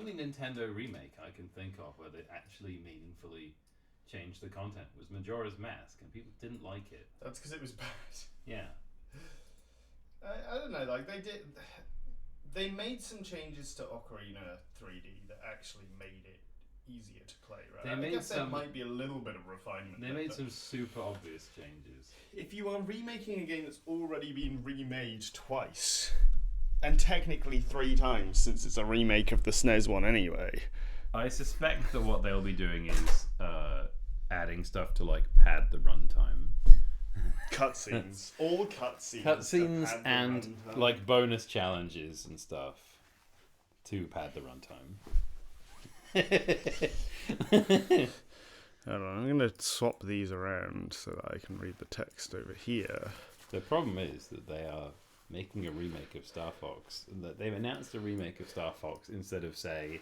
only Nintendo remake I can think of where they actually meaningfully changed the content was Majora's Mask, and people didn't like it. That's because it was bad. Yeah. I don't know, like they made some changes to Ocarina 3D that actually made it easier to play, right? I guess there might be a little bit of refinement. They made some super obvious changes. If you are remaking a game that's already been remade twice, and technically 3 times since it's a remake of the SNES one anyway. I suspect that what they'll be doing is adding stuff to like pad the runtime. Cutscenes. All cutscenes. Cutscenes and like bonus challenges and stuff to pad the runtime. Hold on, I'm going to swap these around so that I can read the text over here. The problem is that they are making a remake of Star Fox, and that they've announced a remake of Star Fox instead of, say,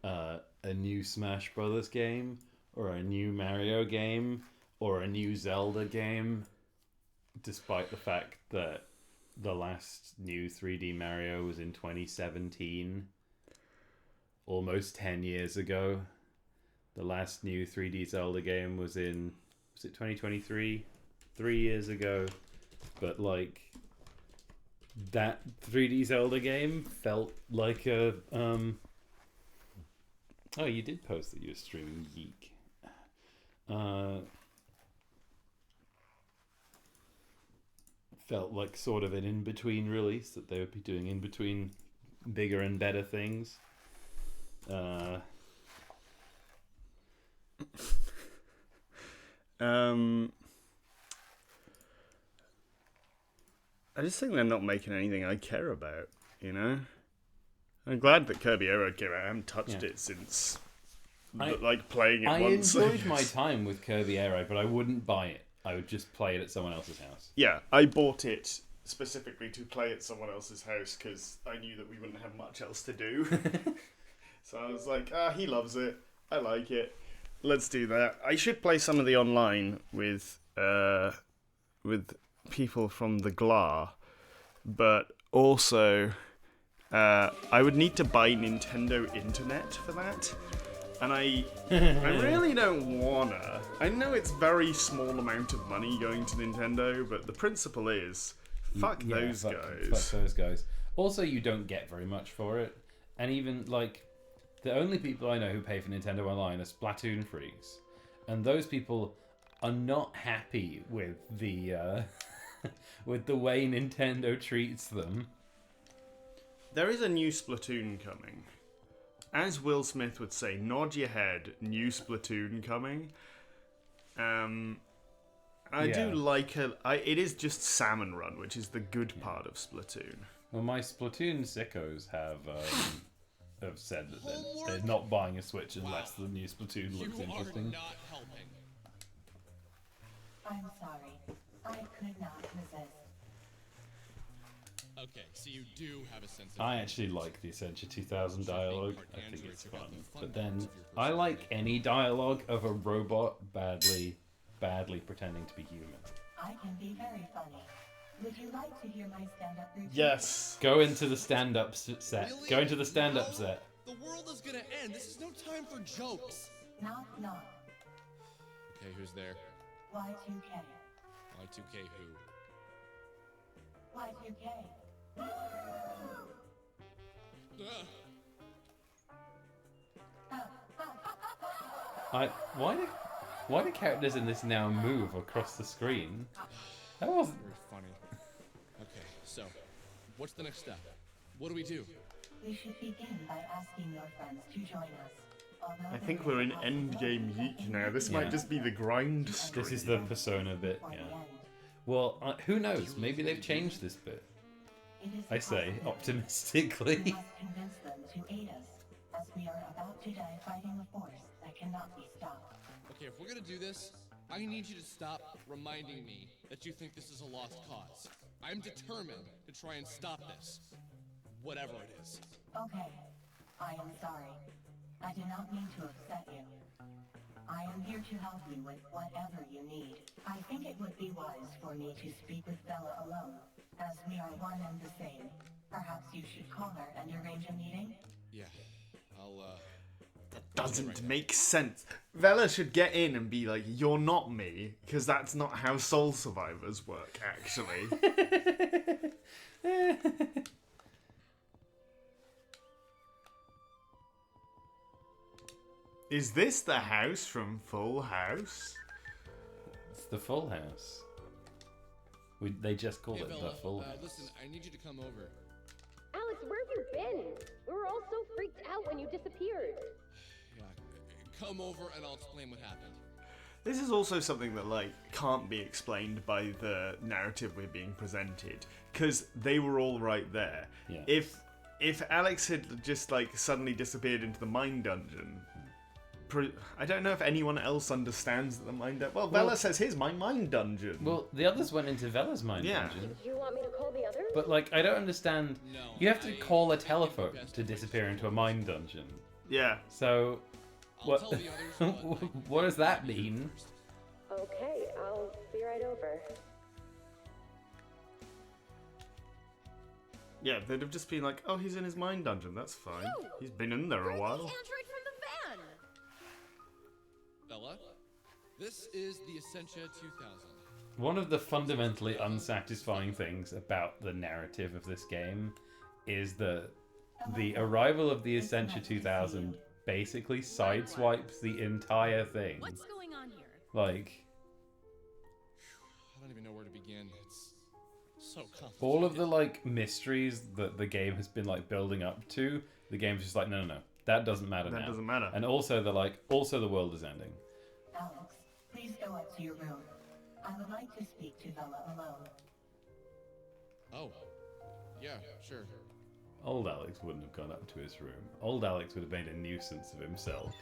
a new Smash Brothers game, or a new Mario game, or a new Zelda game, despite the fact that the last new 3D Mario was in 2017, almost 10 years ago. The last new 3D Zelda game was it 2023? 3 years ago. But, like, that 3D Zelda game felt like a... Oh, you did post that you were streaming YiiK. Felt like sort of an in-between release, that they would be doing in-between bigger and better things. I just think they're not making anything I care about, you know? I'm glad that Kirby Air came out. I haven't touched it since, playing it once. I enjoyed my time with Kirby Air, but I wouldn't buy it. I would just play it at someone else's house. Yeah, I bought it specifically to play at someone else's house because I knew that we wouldn't have much else to do. So I was like, he loves it. I like it. Let's do that. I should play some of the online with people from the GLA, but also I would need to buy Nintendo Internet for that. And I really don't wanna. I know it's very small amount of money going to Nintendo, but the principle is, fuck those guys. Also, you don't get very much for it. And even, like, the only people I know who pay for Nintendo Online are Splatoon freaks. And those people are not happy with the with the way Nintendo treats them. There is a new Splatoon coming. As Will Smith would say, nod your head, new Splatoon coming. I do like it is just Salmon Run, which is the good part of Splatoon. Well, my Splatoon sickos have said that they're not buying a Switch unless the new Splatoon looks interesting. You are not helping. I'm sorry. I could not resist. Okay, so you do have a sense of... I actually like the Essentia 2000 dialogue. I think it's fun. But then I like any dialogue of a robot badly pretending to be human. I can be very funny. Would you like to hear my stand-up routine? Yes. Go into the stand-up set. Really? Go into the stand-up set. The world is gonna end. This is no time for jokes. Knock, knock. Okay, who's there? Y2K. Y2K who? Y2K. Why do characters in this now move across the screen? That wasn't Very funny. Okay, so, what's the next step? What do we do? We should begin by asking your friends to join us. Although I think we're in endgame YiiK now. This might just be the grind stream. This is the Persona bit, yeah. Well, who knows? Maybe they've changed this bit. I say, optimistically. We must convince them to aid us, as we are about to die fighting a force that cannot be stopped. Okay, if we're gonna do this, I need you to stop reminding me that you think this is a lost cause. I'm determined to try and stop this. Whatever it is. Okay, I am sorry. I did not mean to upset you. I am here to help you with whatever you need. I think it would be wise for me to speak with Bella alone, as we are one and the same. Perhaps you should call her and arrange a meeting? Yeah, Doesn't make sense. Vela should get in and be like, "You're not me," because that's not how soul survivors work, actually. Is this the house from Full House? It's the Full House. They just call Hey, it Bella, the Full House. listen, I need you to come over. Alex, where have you been? We were all so freaked out when you disappeared. Yeah, come over and I'll explain what happened. This is also something that, like, can't be explained by the narrative we're being presented, because they were all right there. Yeah. If Alex had just, like, suddenly disappeared into the mine dungeon, I don't know if anyone else understands that the mine dungeon... Well, Vela says, "Here's my mine dungeon." Well, the others went into Vela's mine dungeon. Do you want me to call the others? But, like, I don't understand. No, You have to I call a think it'd be telephone best to if we disappear just into a mine dungeon. Yeah. So, I'll what? tell the others what I What does that need to do mean? first. Okay, I'll be right over. Yeah, they'd have just been like, "Oh, he's in his mine dungeon, that's fine. He's been in there a while." Android from the van! Bella, this is the Essentia 2000. One of the fundamentally unsatisfying things about the narrative of this game is that the arrival of the Essentia 2000 basically sideswipes the entire thing. What's going on here? Like, I don't even know where to begin. It's so complicated. all of the, like, mysteries that the game has been, like, building up to, the game's just like, no, that doesn't matter now. That doesn't matter. And also, also the world is ending. Alex, please go up to your room. I would like to speak to Bella alone. Oh, yeah, sure. Old Alex wouldn't have gone up to his room. Old Alex would have made a nuisance of himself.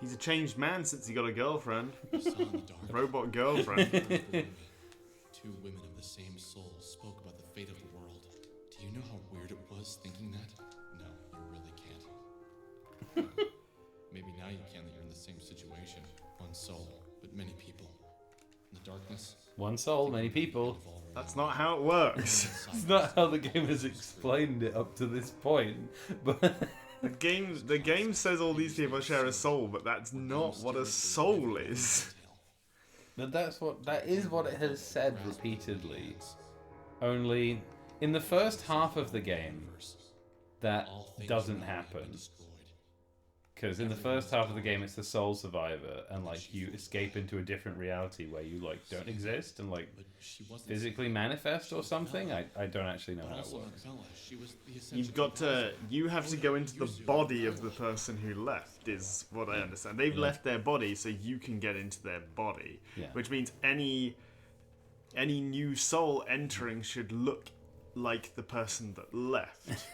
He's a changed man since he got a girlfriend. I saw in the dark. Robot girlfriend. Two women of the same soul spoke about the fate of the world. Do you know how weird it was thinking that? No, you really can't. Maybe now you can that you're in the same situation. One soul, but many people. In the darkness. One soul, many people. That's not how it works. It's not how the game has explained it up to this point, but The game says all these people share a soul, but that's not what a soul is. but that is what it has said repeatedly. Only in the first half of the game, that doesn't happen. Because in the first half of the game, it's the sole survivor, and like you escape into a different reality where you like don't exist and like physically manifest or something. I don't actually know how it works. You have to go into the body of the person who left, is what I understand. They've left their body, so you can get into their body, Yeah. which means any new soul entering should look like the person that left.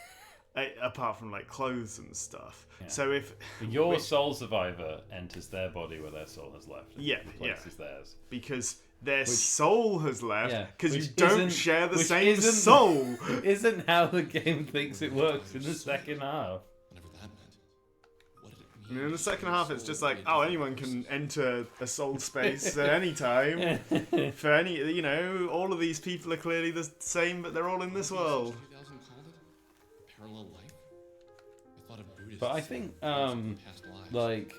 Apart from like clothes and stuff. Yeah. So if Your soul survivor enters their body where their soul has left. And Yeah, replaces theirs. because their soul has left, Yeah, because you which don't isn't- share the which same isn't- soul. Isn't how the game thinks it works in the second half. Whatever that meant. What did it I mean? mean, in the second half, it's just like, oh, anyone can enter a soul space at any time. For any, all of these people are clearly the same, but they're all in this world. 2000 called it? Parallel life? I thought of Buddhists. But I think, past lives. like,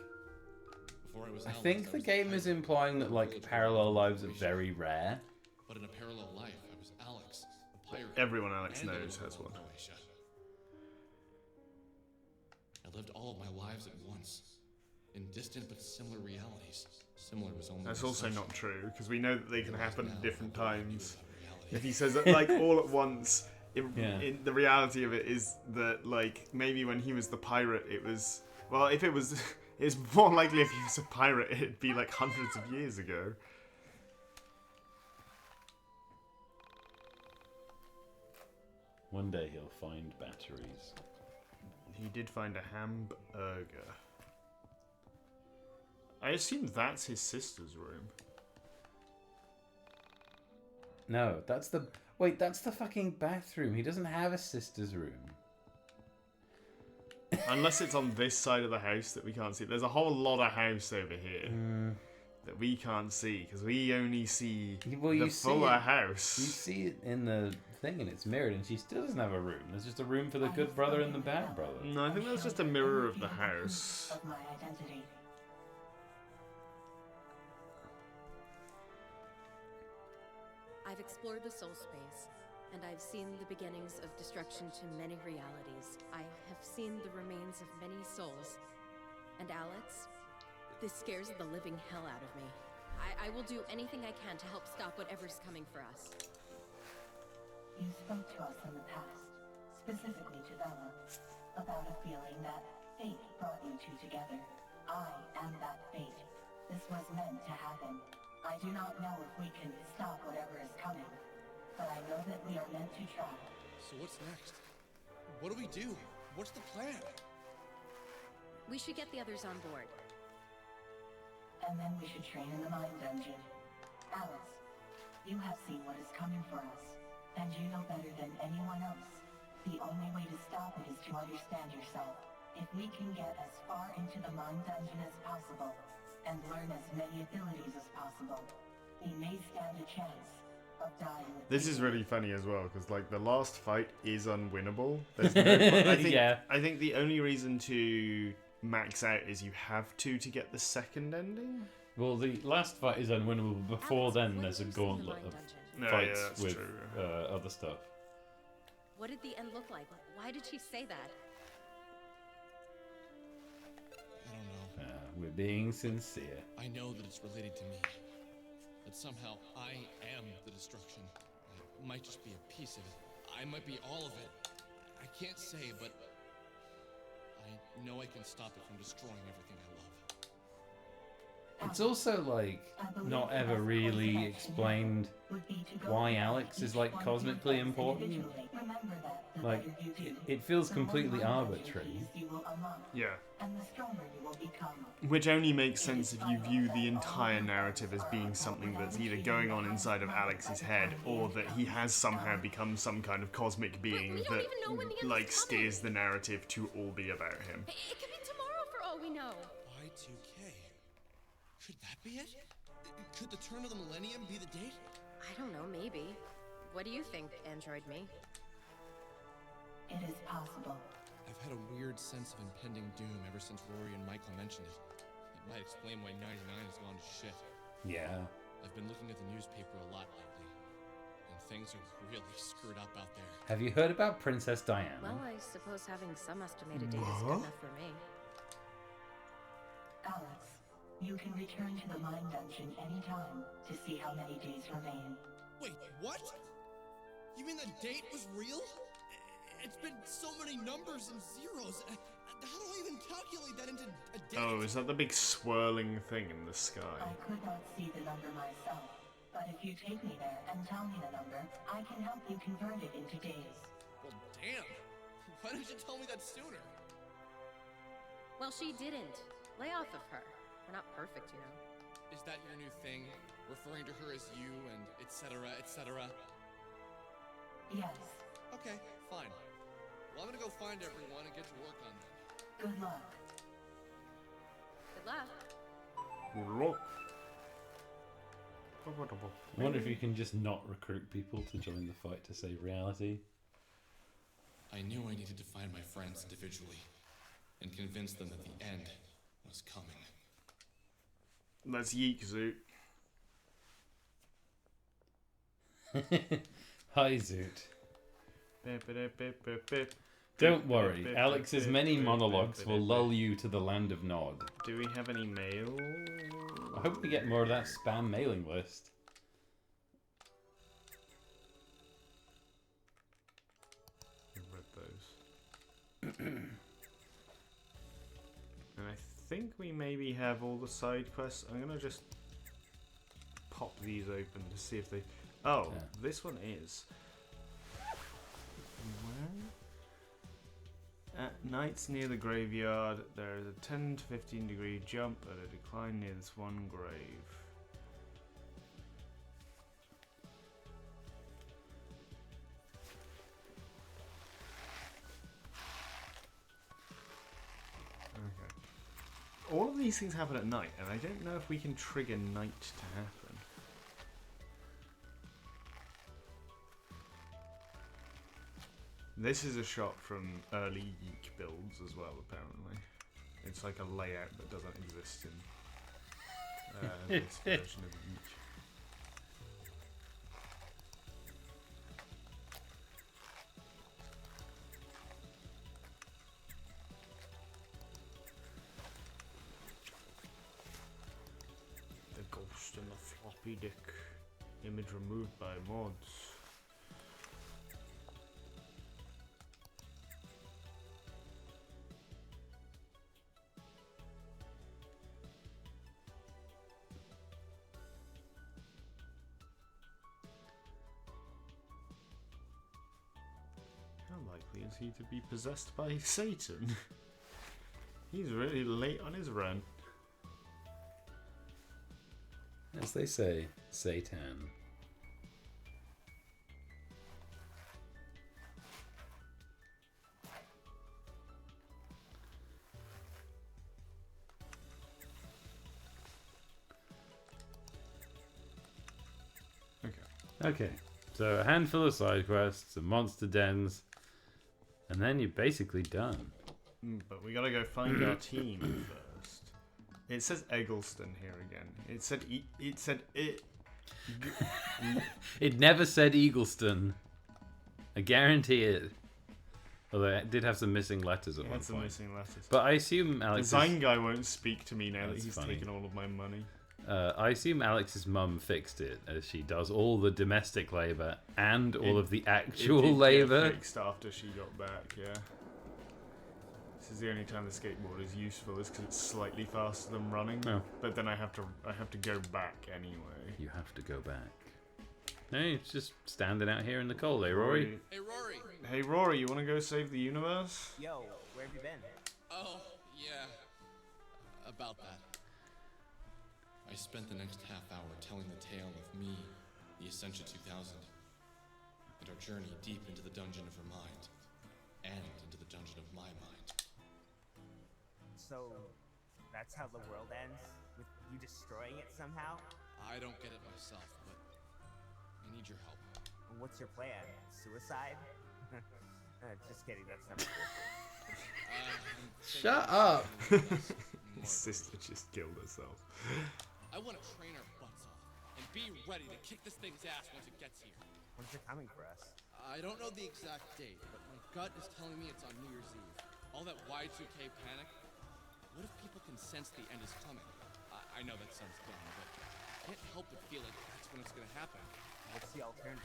Before I was I Alex, think I the was game is pirate. implying that like Village parallel where lives are very rare. But in a parallel life, I was Alex, the pirate. Everyone Alex and knows I has one. Croatia. I lived all of my lives at once, in distant but similar realities. Similar was only. That's an also assumption. not true, because we know that they can happen Now, at different what do I do times. about reality? If he says that, like, all at once, Yeah. the reality of it is that, like, maybe when he was the pirate, it was... Well, if it was... It's more likely if he was a pirate, it'd be, like, hundreds of years ago. One day he'll find batteries. He did find a hamburger. I assume that's his sister's room. No, that's the... Wait, that's the fucking bathroom. He doesn't have a sister's room. Unless it's on this side of the house that we can't see. There's a whole lot of house over here. that we can't see because we only see Well, the you see Fuller it. house. You see it in the thing, and it's mirrored, and she still doesn't have a room. There's just a room for the good brother and the bad brother. No, I think that's just a mirror of the house. Of my identity. I've explored the soul space, and I've seen the beginnings of destruction to many realities. I have seen the remains of many souls. And Alex, this scares the living hell out of me. I will do anything I can to help stop whatever's coming for us. You spoke to us in the past, specifically to Bella, about a feeling that fate brought you two together. I am that fate. This was meant to happen. I do not know if we can stop whatever is coming, but I know that we are meant to try. So what's next? What do we do? What's the plan? We should get the others on board. And then we should train in the mind dungeon. Alex, you have seen what is coming for us, and you know better than anyone else. The only way to stop it is to understand yourself. If we can get as far into the mind dungeon as possible, and learn as many abilities as possible, we may stand a chance of dying with This is dignity. really funny as well because like the last fight is unwinnable. There's no, Yeah. I think the only reason to max out is you have to get the second ending. Well, the last fight is unwinnable. Before Alex, then, what there's a did you see in the gauntlet mind of dungeon? No, yeah, fights that's with true. other stuff. What did the end look like? Why did she say that? I don't know. We're being sincere. I know that it's related to me. That somehow I am the destruction. I might just be a piece of it. I might be all of it. I can't say, but I know I can stop it from destroying everything I love. It's also like not ever really explained Would be to go why through Alex is each like one of cosmically your thoughts important. individually. Remember that the Like better you do, it feels the more completely mind dungeon arbitrary. keys you will unlock, Yeah. and the stronger you will become. Which only makes sense if you view the entire narrative as being something that's either going on inside of Alex's head or that he has somehow become some kind of cosmic being we don't that even know when the end is like coming. steers the narrative to all be about him. It could be tomorrow for all we know. Y2K. Could that be it? Could the turn of the millennium be the date? I don't know, maybe. What do you think, Android Me? It is possible. I've had a weird sense of impending doom ever since Rory and Michael mentioned it. It might explain why 99 has gone to shit. Yeah. I've been looking at the newspaper a lot lately, and things are really screwed up out there. Have you heard about Princess Diana? Well, I suppose having some estimated date is good enough for me. Alex, you can return to the mind dungeon anytime to see how many days remain. Wait, what? You mean the date was real? It's been so many numbers and zeros. How do I even calculate that into a date? Oh, is that the big swirling thing in the sky? I could not see the number myself, but if you take me there and tell me the number, I can help you convert it into days. Well, damn. Why didn't you tell me that sooner? Well, she didn't. Lay off of her. We're not perfect, you know. Is that your new thing? Referring to her as you and etc., etc.? Yes. Okay, fine. Well, I'm gonna go find everyone and get to work on them. Good luck. Good luck. Look. I wonder if you can just not recruit people to join the fight to save reality. I knew I needed to find my friends individually and convince them that the end was coming. That's YiiK Zoot. Hi, Zoot. Don't worry, Alex's many monologues will lull you to the land of Nod. Do we have any mail? I hope we get more of that spam mailing list. I read those. And I think we maybe have all the side quests. I'm gonna just pop these open to see if they. Oh, Yeah. this one is. Where? At nights near the graveyard, there is a 10 to 15 degree jump at a decline near this one grave. Okay. all of these things happen at night, and I don't know if we can trigger night to happen. This is a shot from early YiiK builds as well, apparently. It's like a layout that doesn't exist in this version of YiiK. The ghost and the floppy dick. Image removed by mods. How likely is he to be possessed by Satan? He's really late on his run. As they say, Satan. Okay, so a handful of side quests, some monster dens, and then you're basically done. But we gotta go find our team first. It says Eggleston here again. It said it. It never said Eagleston. I guarantee it. Although it did have some missing letters at one Had some point. missing letters. But I assume Alex. Design guy won't speak to me now that That's he's funny. taken all of my money. I assume Alex's mum fixed it, as she does all the domestic labour and all of the It actual did get labour. fixed after she got back, yeah. This is the only time the skateboard is useful, is because it's slightly faster than running. Oh. But then I have to go back anyway. You have to go back. Hey, it's just standing out here in the cold, eh, Rory? Hey, Rory! Hey Rory, you want to go save the universe? Yo, where have you been? Oh, yeah. About that. I spent the next half hour telling the tale of me, the Ascension 2000, and our journey deep into the dungeon of her mind, and into the dungeon of my mind. So, that's how the world ends? With you destroying it somehow? I don't get it myself, but I need your help. What's your plan? Suicide? Just kidding, that's never cool. Shut up! His sister just killed herself. I want to train our butts off and be ready to kick this thing's ass once it gets here. When's it coming for us? I don't know the exact date, but my gut is telling me it's on New Year's Eve. All that Y2K panic. What if people can sense the end is coming? I know that sounds dumb, but I can't help but feel like that's when it's gonna happen. What's the alternative?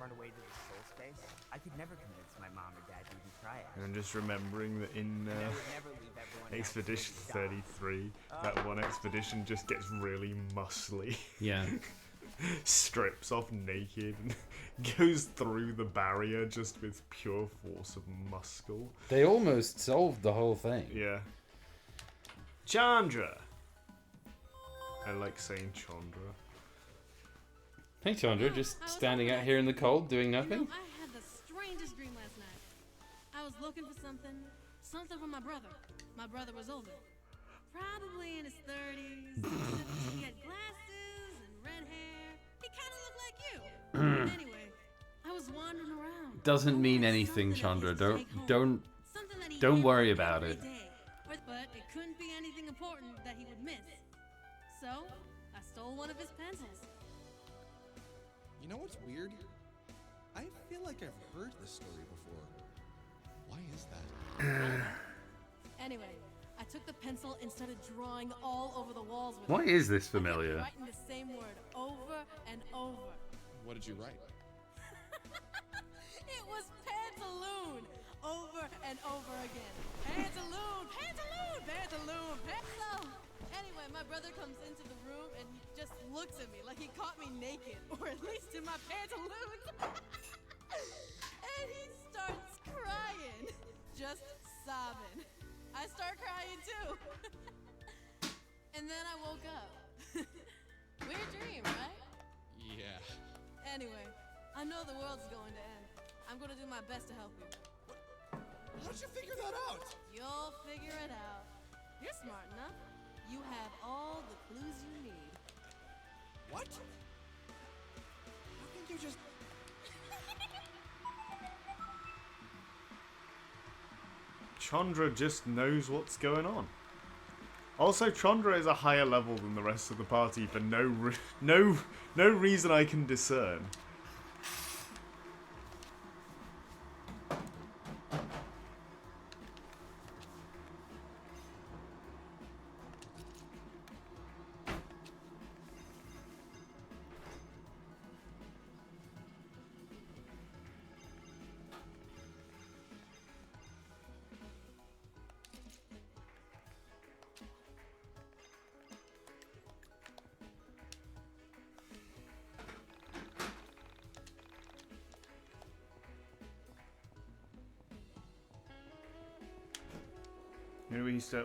Run away to the soul space? I could never convince my mom or dad to even try it. And I'm just remembering that in And I would never leave everyone else Expedition to die. 33, that one expedition just gets really muscly. Yeah. Strips off naked and goes through the barrier just with pure force of muscle. They almost solved the whole thing. Yeah. Chandra! I like saying Chandra. Hey, Chandra, just standing out here in the cold, doing nothing? I had the strangest dream last night. I was looking for something from my brother. My brother was older. Probably in his 30s. He had glasses and red hair. He kind of looked like you. Anyway, I was wandering around. Doesn't mean Wanted anything, something that he Chandra. could take home. Something that he Don't did worry about every it. day. But it couldn't be anything important that he would miss. So, I stole one of his pencils. You know what's weird? I feel like I've heard this story before. Why is that? Anyway, I took the pencil and started drawing all over the walls with Why it. is this I kept familiar? writing the same word over and over. What did you write? It was pantaloon over and over again. Pantaloon, pantaloon, pantaloon, pantaloon. Anyway, my brother comes into the room and he just looks at me like he caught me naked, or at least in my pantaloons. And he starts crying, just sobbing. I start crying too. And then I woke up. Weird dream, right? Yeah. Anyway, I know the world's going to end. I'm gonna do my best to help you. How did you figure that out? You'll figure it out. You're smart enough. You have all the clues you need. What? How can you just... Chandra just knows what's going on. Also, Chandra is a higher level than the rest of the party for no reason I can discern.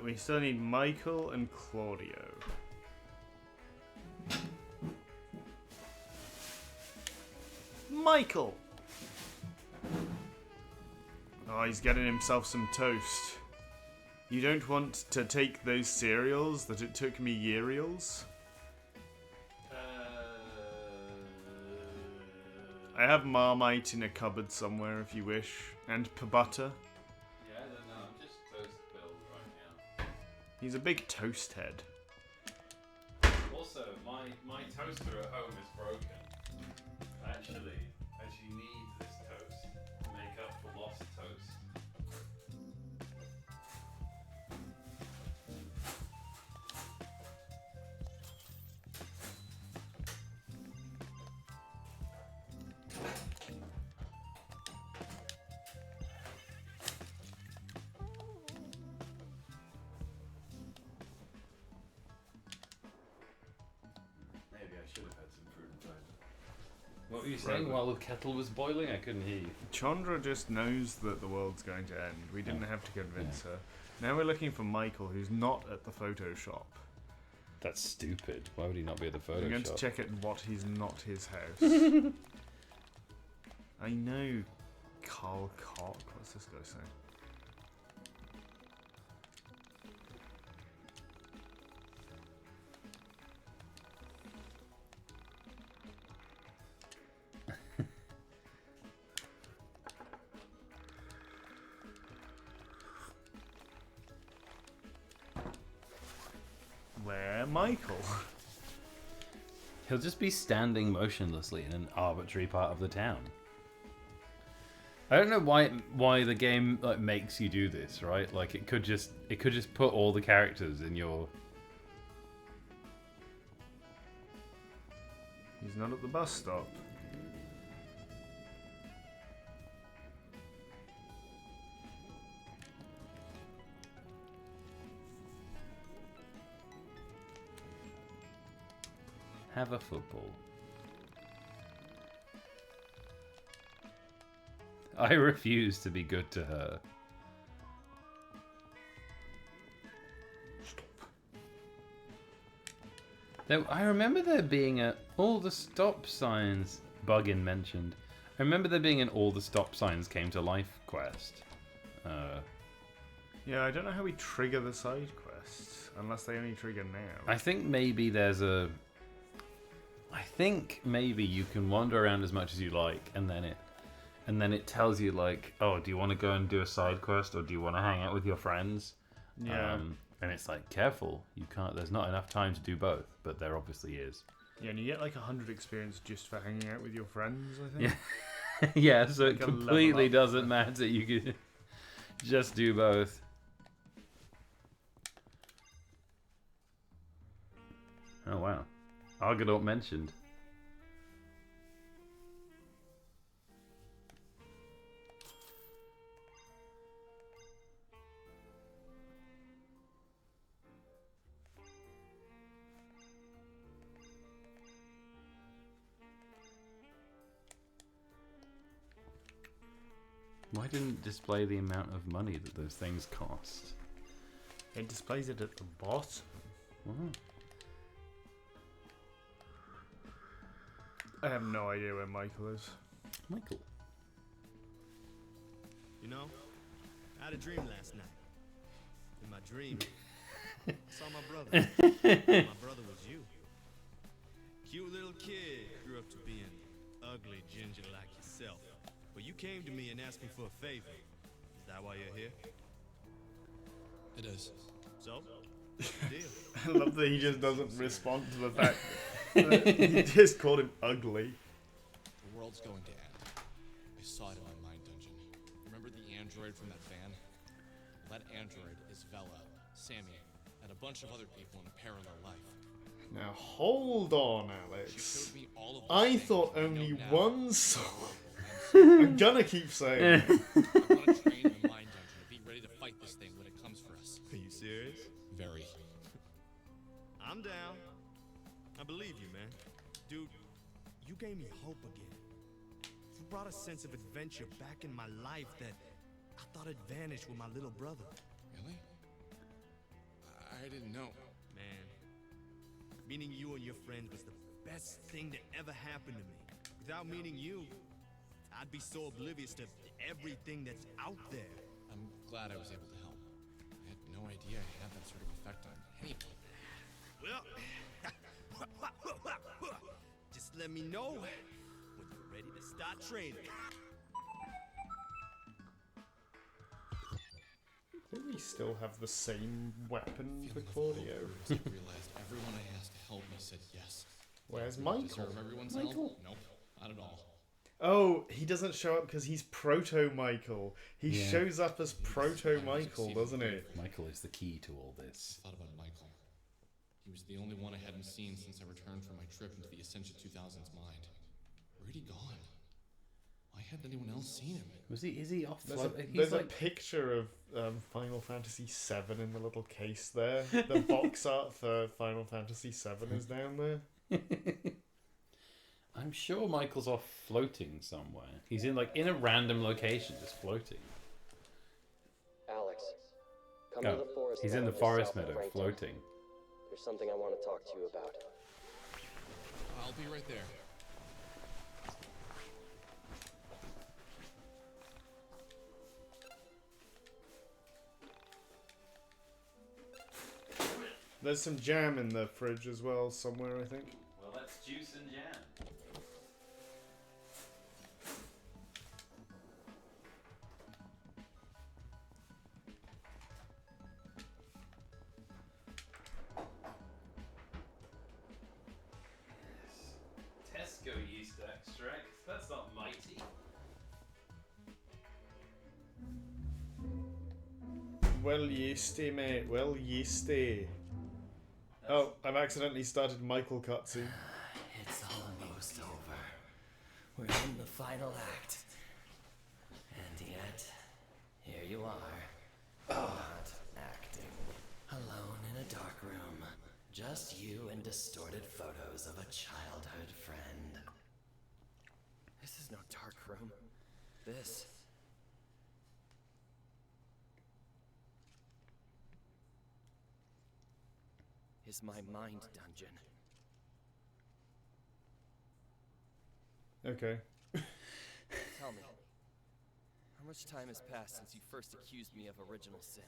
We still need Michael and Claudio. Michael! Oh, he's getting himself some toast. You don't want to take those cereals that it took me yearials? I have Marmite in a cupboard somewhere if you wish, and butter. Yeah, no, I'm just toast filled right now. He's a big toast head. Also, my toaster at home is broken. I actually need this toast to make up for lost toast. Maybe I should have had some fruit and veg. What were you saying while the kettle was boiling? I couldn't hear you. Chandra just knows that the world's going to end. We didn't have to convince her. Now we're looking for Michael, who's not at the photo shop. That's stupid. Why would he not be at the photo I'm going shop? to check at what he's not his house. I know Carl Cock. What's this guy saying? Where Michael? He'll just be standing motionlessly in an arbitrary part of the town. I don't know why the game like makes you do this, right? Like it could just put all the characters in your. He's not at the bus stop. Have a football. I refuse to be good to her. I remember there being all the stop signs Buggin mentioned. I remember there being an all the stop signs came to life quest. Yeah, I don't know how we trigger the side quests unless they only trigger now. I think maybe you can wander around as much as you like, and then it tells you like, oh, do you want to go and do a side quest, or do you want to hang out with your friends? Yeah. And it's like, careful, you can't. There's not enough time to do both, but there obviously is. Yeah, and you get like 100 experience just for hanging out with your friends, I think. Yeah, yeah. So Like it a completely level up. doesn't matter. You could just do both. Oh wow, Argonaut mentioned. Why didn't it display the amount of money that those things cost? It displays it at the bottom. Wow. I have no idea where Michael is. Michael. You know, I had a dream last night. In my dream, saw my brother. My brother was you. Cute little kid, grew up to be an ugly ginger like yourself. But you came to me and asked me for a favor. Is that why you're here? It is. So? Deal. I love that he just doesn't respond to the fact that he just called him ugly. The world's going to end. I saw it in my mind dungeon. Remember the android from that van? That android is Vela, Sammy, and a bunch of other people in a parallel life. Now hold on, She Alex. showed me all of I these thought things we only know now. one soul. I'm gonna keep saying it. I want to train in my mind dungeon to be ready to fight this thing when it comes for us. Are you serious? Very. I'm down. I believe you, man. Dude, you gave me hope again. You brought a sense of adventure back in my life that I thought had vanished with my little brother. Really? I didn't know. Man, meeting you and your friends was the best thing that ever happened to me. Without meeting you, I'd be so oblivious to everything that's out there. I'm glad I was able to help. I had no idea I had that sort of effect on anyone. Well, just let me know when you're ready to start training. Do we still have the same weapon for Claudio? I realized everyone I asked to help me said yes. Where's Do I Michael? deserve everyone's Michael? help? Nope, not at all. Oh, he doesn't show up because he's Proto-Michael. He Yeah. shows up as Proto-Michael, doesn't he? Michael is the key to all this. I thought about Michael. He was the only one I hadn't seen since I returned from my trip into the Ascension 2000's mind. Where'd he gone? Why hadn't anyone else seen him? Was he? Is he off? There's a picture of Final Fantasy VII in the little case there. The box art for Final Fantasy VII is down there. I'm sure Michael's off floating somewhere. He's in a random location, just floating. Alex, come to Oh, the forest. he's in the meadow just forest south of meadow, Frankton. floating. There's something I want to talk to you about. I'll be right there. There's some jam in the fridge as well, somewhere, I think. Well, that's juice and jam. Tesco yeast extract. That's not mighty. Well yeasty, mate. Well yeasty. Oh, I've accidentally started Michael cutscene. It's almost over. We're in the final act. And yet, here you are. Not acting. Alone in a dark room. Just you and distorted photos of a childhood friend. This is no dark room. This is my mind dungeon. Okay. Tell me, how much time has passed since you first accused me of original sin?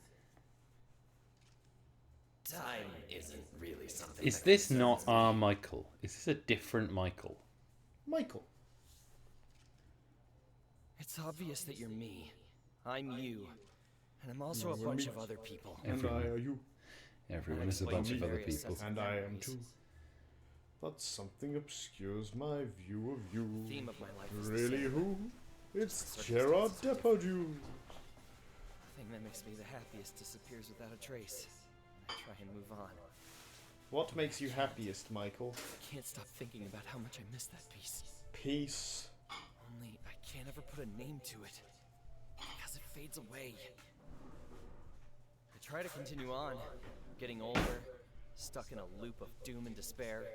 Time isn't really something. Is that this concerns not me. our Michael? Is this a different Michael? Michael. It's obvious that you're me. I'm you. And I'm also a we're bunch me. of other people. And I are you. Everyone is a bunch of other people. And I am too. But something obscures my view of you. The theme of my life is the Really same. who? It's Circumstances Gerard are different. Depardieu. The thing that makes me the happiest disappears without a trace. I try and move on. What makes you happiest, Michael? I can't stop thinking about how much I miss that piece. Peace. Only I can't ever put a name to it. Because it fades away. I try to continue on, getting older, stuck in a loop of doom and despair.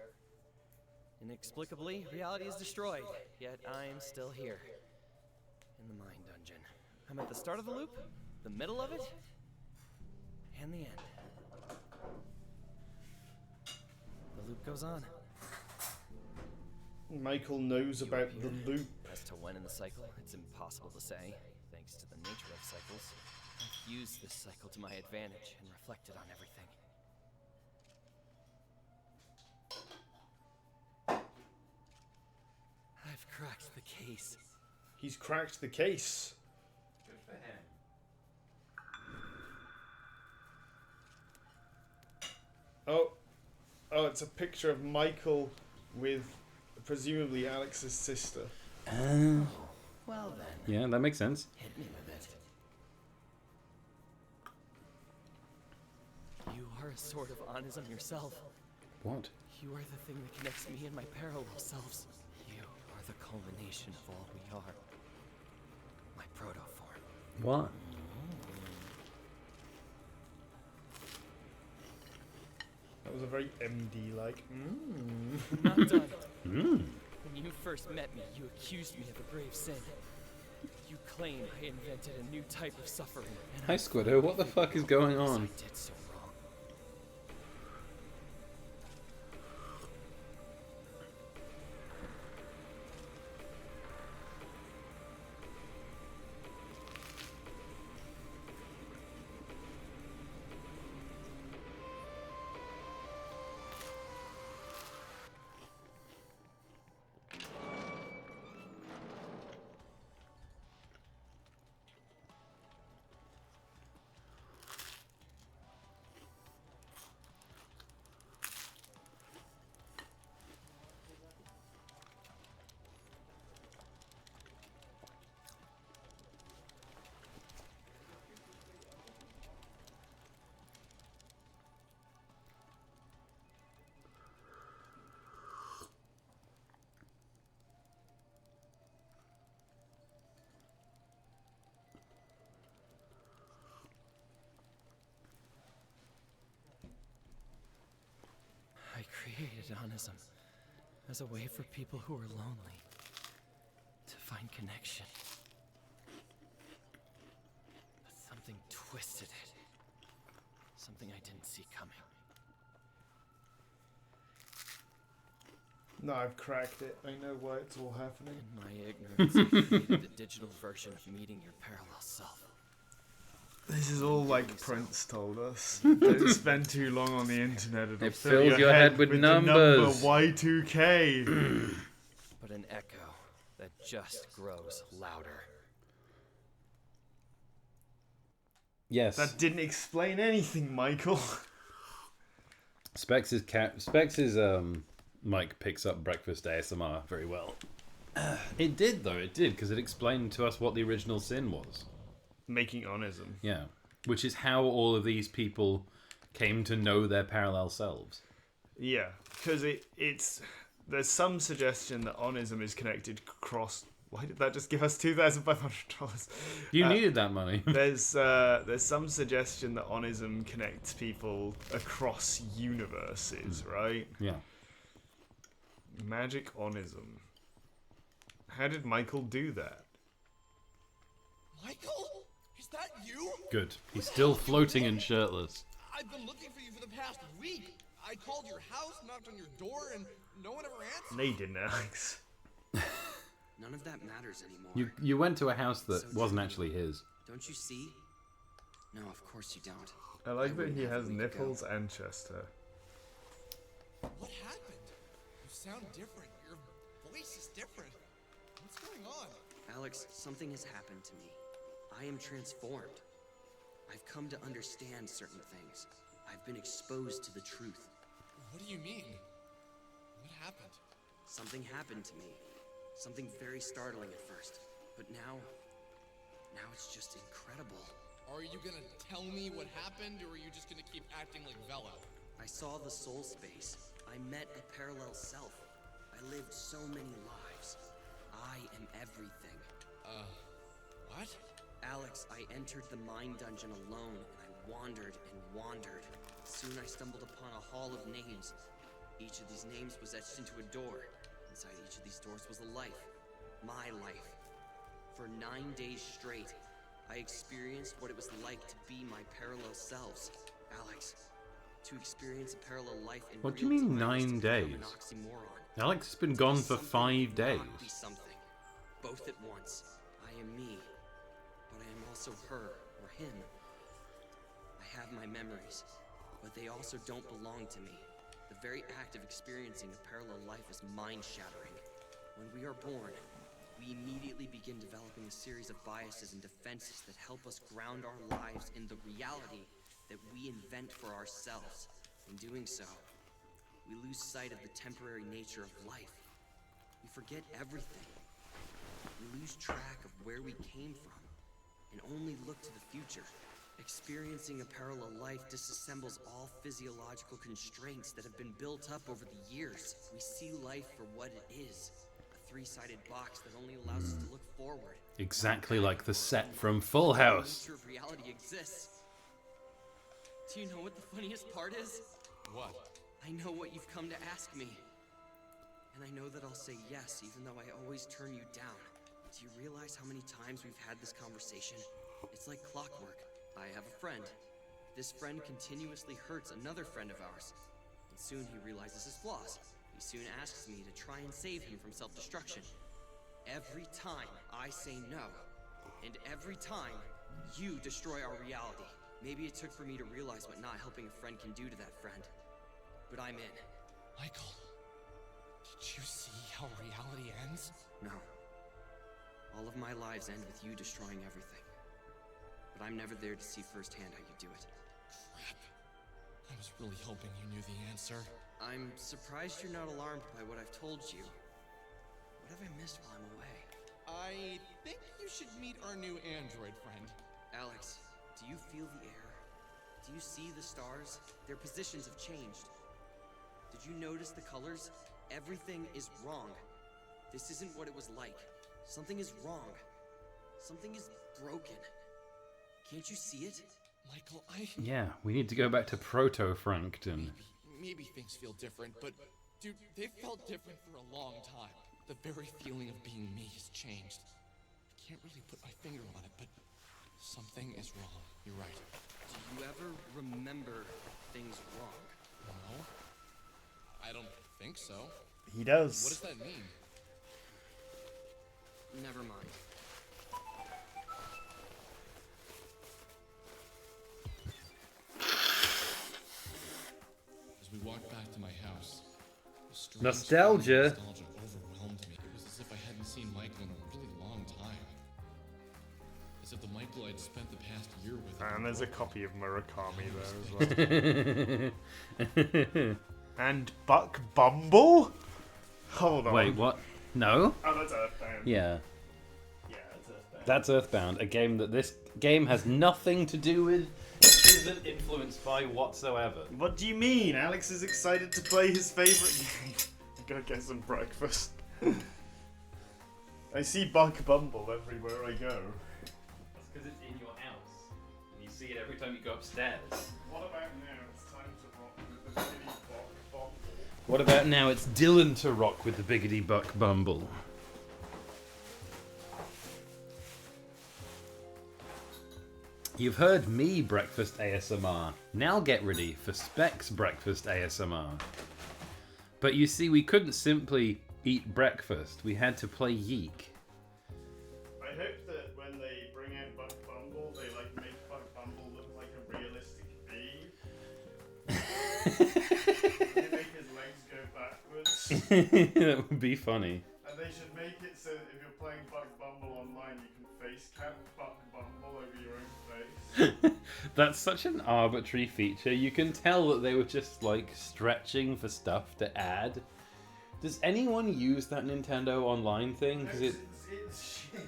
Inexplicably, reality is destroyed, yet I am still here. In the mind dungeon. I'm at the start of the loop, the middle of it, and the end. The loop goes on. Michael knows about the loop. As to when in the cycle, it's impossible to say, thanks to the nature of cycles. I've used this cycle to my advantage and reflected on everything. case. He's cracked the case. Good for him. Oh, it's a picture of Michael with presumably Alex's sister. Well then. Yeah, that makes sense. Hit me with it. You are a sort of onism yourself. What? You are the thing that connects me and my parallel selves. You are the culmination of all we are. My protoform. What? That was a very MD-like. Not done. Mm. When you first met me, you accused me of a grave sin. You claimed I invented a new type of suffering. And Hi, Squiddo. What the fuck is going on? I did so wrong. I created onism as a way for people who are lonely to find connection. But something twisted it. Something I didn't see coming. No, I've cracked it. I know why it's all happening. In my ignorance, I created the digital version of meeting your parallel self. This is all like Prince told us. Don't spend too long on the internet. It'll It fill fills your head with the numbers. number Y2K. But an echo that just grows louder. Yes. That didn't explain anything, Michael. Spex's Mike picks up breakfast ASMR very well. It did, though. It did, because it explained to us what the original sin was. Making onism. Yeah. Which is how all of these people came to know their parallel selves. Yeah, because it's there's some suggestion that onism is connected across. Why did that just give us $2,500? You needed that money. There's some suggestion that onism connects people across universes, right? Yeah. Magic onism. How did Michael do that? Michael? Is that you? Good. He's still floating and shirtless. I've been looking for you for the past week. I called your house, knocked on your door, and no one ever answered. No, you didn't, Alex. None of that matters anymore. You went to a house that wasn't actually his. Don't you see? No, of course you don't. I like that he has nipples and chest hair. What happened? You sound different. Your voice is different. What's going on? Alex, something has happened to me. I am transformed. I've come to understand certain things. I've been exposed to the truth. What do you mean? What happened? Something happened to me. Something very startling at first. But now it's just incredible. Are you gonna tell me what happened, or are you just gonna keep acting like Vela? I saw the soul space. I met a parallel self. I lived so many lives. I am everything. What? Alex, I entered the mind dungeon alone, and I wandered and wandered. Soon I stumbled upon a hall of names. Each of these names was etched into a door. Inside each of these doors was a life. My life. For 9 days straight, I experienced what it was like to be my parallel selves. Alex, to experience a parallel life in What do you mean 9 days? Alex has been gone for 5 days. Be something. Both at once. I am me, but I am also her or him. I have my memories, but they also don't belong to me. The very act of experiencing a parallel life is mind-shattering. When we are born, we immediately begin developing a series of biases and defenses that help us ground our lives in the reality that we invent for ourselves. In doing so, we lose sight of the temporary nature of life. We forget everything. We lose track of where we came from and only look to the future. Experiencing a parallel life disassembles all physiological constraints that have been built up over the years. We see life for what it is, a three-sided box that only allows us to look forward. Exactly like the set from Full House. The nature of reality exists. Do you know what the funniest part is? What? I know what you've come to ask me. And I know that I'll say yes, even though I always turn you down. Do you realize how many times we've had this conversation? It's like clockwork. I have a friend. This friend continuously hurts another friend of ours. And soon he realizes his flaws. He soon asks me to try and save him from self-destruction. Every time I say no, and every time you destroy our reality. Maybe it took for me to realize what not helping a friend can do to that friend. But I'm in. Michael, did you see how reality ends? No. All of my lives end with you destroying everything. But I'm never there to see firsthand how you do it. Crap. I was really hoping you knew the answer. I'm surprised you're not alarmed by what I've told you. What have I missed while I'm away? I think you should meet our new android friend. Alex, do you feel the air? Do you see the stars? Their positions have changed. Did you notice the colors? Everything is wrong. This isn't what it was like. Something is wrong. Something is broken. Can't you see it? Michael, Yeah, we need to go back to Proto-Frankton. Maybe things feel different, but dude, they've felt different for a long time. The very feeling of being me has changed. I can't really put my finger on it, but something is wrong. You're right. Do you ever remember things wrong? No. I don't think so. He does. What does that mean? Never mind. As we walked back to my house, a strange Nostalgia. Nostalgia overwhelmed me. It was as if I hadn't seen Michael in a really long time. As if the Michael I'd spent the past year with. And there's a copy of Murakami there as well. And Buck Bumble? Hold on. Wait, what? No? Oh, that's Earthbound. Yeah. Yeah, that's Earthbound. That's Earthbound, a game that this game has nothing to do with, isn't influenced by whatsoever. What do you mean? Alex is excited to play his favorite game. Go get some breakfast. I see Buck Bumble everywhere I go. That's because it's in your house. And you see it every time you go upstairs. What about now? It's time to rock with the Biggity Buck Bumble. What about now it's Dylan to rock with the Biggity Buck Bumble? You've heard me breakfast ASMR. Now get ready for Specs breakfast ASMR. But you see, we couldn't simply eat breakfast. We had to play YiiK. I hope that when they bring out Buck Bumble, they make Buck Bumble look like a realistic bee. They make his legs go backwards. That would be funny. And they should make it so that if you're playing Buck Bumble online, you can face cam Buck Bumble over your own face. That's such an arbitrary feature. You can tell that they were just stretching for stuff to add. Does anyone use that Nintendo Online thing? Because it's shit.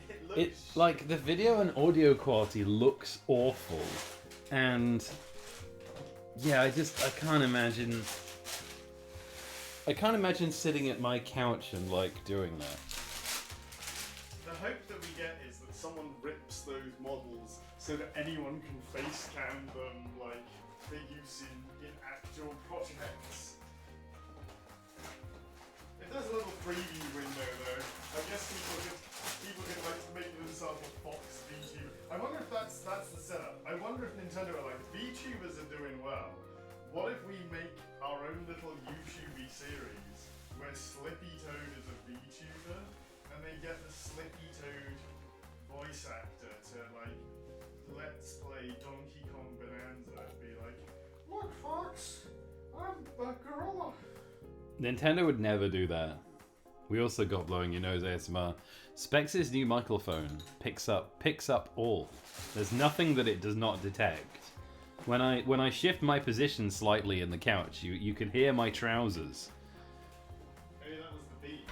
It looks like the video and audio quality looks awful, and yeah, I can't imagine. I can't imagine sitting at my couch and doing that. The hope that we get is that someone rips those models so that anyone can face cam them like they use in actual projects. If there's a little preview window though, I guess people could make themselves a Fox VTuber. I wonder if that's the setup. I wonder if Nintendo are VTubers are doing well. What if we make our own little YouTube series where Slippy Toad is a VTuber and they get the Slippy Toad voice actor to let's play Donkey Kong Bonanza and be like, look Fox, I'm a gorilla. Nintendo would never do that. We also got blowing your nose ASMR. Specs' new microphone picks up all. There's nothing that it does not detect. When I shift my position slightly in the couch, you can hear my trousers. Hey, that was the beat.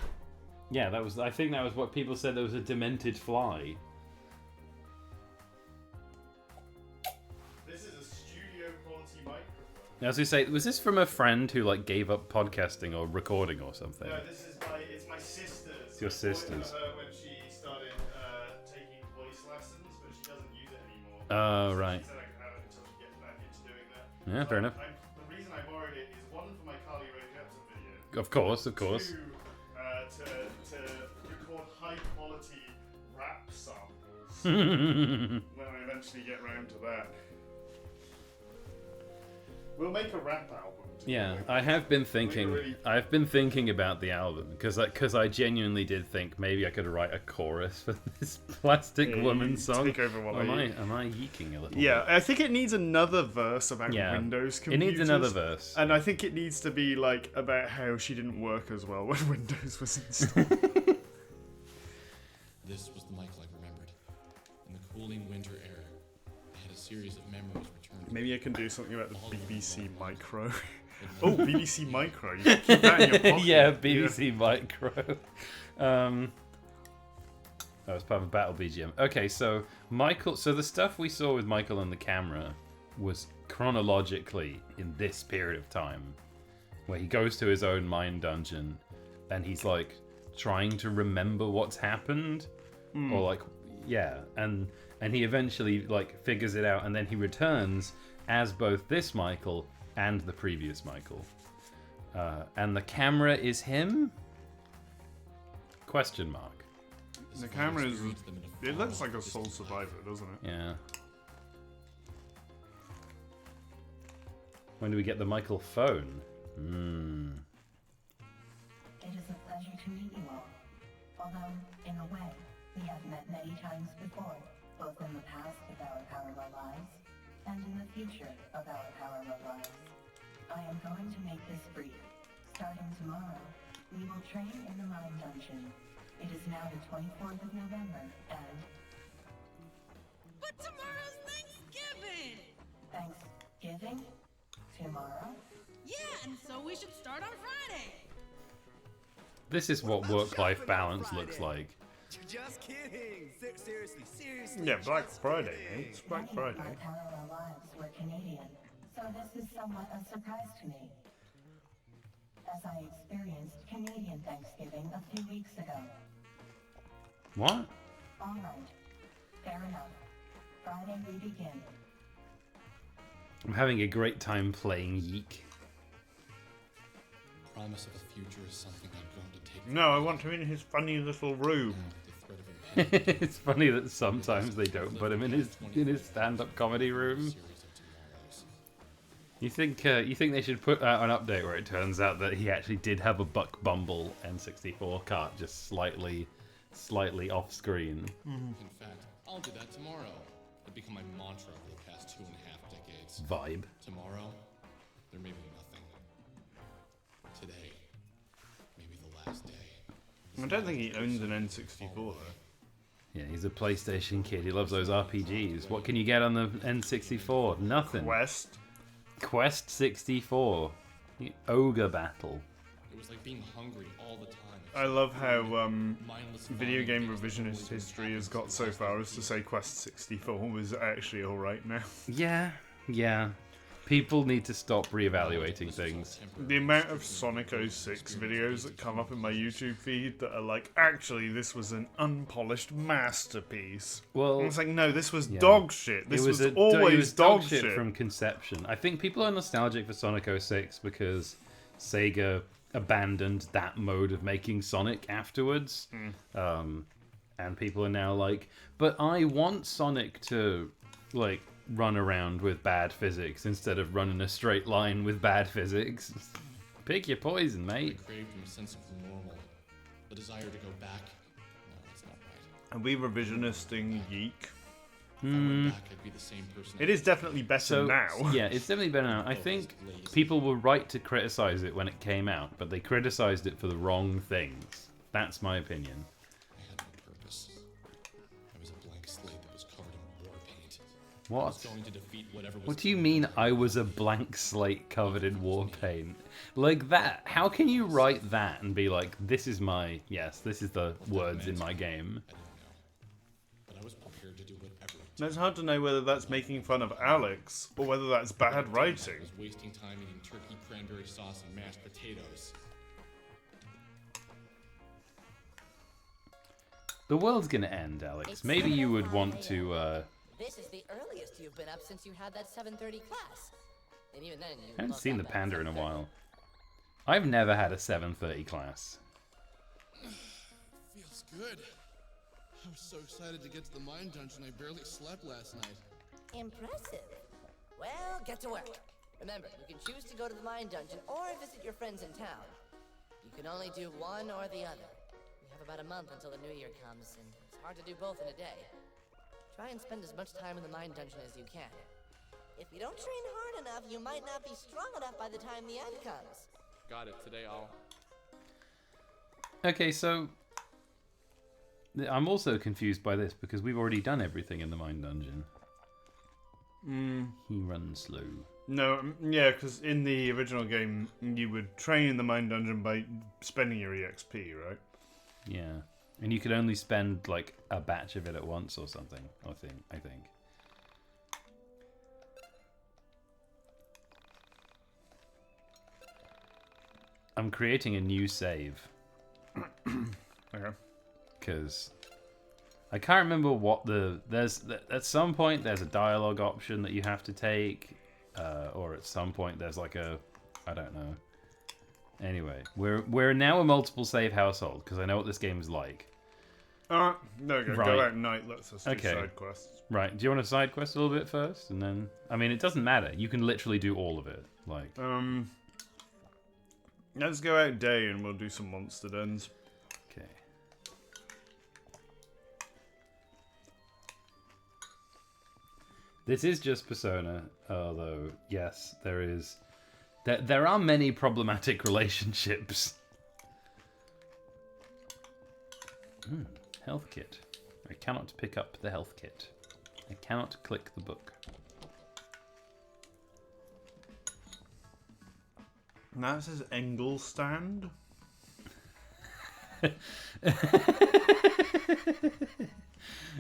Yeah, that was. I think that was what people said. There was a demented fly. This is a studio quality microphone. As we say, was this from a friend who like gave up podcasting or recording or something? No, it's my sister's. It's your sister's. Her when she started taking voice lessons, but she doesn't use it anymore. Oh, right. She said I could have it until she gets back into doing that. Yeah, fair enough. The reason I borrowed it is one for my Carly Rae Jepsen video. Of course, of course. Two, to record high quality rap samples when I eventually get round to that. We'll make a rap album. Yeah, I have been thinking. I've been thinking about the album because I genuinely did think maybe I could write a chorus for this Plastic Woman song. Take over while am I yeeking a little? Yeah, bit? I think it needs another verse about Windows computers. It needs another verse, and I think it needs to be like about how she didn't work as well when Windows was installed. This was the Michael I remembered. In the cooling winter era, I had a series of memories returned. Maybe I can do something about the BBC Micro. Oh, BBC Micro. You can keep that in your pocket. Yeah, BBC Micro. That was part of a battle BGM. Okay, so Michael. So the stuff we saw with Michael on the camera was chronologically in this period of time, where he goes to his own mind dungeon, and he's like trying to remember what's happened, or like, yeah, and he eventually like figures it out, and then he returns as both this Michael and the previous Michael. And the camera is him? Question mark. The camera is... It looks like a Soul Survivor, doesn't it? Yeah. When do we get the Michael phone? It is a pleasure to meet you all. Although, in a way, we have met many times before, both in the past of our parallel lives, and in the future of our parallel lives. I am going to make this brief. Starting tomorrow, we will train in the Mind Dungeon. It is now the 24th of November, and... But tomorrow's Thanksgiving! Thanksgiving? Tomorrow? Yeah, and so we should start on Friday. This is what work-life balance looks like. Just kidding. Seriously. Yeah, Black Friday, mate. It's Black Friday. Our parallel lives were Canadian, so this is somewhat a surprise to me, as I experienced Canadian Thanksgiving a few weeks ago. What? All right. Fair enough. Friday we begin. I'm having a great time playing YiiK. Promise of a future is something I've grown to take. No, I want him in his funny little room. It's funny that sometimes they don't put him in his stand-up comedy room. You think they should put out an update where it turns out that he actually did have a Buck Bumble N64 cart just slightly off screen. In fact, I'll do that tomorrow. It'll become my mantra for the past 2.5 decades. Vibe. Tomorrow, there may be nothing. Today, maybe the last day. I don't think he owns an N64 though. Yeah, he's a PlayStation kid. He loves those RPGs. What can you get on the N64? Nothing. Quest 64. The Ogre Battle. It was like being hungry all the time. I love how video game revisionist history has got so far as to say Quest 64 was actually alright now. Yeah. People need to stop reevaluating things. The amount of Sonic 06 videos that come up in my YouTube feed that are like, actually, this was an unpolished masterpiece. Well, and it's like, no, this was dog shit. This was it always dog shit shit from conception. I think people are nostalgic for Sonic 06 because Sega abandoned that mode of making Sonic afterwards. And people are now like, but I want Sonic to, like, run around with bad physics instead of running a straight line with bad physics. Pick your poison, mate. I craved a sense of the normal. The desire to go back. No, that's not right. Are we revisionisting YiiK? If I went back, I'd be the same person. It is definitely better now. Yeah, it's definitely better now. I think people were right to criticize it when it came out, but they criticized it for the wrong things. That's my opinion. I had no purpose. I was a blank slate that was covered in war paint. I What? was going to defeat whatever was What do you mean I was a blank slate covered in war paint? Like that? How can you write that and be like, this is my... Yes, this is the words in my game. I didn't know. But I was prepared to do whatever it It's hard to know whether that's making fun of Alex or whether that's bad I writing. was wasting time eating turkey, cranberry sauce, and mashed potatoes. The world's gonna end, Alex. Maybe you would want to, This is the earliest you've been up since you had that 7:30 class. And even then, you I haven't lost seen out the that panda in a 7:30. while. I've never had a 7:30 class. Feels good. I was so excited to get to the mine dungeon, I barely slept last night. Impressive. Well, get to work. Remember, you can choose to go to the mine dungeon or visit your friends in town. You can only do one or the other. We have about a month until the new year comes, and it's hard to do both in a day. Try and spend as much time in the mine dungeon as you can. If you don't train hard enough, you might not be strong enough by the time the end comes. Got it. Today I'll... Okay, so... I'm also confused by this because we've already done everything in the mine dungeon. He runs slow. No, yeah, because in the original game, you would train in the mine dungeon by spending your EXP, right? Yeah. And you could only spend, like, a batch of it at once or something, I think. I'm creating a new save. Okay. Because I can't remember what there's at some point there's a dialogue option that you have to take, or at some point there's like a, I don't know. Anyway, we're now a multiple save household because I know what this game is like. No, go Right. out at night. Let's just do Okay. side quests. Right. Do you want to side quest a little bit first, and then I mean it doesn't matter. You can literally do all of it. Like Let's go out day and we'll do some monster dens. okay. This is just Persona, although yes, there are many problematic relationships. Health kit. I cannot pick up the health kit. I cannot click the book. Now it says Engelstand.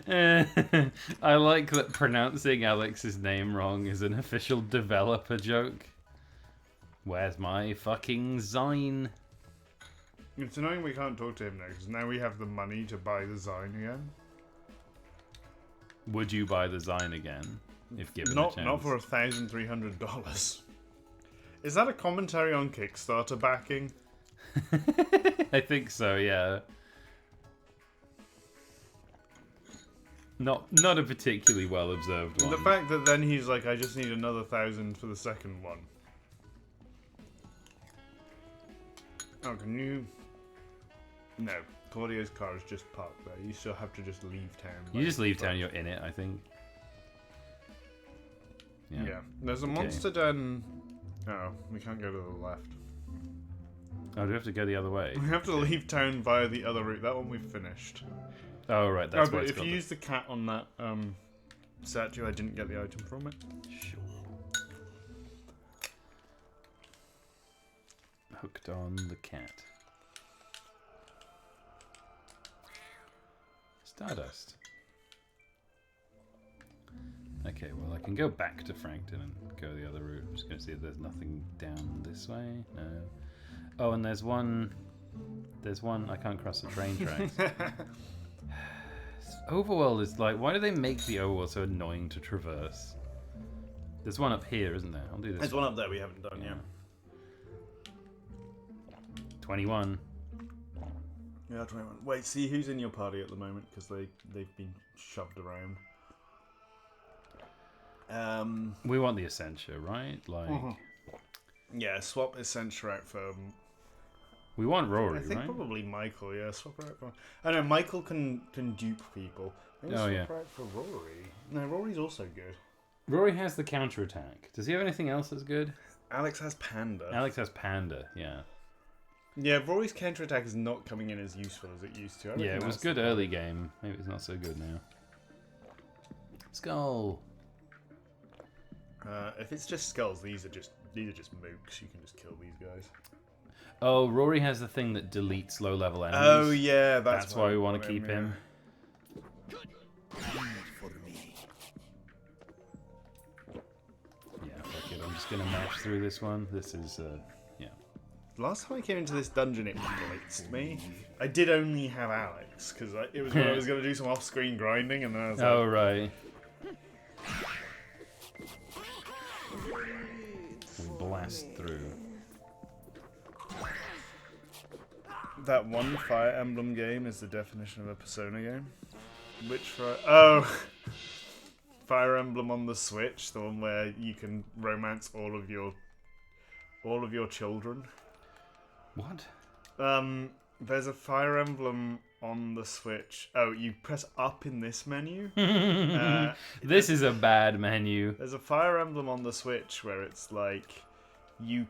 I like that pronouncing Alex's name wrong is an official developer joke. Where's my fucking Zine? It's annoying we can't talk to him now because now we have the money to buy the Zine again. Would you buy the Zine again if given Not the chance? not for $1,300. Is that a commentary on Kickstarter backing? I think so, yeah. Not a particularly well observed one. The fact that then he's like, I just need another 1,000 for the second one. Oh, can you? No, Claudio's car is just parked there. You still have to just leave town. You just leave town, you're in it, I think. Yeah. There's a monster den. Oh, we can't go to the left. Oh, do we have to go the other way? We have to leave town via the other route. That one we've finished. Oh, right, that's why but it's if got you the- use the cat on that statue, I didn't get the item from it. Sure. Hooked on the cat. Stardust. Okay, well I can go back to Frankton and go the other route. I'm just going to see if there's nothing down this way. No. Oh, and there's one... I can't cross the train tracks. Overworld is like... Why do they make the overworld so annoying to traverse? There's one up here, isn't there? I'll do this. There's one up there we haven't done yet. 21. Yeah, 21. Wait, see who's in your party at the moment because they've been shoved around. We want the Essentia, right? Like, yeah, swap Essentia out for. We want Rory, I think right? probably Michael. Yeah, swap her out for. I know Michael can dupe people. Maybe swap her out for Rory. No, Rory's also good. Rory has the counterattack. Does he have anything else that's good? Alex has Panda. Alex has Panda, yeah. Yeah, Rory's counterattack is not coming in as useful as it used to. Yeah, it was good early game. Maybe it's not so good now. Skull. If it's just skulls, these are just mooks. You can just kill these guys. Oh, Rory has the thing that deletes low-level enemies. Oh yeah, that's why we want to keep him. Yeah, fuck it. I'm just gonna mash through this one. This is yeah. Last time I came into this dungeon, it blitzed me. I did only have Alex because it was when I was going to do some off-screen grinding, and then I was like, oh right. Blast through. That one Fire Emblem game is the definition of a Persona game. Which Fire Emblem on the Switch, the one where you can romance all of your children. What? There's a Fire Emblem on the Switch. Oh, you press up in this menu. This is a bad menu. There's a Fire Emblem on the Switch where it's like you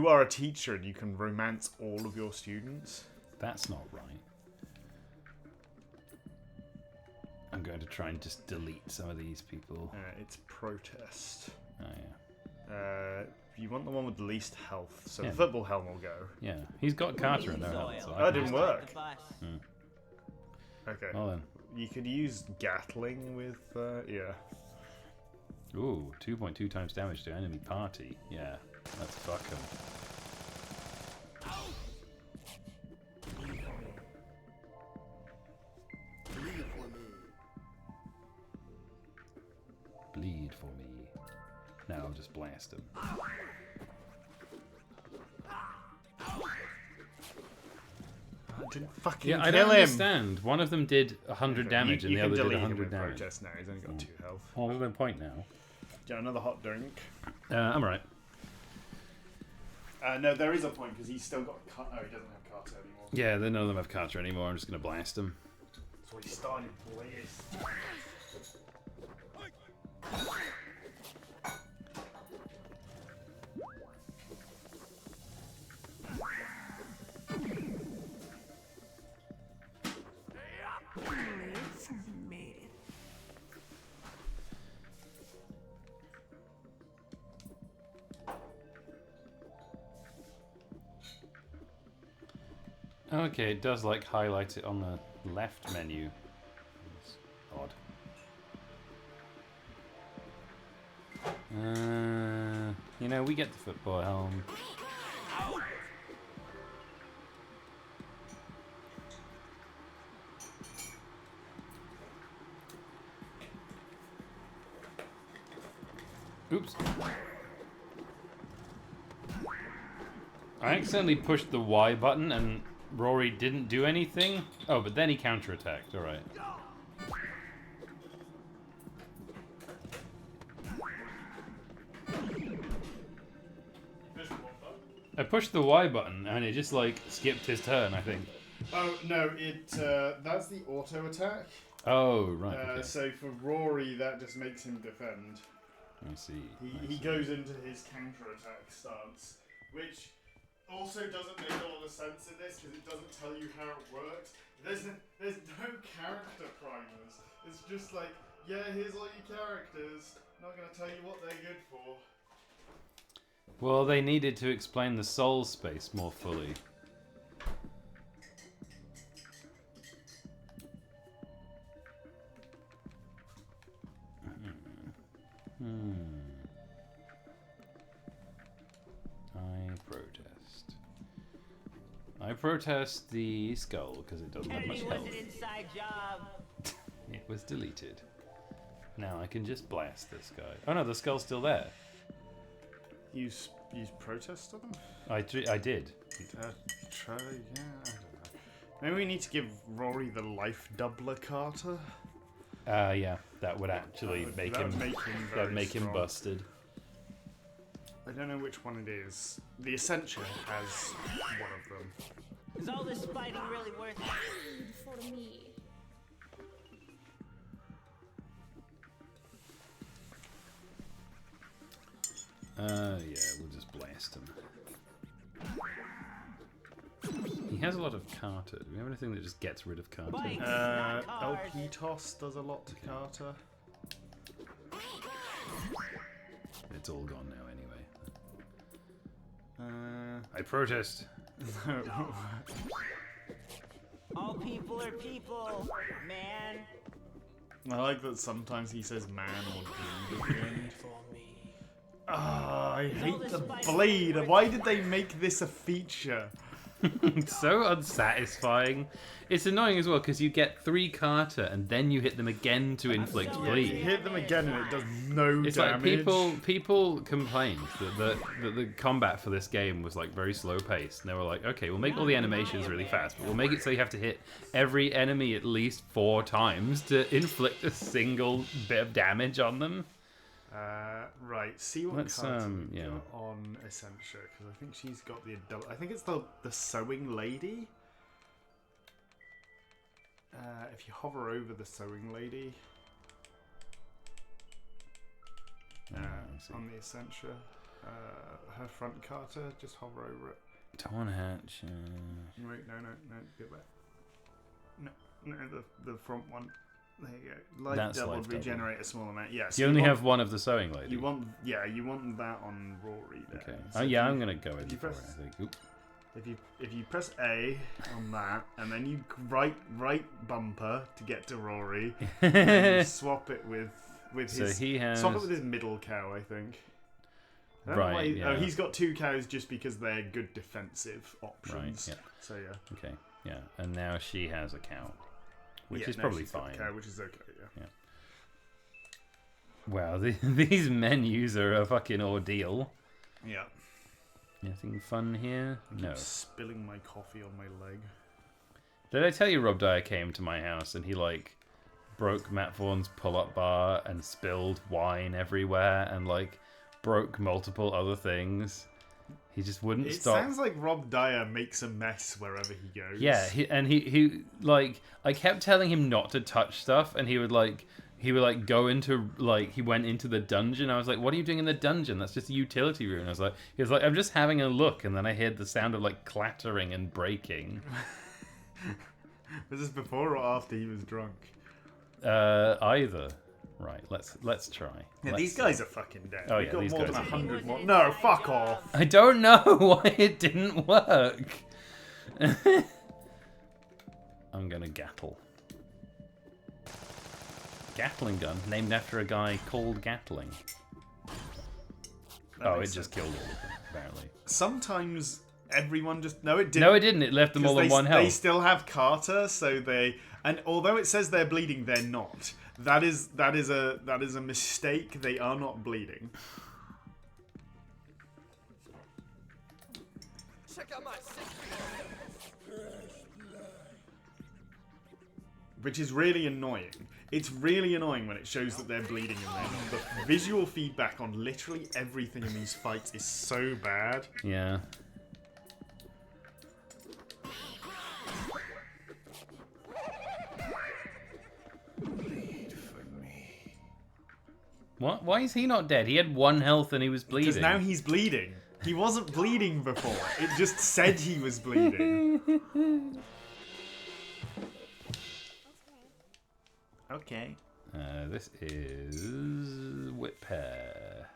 are a teacher and you can romance all of your students. That's not right. I'm going to try and just delete some of these people. It's protest. Oh yeah. You want the one with the least health, so Yeah. the football helm will go. Yeah, he's got Carter in no health. So That didn't work. Hmm. Okay. Well then. You could use Gatling with, yeah. Ooh, 2.2 times damage to enemy party. Yeah, let's fuck him. Bleed for me. Now I'll just blast him. I didn't fucking Yeah, I kill don't him. understand. One of them did 100 damage and the other did 100 damage. Protest now. He's only got 2 health. Oh, there's no point now. Get another hot drink. I'm alright. No, there is a point because he's still got. Oh, he doesn't have Carter anymore. Yeah, none of them have Carter anymore. I'm just going to blast him. That's what he started, boys. Okay, it does like highlight it on the left menu. It's odd. You know, we get the football helm. Oops. I accidentally pushed the Y button and Rory didn't do anything. Oh, but then he counterattacked. All right. I pushed the Y button and it just like skipped his turn, I think. Oh no, that's the auto attack. Oh right. Okay. So for Rory, that just makes him defend. I see. He goes into his counter attack stance, which also doesn't make a lot of sense in this because it doesn't tell you how it works. There's no character primers. It's just like, yeah, here's all your characters. Not gonna tell you what they're good for. Well, they needed to explain the soul space more fully. I protest the skull because it doesn't have much health. Inside job. It was deleted. Now I can just blast this guy. Oh no, the skull's still there. Use protest on him? I did. Try, yeah, I don't know. Maybe we need to give Rory the life doubler Carter. Yeah, that would actually make him busted. I don't know which one it is. The Essentia has one of them. Is all this fighting really worth it? For me. Yeah, we'll just blast him. He has a lot of Carter. Do we have anything that just gets rid of Carter? LP Toss does a lot to Carter. It's all gone now anyway. I protest. All people are people, man. I like that sometimes he says man or dude at the end. I hate the blade. Why did they make this a feature? It's so unsatisfying. It's annoying as well because you get 3 Carter and then you hit them again to inflict bleed. You hit them again and it does no It's damage. like people complained that the combat for this game was like very slow paced. And they were like, okay, we'll make all the animations really fast, but we'll make it so you have to hit every enemy at least 4 times to inflict a single bit of damage on them. Right, see what Let's, Carter yeah. got on Essentia, because I think she's got the adult. I think it's the sewing lady. If you hover over the sewing lady on the Essentia, her front Carter, just hover over it. Torn hatch. Wait, no, get back. No, the front one. There you go. Life double, regenerate a small amount. Yeah. So you only have one of the sewing lady. You want that on Rory there. Okay. So yeah, I'm gonna go in. If you If you press A on that and then you right bumper to get to Rory, and you swap it with so his he has... swap it with his middle cow, I think. I don't know why Right. Oh, he's got 2 cows just because they're good defensive options. Right. Yeah. So yeah. Okay. Yeah. And now she has a cow. Which is no, probably she's got fine. a cow, which is okay, yeah. Wow, these menus are a fucking ordeal. Yeah. Anything fun here? I keep No. spilling my coffee on my leg. Did I tell you Rob Dyer came to my house and he like broke Matt Vaughn's pull-up bar and spilled wine everywhere and like broke multiple other things? He just wouldn't stop. It sounds like Rob Dyer makes a mess wherever he goes. Yeah, he like I kept telling him not to touch stuff, and he would go into he went into the dungeon. I was like, "What are you doing in the dungeon? That's just a utility room." And he was like, "I'm just having a look," and then I heard the sound of like clattering and breaking. Was this before or after he was drunk? Either. Right, let's try. Yeah, these guys are fucking dead. Oh, We've yeah, got these more guys than are 100 more. No, fuck off. I don't know why it didn't work. I'm gonna gattle. Gatling gun, named after a guy called Gatling. It just killed all of them, apparently. Sometimes everyone just... No, it didn't. No, it didn't. It left them all on 1 health. They still have Carter, so they... And although it says they're bleeding, they're not. That is a mistake. They are not bleeding. Check out my Which is really annoying. It's really annoying when it shows that they're bleeding and they're not. The visual feedback on literally everything in these fights is so bad. Yeah. What? Why is he not dead? He had 1 health and he was bleeding. Because now he's bleeding. He wasn't bleeding before. It just said he was bleeding. Okay. This is whip hair.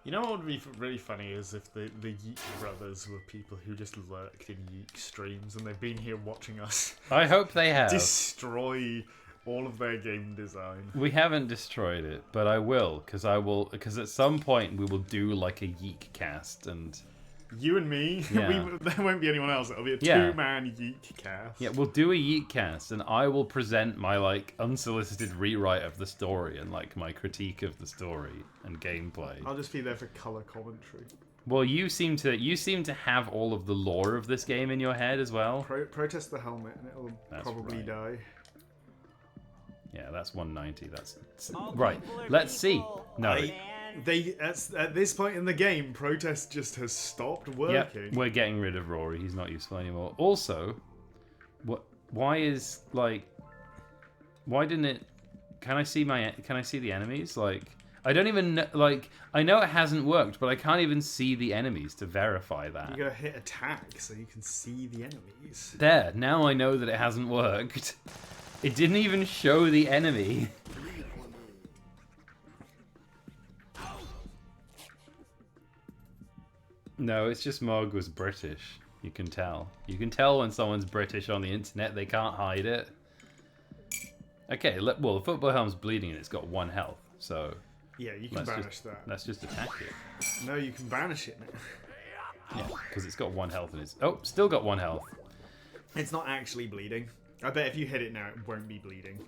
You know what would be really funny is if the YiiK brothers were people who just lurked in YiiK streams and they've been here watching us. I hope they have. Destroy all of their game design. We haven't destroyed it, but I will, because at some point we will do like a YiiK cast and... You and me, Yeah. There won't be anyone else. It'll be a Yeah. 2-man YiiK cast. Yeah, we'll do a YiiK cast, and I will present my like unsolicited rewrite of the story and like my critique of the story and gameplay. I'll just be there for color commentary. Well, you seem to have all of the lore of this game in your head as well. Protest the helmet, and it'll probably die. Yeah, that's 190. That's right. Let's see. No. At this point in the game, protest just has stopped working. Yep, we're getting rid of Rory. He's not useful anymore. Also, why didn't it? Can I see the enemies? Like, I don't even like. I know it hasn't worked, but I can't even see the enemies to verify that. You gotta hit attack so you can see the enemies. There. Now I know that it hasn't worked. It didn't even show the enemy. No, it's just Mog was British. You can tell. You can tell when someone's British on the internet. They can't hide it. Okay, well, the football helm's bleeding and it's got 1 health, so... Yeah, you can banish that. Let's just attack it. No, you can banish it now. Yeah, because it's got 1 health and it's... Oh, still got 1 health. It's not actually bleeding. I bet if you hit it now, it won't be bleeding.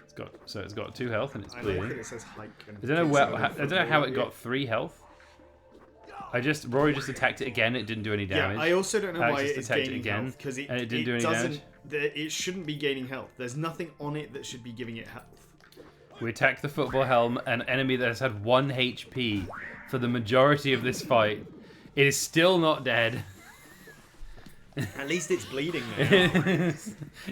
It's got 2 health and it's bleeding. I like it says hike. I don't know how it got 3 health. Rory just attacked it again. It didn't do any damage. Yeah, I also don't know why it is gaining again health because it didn't do any damage. It shouldn't be gaining health. There's nothing on it that should be giving it health. We attacked the football helm, an enemy that has had 1 HP for the majority of this fight. It is still not dead. At least it's bleeding now.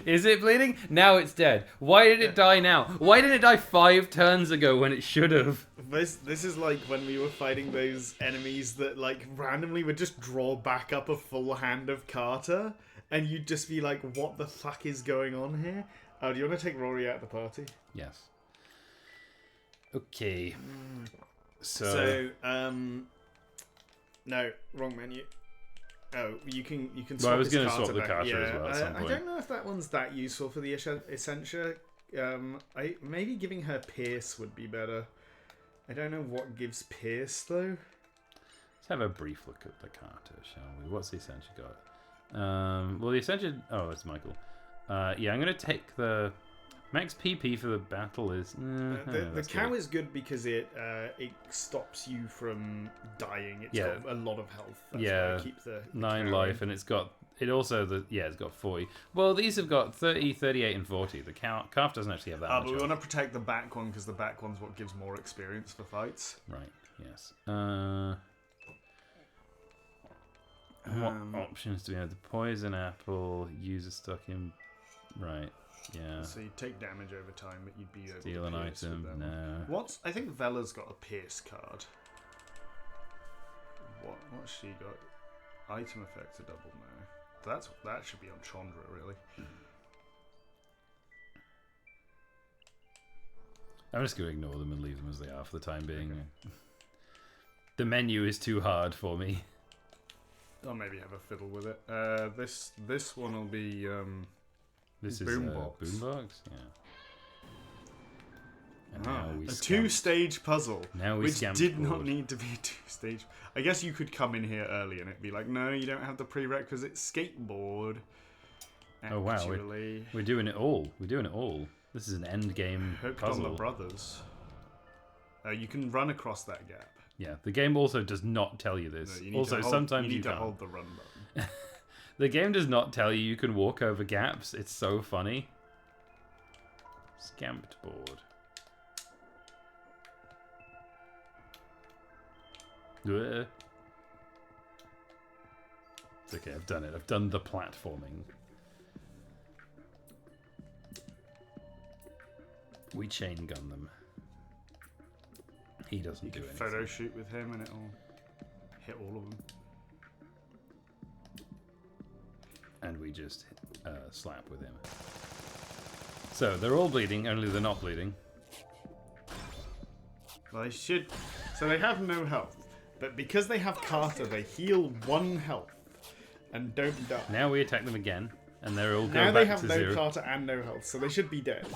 Is it bleeding? Now it's dead. Why did it die now? Why didn't it die 5 turns ago when it should have? This is like when we were fighting those enemies that like randomly would just draw back up a full hand of Carter, and you'd just be like, what the fuck is going on here? Oh, do you want to take Rory out of the party? Yes. Okay. So no, wrong menu. Oh, you can swap. Well, I was going to swap the back. Carter as well at some point. I don't know if that one's that useful for the Essentia. Maybe giving her Pierce would be better. I don't know what gives Pierce though. Let's have a brief look at the Carter, shall we? What's the Essentia got? Well, the Essentia... Oh, it's Michael. Yeah, I'm going to take the... Max PP for the battle is... the cow is good because it stops you from dying. It's got a lot of health. That's why I keep the 9 life, and it's got... It's got 40. Well, these have got 30, 38, and 40. The calf doesn't actually have that much. But we want to protect the back one because the back one's what gives more experience for fights. Right, yes. What options do we have? The poison apple, use a stuck in... Right, yeah. So you take damage over time, but you'd be able Steal to an pierce item, with them. no. I think Vela's got a Pierce card. What's she got? Item effects are double now. That should be on Chandra, really. I'm just going to ignore them and leave them as they are for the time being. Okay. The menu is too hard for me. I'll maybe have a fiddle with it. This one will be this is Boombox. Boombox, yeah. And now we a 2-stage puzzle, which did not forward. need to be a 2-stage. I guess you could come in here early and it'd be like, no, you don't have the prerequisite skateboard. Oh wow, we're doing it all. We're doing it all. This is an end game Hooked puzzle. on the brothers. You can run across that gap. Yeah, the game also does not tell you this. No, you need also, to hold, sometimes you need to can't. hold the run button. The game does not tell you can walk over gaps. It's so funny. Scamped board. It's okay, I've done it. I've done the platforming. We chain gun them. He doesn't do anything. Photo shoot with him and it'll hit all of them. And we just slap with him. So they're all bleeding, only they're not bleeding. Well, they should. So they have no health. But because they have Carter, they heal 1 health and don't die. Now we attack them again, and they're all now going they back have to no 0. Carter and no health, so they should be dead.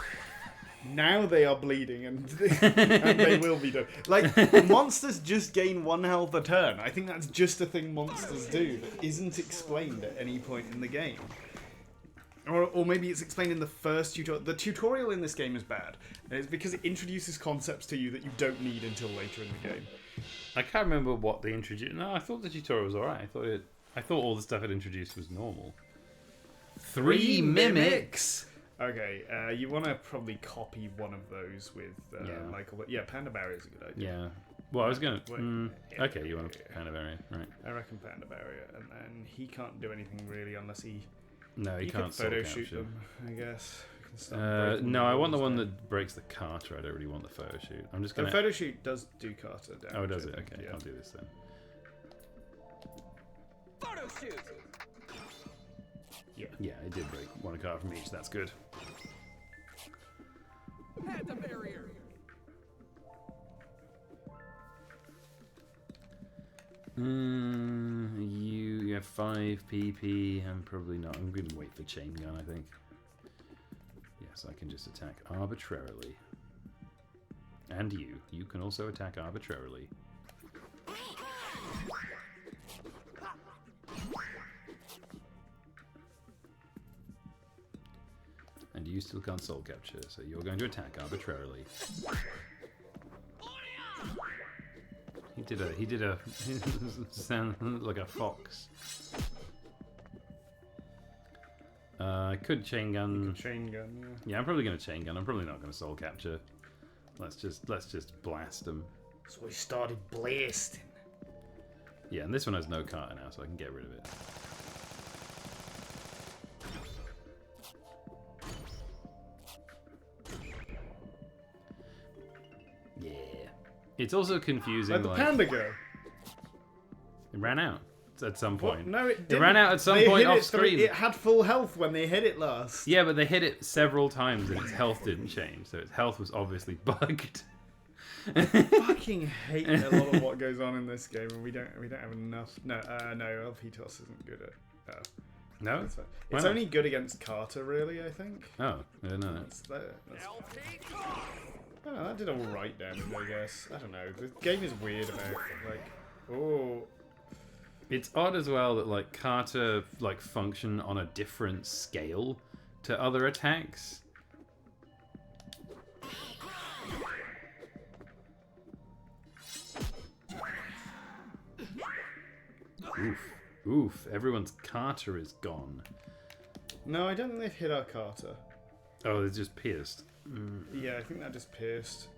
Now they are bleeding, and they will be dead. Like, monsters just gain 1 health a turn. I think that's just a thing monsters do that isn't explained at any point in the game. Or maybe it's explained in the first tutorial. The tutorial in this game is bad. And it's because it introduces concepts to you that you don't need until later in the game. I can't remember what they introduced. No, I thought the tutorial was alright. I thought all the stuff it introduced was normal. 3 mimics! Okay, you want to probably copy one of those with Michael. Yeah, Panda Barrier is a good idea. Yeah. Well, I was going to... okay, you want a Panda Barrier, right. I reckon Panda Barrier. And then he can't do anything really unless he... No, he can't photo soul shoot capture. them, I guess. No, I want the one that breaks the Carter. I don't really want the photo shoot. I'm just gonna. The photo shoot does do Carter damage. Oh, does it? I think, Okay, yeah. I'll do this then. Photo shoot. Yeah, it did break one card from each. That's good. Had the barrier. You have 5 PP. I'm probably not. I'm going to wait for chain gun, I think. Yes, I can just attack arbitrarily. And you can also attack arbitrarily. And you still can't soul capture, so you're going to attack arbitrarily. He did a sound like a fox. I could chain gun. Chain gun, yeah. Yeah, I'm probably going to chain gun. I'm probably not going to soul capture. Let's just blast them. So we started blasting. Yeah, and this one has no Carter now, so I can get rid of it. Yeah. It's also confusing. Where'd the panda go? It ran out at some point. No, it didn't. It ran out at some point off screen. It had full health when they hit it last. Yeah, but they hit it several times and its health didn't change, so its health was obviously bugged. I fucking hate a lot of what goes on in this game, and we don't have enough. No, Alpitos isn't good at. No, it's only good against Carter, really. I think. Oh, I don't know. Oh, that did all right damage, I guess. I don't know. The game is weird about oh. It's odd as well that like Carter like function on a different scale to other attacks. Oof, everyone's Carter is gone. No, I don't think they've hit our Carter. Oh, they're just pierced. Yeah, I think that just pierced.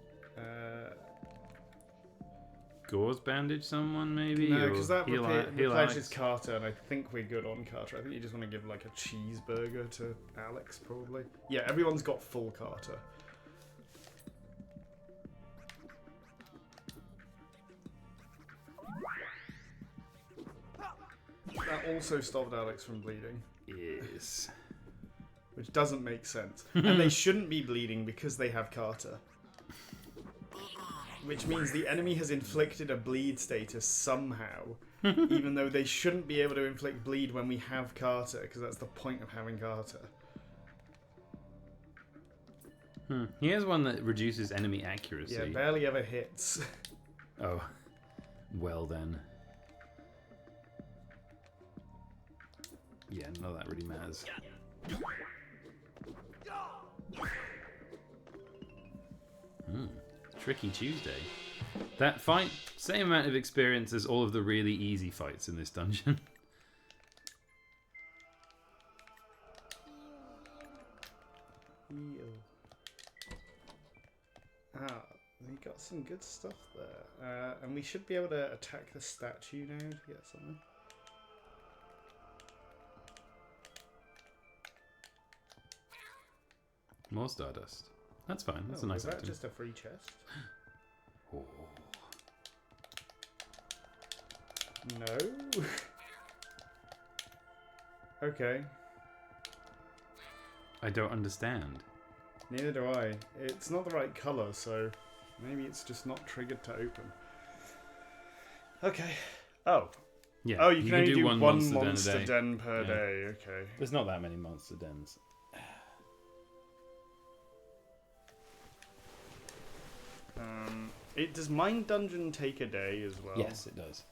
Gauze bandage someone, maybe? No, because that heal replenishes Carter, and I think we're good on Carter. I think you just want to give like a cheeseburger to Alex, probably. Yeah, everyone's got full Carter. That also stopped Alex from bleeding. Yes. Which doesn't make sense. And they shouldn't be bleeding because they have Carter. Which means the enemy has inflicted a bleed status somehow. Even though they shouldn't be able to inflict bleed when we have Carter, because that's the point of having Carter. He has one that reduces enemy accuracy. Yeah, barely ever hits. Oh. Well then. Yeah, none of that really matters. Tricky Tuesday. That fight, same amount of experience as all of the really easy fights in this dungeon. We got some good stuff there. And we should be able to attack the statue now to get something. More Stardust. That's fine. That's a nice item. item. Just a free chest? Oh. No. Okay. I don't understand. Neither do I. It's not the right colour, so maybe it's just not triggered to open. Okay. Oh. Yeah. Oh, you can only do one monster monster den per Yeah. day. Okay. There's not that many monster dens. Does Mind Dungeon take a day as well? Yes, it does.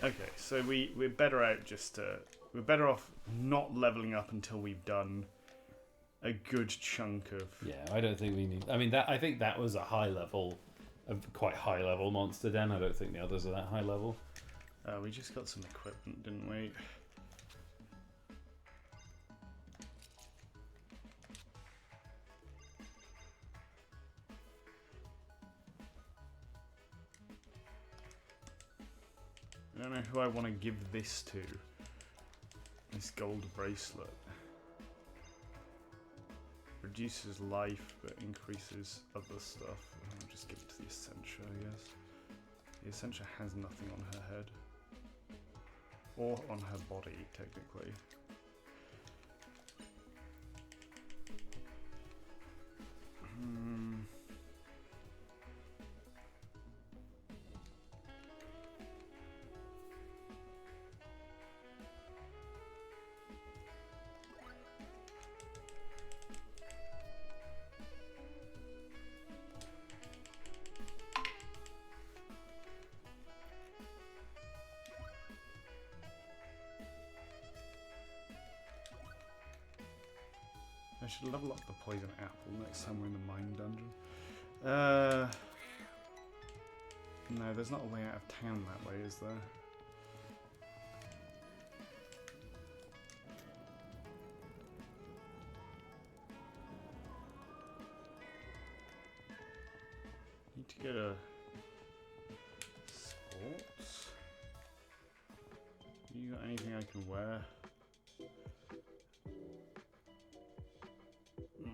Okay, so we're better out we're better off not leveling up until we've done a good chunk of. Yeah, I don't think we need. I mean, I think that was a quite high level monster den. I don't think the others are that high level. We just got some equipment, didn't we? I don't know who I want to give this to. This gold bracelet. reduces life but increases other stuff. I'll just give it to the Essentia, I guess. The Essentia has nothing on her head. Or on her body, technically. I should level up the poison apple next time we're in the mine dungeon. No, there's not a way out of town that way, is there? Need to go to sports. You got anything I can wear?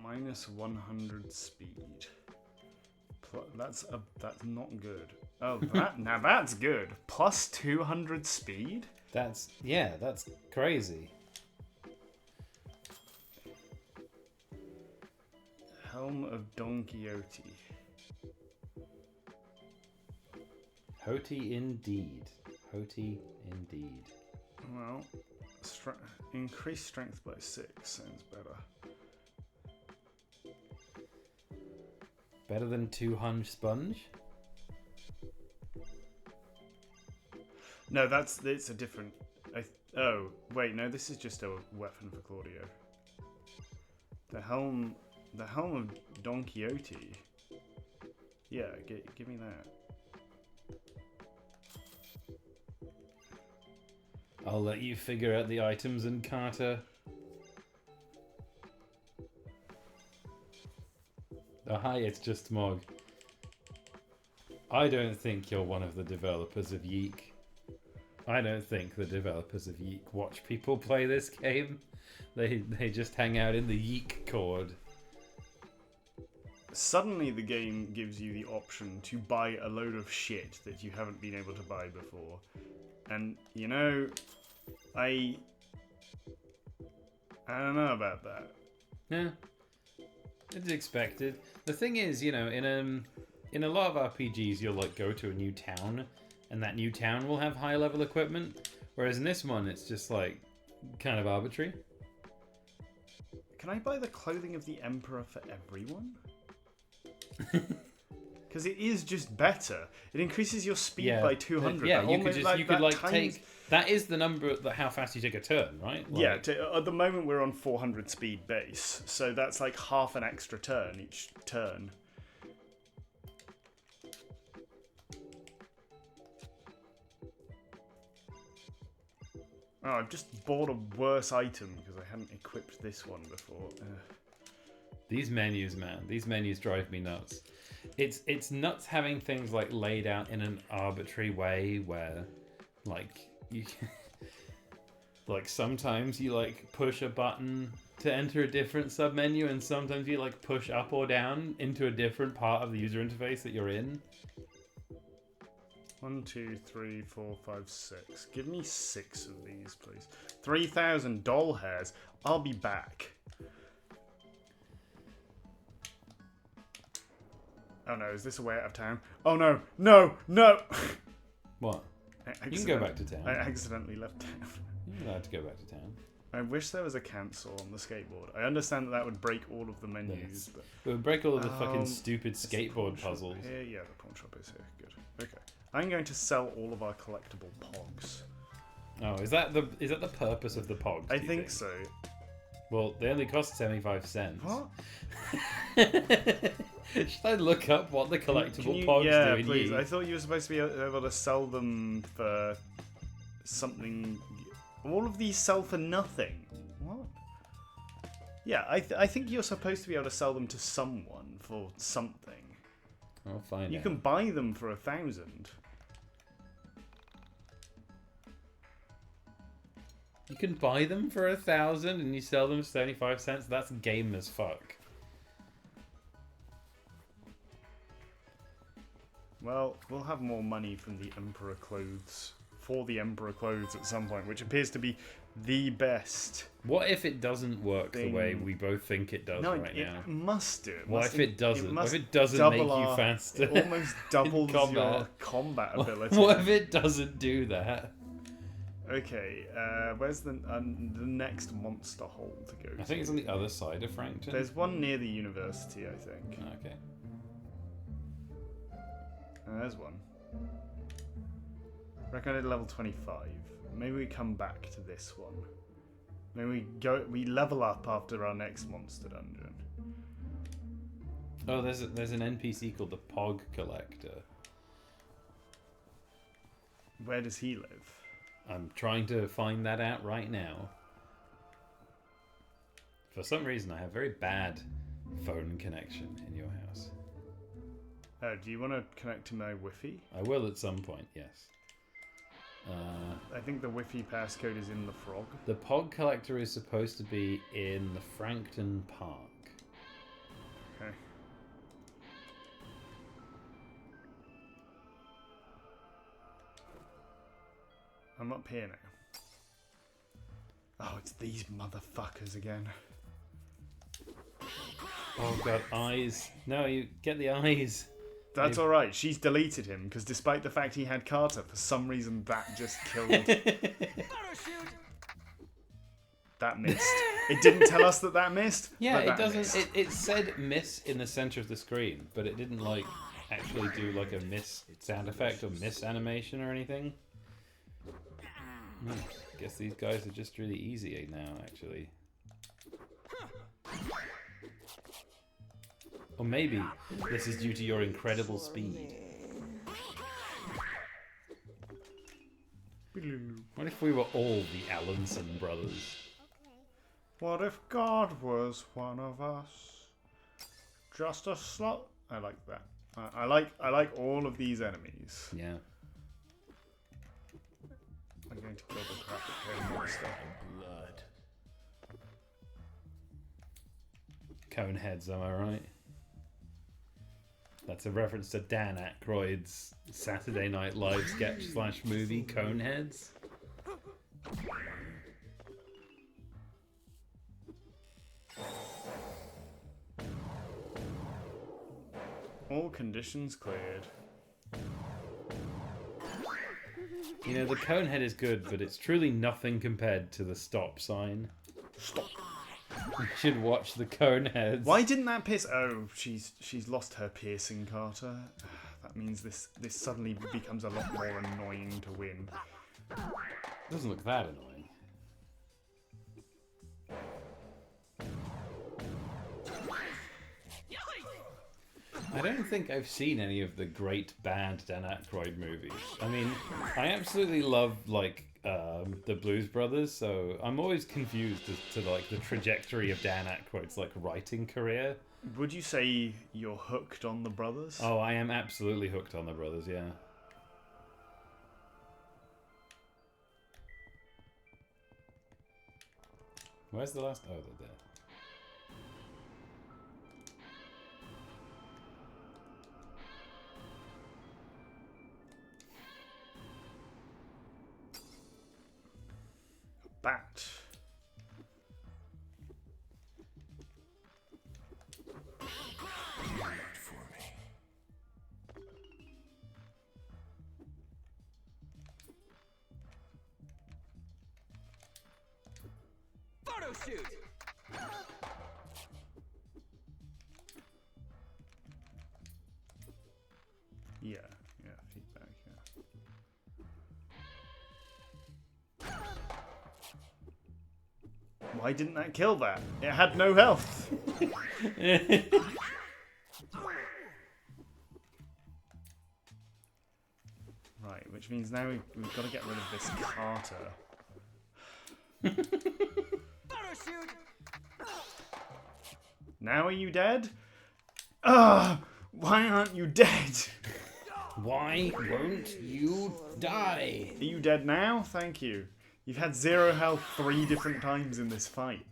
Minus 100 speed. That's not good. Oh, now that's good. Plus 200 speed. That's crazy. Helm of Don Quixote. Hoti indeed. Hoti indeed. Well, increased strength by 6 sounds better. Better than 200 sponge? No, it's a different. Oh wait, no, this is just a weapon for Claudio. The helm of Don Quixote. Yeah, give me that. I'll let you figure out the items and Carter. Oh, hi, it's just Smog. I don't think you're one of the developers of YiiK. I don't think the developers of YiiK watch people play this game. They just hang out in the YiiK Cord. Suddenly the game gives you the option to buy a load of shit that you haven't been able to buy before. And, you know, I don't know about that. Yeah. It's expected. The thing is, you know, in a lot of RPGs, you'll like go to a new town, and that new town will have high level equipment. Whereas in this one, it's just like kind of arbitrary. Can I buy the clothing of the Emperor for everyone? Because it is just better. It increases your speed by 200. Yeah, you could take. That is the number that how fast you take a turn, right? Like, yeah. At the moment we're on 400 speed base, so that's like half an extra turn each turn. Oh, I've just bought a worse item because I hadn't equipped this one before. These menus, man. These menus drive me nuts. It's nuts having things like laid out in an arbitrary way where, like, you like sometimes you like push a button to enter a different submenu, and sometimes you like push up or down into a different part of the user interface that you're in. 1, 2, 3, 4, 5, 6. Give me 6 of these, please. 3,000 doll hairs. I'll be back. Oh no, is this a way out of town? Oh no, no, no! What? You can go back to town. I accidentally left town. You're allowed to go back to town. I wish there was a cancel on the skateboard. I understand that would break all of the menus. Yes. But... It would break all of the fucking stupid skateboard puzzles. Here? Yeah, the pawn shop is here. Good. Okay. I'm going to sell all of our collectible pogs. Oh, is that the purpose of the pogs? I think so. Well, they only cost 75 cents. What? Should I look up what the collectible pogs do in please. YiiK? I thought you were supposed to be able to sell them for something. All of these sell for nothing. What? Yeah, I think you're supposed to be able to sell them to someone for something. I'll find out. You can buy them for 1,000. You can buy them for 1,000 and you sell them for 75 cents? That's game as fuck. Well, we'll have more money from the Emperor clothes. For the Emperor clothes at some point, which appears to be the best. What if it doesn't work thing. the way we both think it does right now? It must do. What if it doesn't? What if it doesn't double make you our- faster? It almost doubles combat? your combat ability. What if it doesn't do that? Okay, where's the next monster hole to go to? I think it's on the other side of Frankton. There's one near the university, I think. Okay. There's one. Recommended level 25. Maybe we come back to this one. Maybe we level up after our next monster dungeon. Oh, there's an NPC called the Pog Collector. Where does he live? I'm trying to find that out right now. For some reason, I have very bad phone connection in your house. Do you want to connect to my Wi-Fi? I will at some point, yes. I think the Wi-Fi passcode is in the frog. The Pog Collector is supposed to be in the Frankton Park. Okay. I'm up here now. Oh, it's these motherfuckers again. Oh god, eyes. No, you get the eyes. That's alright, she's deleted him, because despite the fact he had Carter, for some reason that just killed... That missed. It didn't tell us that missed? Yeah, but it that doesn't... missed. It said miss in the center of the screen, but it didn't, like, actually do, like, a miss sound effect or miss animation or anything. I guess these guys are just really easy now, actually. Or maybe this is due to your incredible speed. What if we were all the Allenson brothers? What if God was one of us? Just a slot. I like that. I like all of these enemies. Yeah. I'm going to kill the traffic monster. Blood. Coneheads, am I right? That's a reference to Dan Aykroyd's Saturday Night Live sketch / movie Coneheads. All conditions cleared. You know, the Conehead is good, but it's truly nothing compared to the stop sign. Stop. You should watch the Coneheads. Why didn't that pierce? Oh, she's lost her piercing, Carter. That means this suddenly becomes a lot more annoying to win. Doesn't look that annoying. I don't think I've seen any of the great bad Dan Aykroyd movies. I mean, I absolutely love, like, the Blues Brothers, so I'm always confused as to, like, the trajectory of Dan Aykroyd's, like, writing career. Would you say you're hooked on the brothers? Oh, I am absolutely hooked on the brothers, yeah. Where's the last? Oh, they're there. Bat. Photo shoot. Yeah, feedback, yeah. Why didn't that kill that? It had no health. Right, which means now we've got to get rid of this Carter. Photo shoot. Now are you dead? Ugh! Why aren't you dead? Why won't you die? Are you dead now? Thank you. You've had 0 health 3 different times in this fight.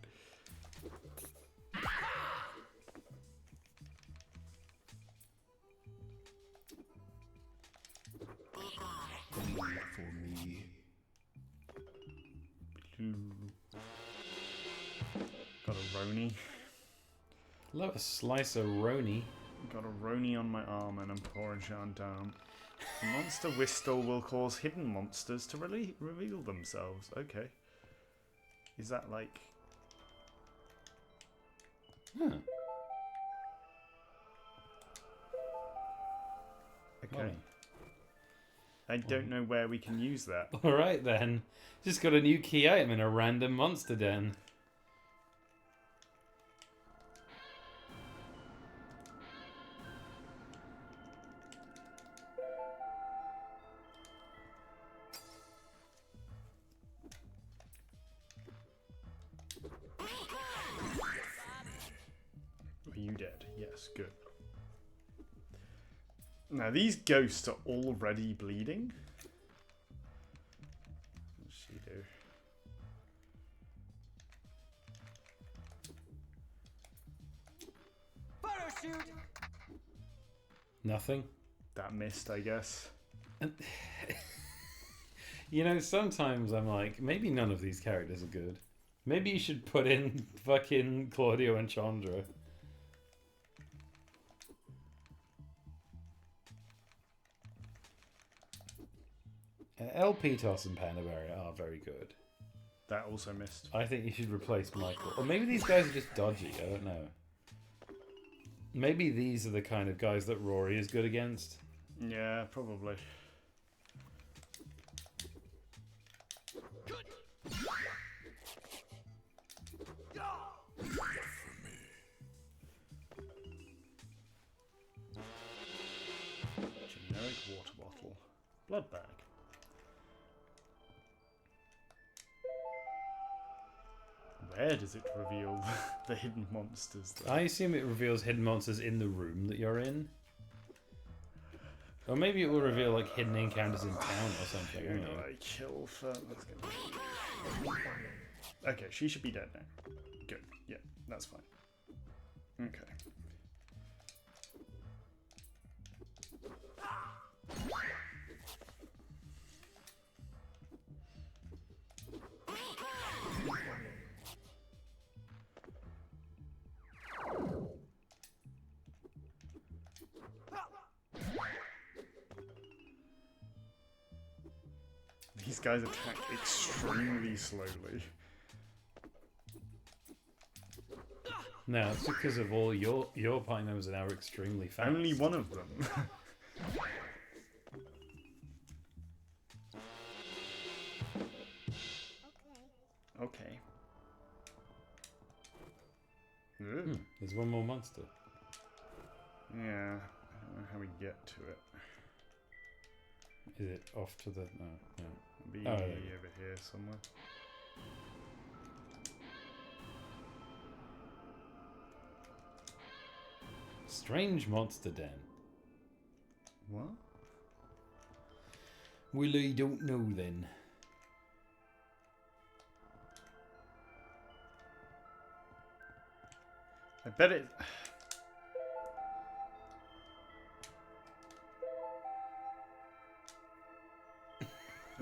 for me. Got a Roni. Love a slice of Roni. Got a Roni on my arm and I'm pouring down. Monster Whistle will cause hidden monsters to reveal themselves. Okay. Is that like... Huh. Okay. I don't know where we can use that. Alright then. Just got a new key item in a random monster den. Are you dead? Yes, good. Now these ghosts are already bleeding. What's she do? Photo shoot! Nothing. That missed, I guess. You know, sometimes I'm like, maybe none of these characters are good. Maybe you should put in fucking Claudio and Chandra. El Pitos and Panaberry are very good. That also missed. I think you should replace Michael. Or maybe these guys are just dodgy, I don't know. Maybe these are the kind of guys that Rory is good against. Yeah, probably. Generic water bottle. Blood bag. Where does it reveal the hidden monsters, though? I assume it reveals hidden monsters in the room that you're in. Or maybe it will reveal like hidden encounters in town or something. Who do I kill first? Okay, she should be dead now. Good. Yeah, that's fine. Okay. These guys attack extremely slowly. No, it's because of all your party members are now extremely fast. Only one of them. Okay. There's one more monster. Yeah, I don't know how we get to it. Is it off to the... No, no. Be Oh, over here somewhere. Strange monster den. What? Well, I don't know then. I bet it...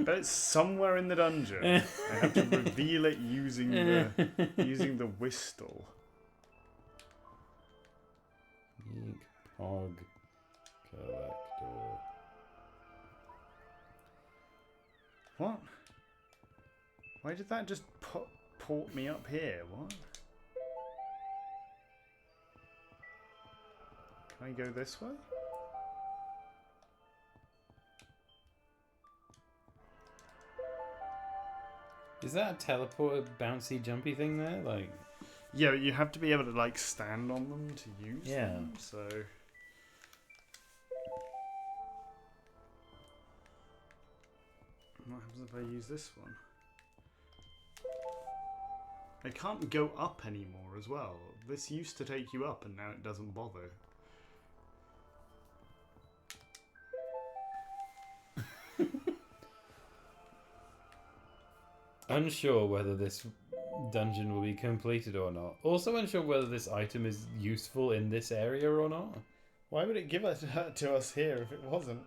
I bet it's somewhere in the dungeon. I have to reveal it using the whistle. YiiK Pog Collector. What? Why did that just port me up here? What? Can I go this way? Is that a teleport bouncy jumpy thing there? Like, yeah, you have to be able to like stand on them to use them. So what happens if I use this one? I can't go up anymore as well. This used to take you up and now it doesn't bother. unsure whether this dungeon will be completed or not. Also unsure whether this item is useful in this area or not. Why would it give it to us here if it wasn't?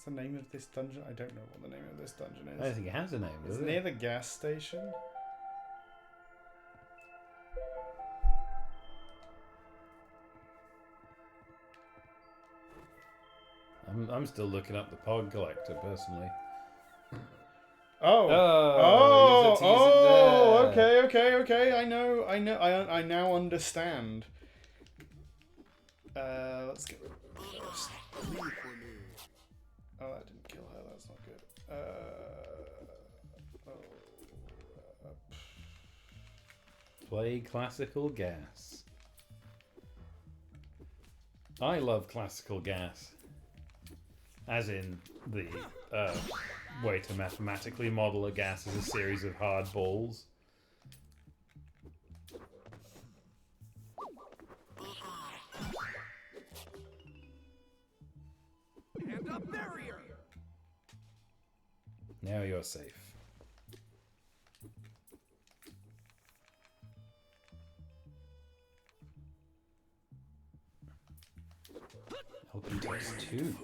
What's the name of this dungeon? I don't know what the name of this dungeon is. I don't think it has a name, does It's it? near the gas station. I'm still looking up the Pod Collector personally. Oh, okay. I now understand. Let's get rid of it first. Oh, that didn't kill her. That's not good. Play classical gas. I love classical gas. As in the way to mathematically model a gas as a series of hard balls. And a barrier. Now you're safe. LP test 2.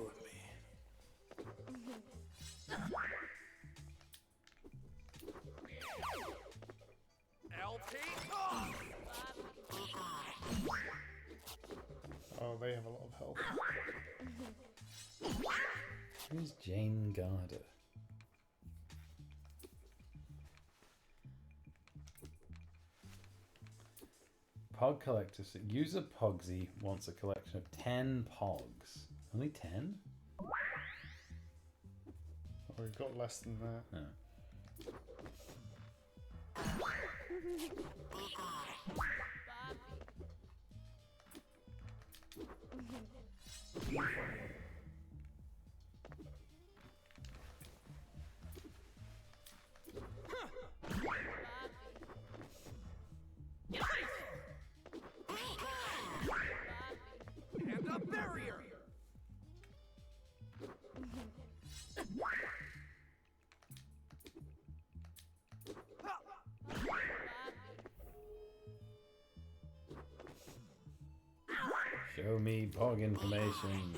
Oh, they have a lot of health. Who's Jane Garder? Pog collector. User Pogsy wants a collection of 10 pogs. Only 10? Oh, we've got less than that. No. And a barrier. Show me Pog information.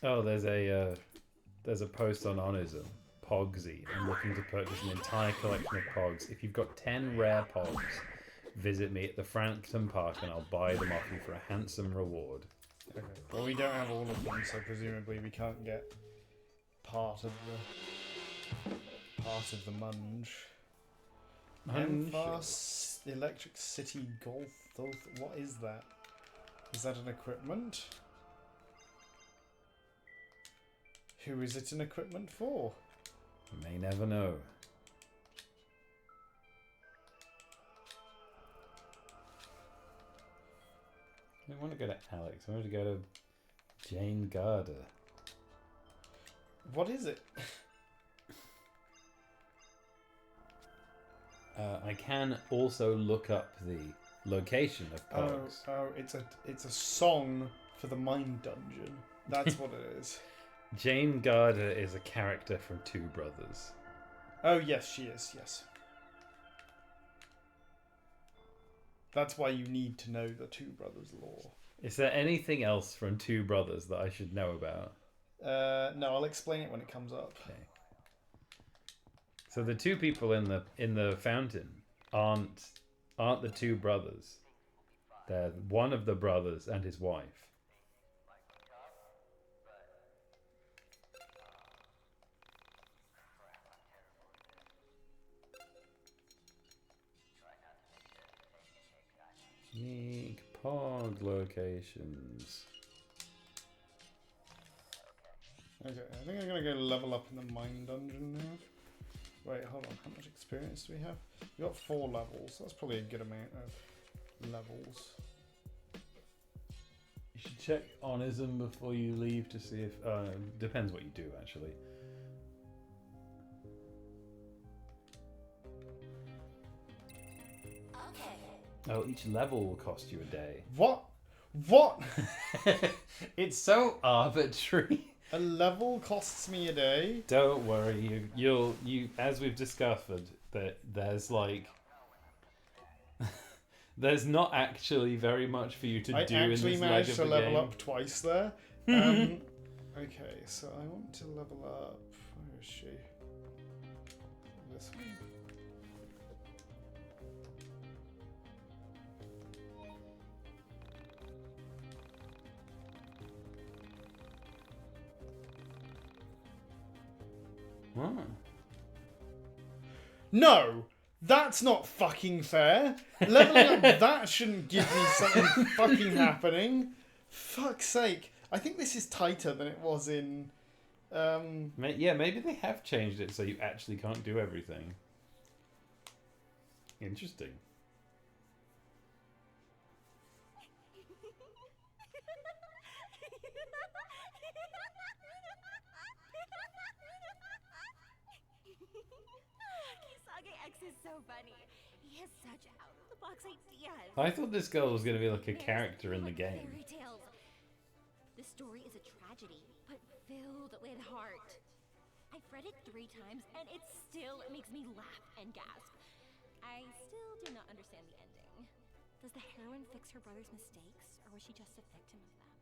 Oh, there's a post on Onism. Pogsy. I'm looking to purchase an entire collection of Pogs. If you've got 10 rare Pogs, visit me at the Frankton Park and I'll buy them off you for a handsome reward. Okay. Well, we don't have all of them, so presumably we can't get part of the munge. Enfast Electric City Golf. What is that? Is that an equipment? Who is it an equipment for? You may never know. I don't want to go to Alex. I want to go to Jane Garder. What is it? I can also look up the location of Pogs. It's a song for the mine dungeon. That's what it is. Jane Garder is a character from Two Brothers. Oh yes, she is. Yes. That's why you need to know the Two Brothers lore. Is there anything else from Two Brothers that I should know about? No, I'll explain it when it comes up. Okay. So the two people in the fountain aren't the two brothers. They're one of the brothers and his wife. YiiK Pog locations. Okay, I think I'm gonna go level up in the mine dungeon now. Wait, hold on. How much experience do we have? We got 4 levels. That's probably a good amount of levels. You should check Onism before you leave to see if... depends what you do, actually. Oh, each level will cost you a day. What? What? It's so arbitrary. A level costs me a day? Don't worry, you as we've discovered that there's like there's not actually very much for you to do in this leg of the game. I actually managed to level up twice there. Okay, so I want to level up. Where is she? This one. What? No! That's not fucking fair! Leveling up that shouldn't give me something fucking happening. Fuck's sake. I think this is tighter than it was in... Yeah, maybe they have changed it so you actually can't do everything. Interesting. Kisage X is so funny. He has such out-of-the-box ideas. I thought this girl was going to be like a character in the game. Fairy tales. The story is a tragedy, but filled with heart. I've read it 3 times, and it still makes me laugh and gasp. I still do not understand the ending. Does the heroine fix her brother's mistakes, or was she just a victim of them?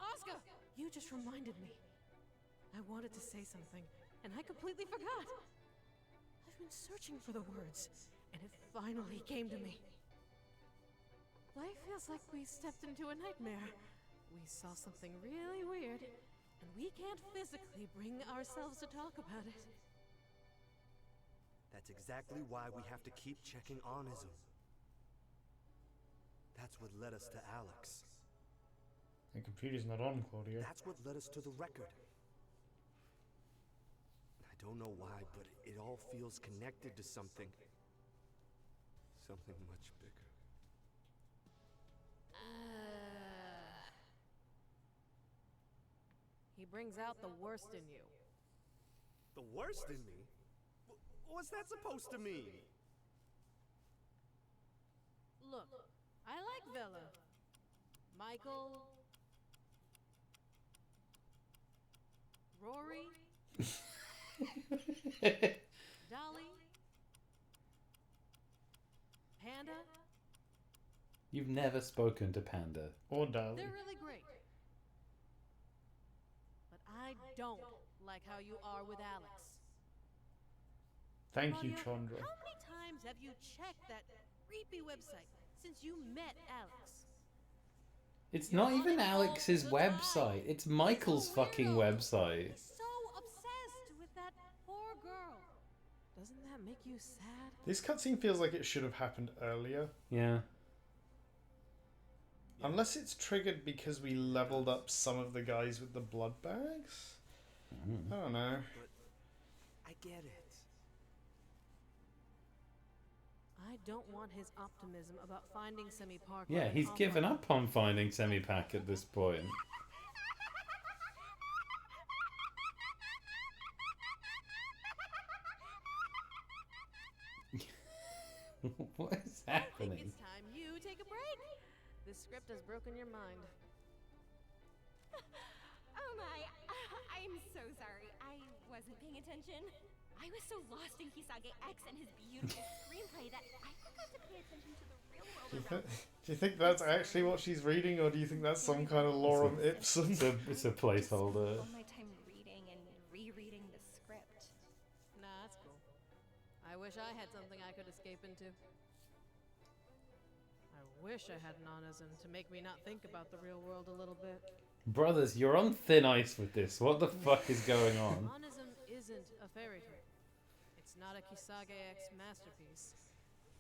Oscar! You just reminded me. I wanted to say something, and I completely forgot. I've been searching for the words, and it finally came to me. Life feels like we stepped into a nightmare. We saw something really weird, and we can't physically bring ourselves to talk about it. That's exactly why we have to keep checking Onism. That's what led us to Alex. The computer's not on, Claudia. That's what led us to the record. I don't know why, but it all feels connected to something. Something much bigger. He brings out the worst in you. The worst in me? What's that supposed to mean? Look, I like Vela. Michael. Rory. Dolly. Panda. You've never spoken to Panda. Or Dolly. They're really great. But I don't like how you are with Alex. Thank you, Claudia, Chandra. How many times have you checked that creepy website since you met Alex? It's not even Alex's website. It's Michael's fucking website. He's so obsessed with that poor girl. Doesn't that make you sad? This cutscene feels like it should have happened earlier. Yeah. Unless it's triggered because we leveled up some of the guys with the blood bags? I don't know. I get it. I don't want his optimism about finding Semi Park. Yeah, he's given up on finding Semi-Pack at this point. What is I happening? think it's time you take a break. This script has broken your mind. Oh my, I'm so sorry. I wasn't paying attention. I was so lost in Kisage X and his beautiful screenplay that I forgot to pay attention to the real world around me. Do you think that's actually what she's reading, or do you think that's some kind of lorem ipsum? It's a placeholder. All my time reading and rereading the script. Nah, that's cool. I wish I had something I could escape into. I wish I had an onism to make me not think about the real world a little bit. Brothers, you're on thin ice with this. What the fuck is going on? Onism isn't a fairy tale. It's not a Kisage X masterpiece.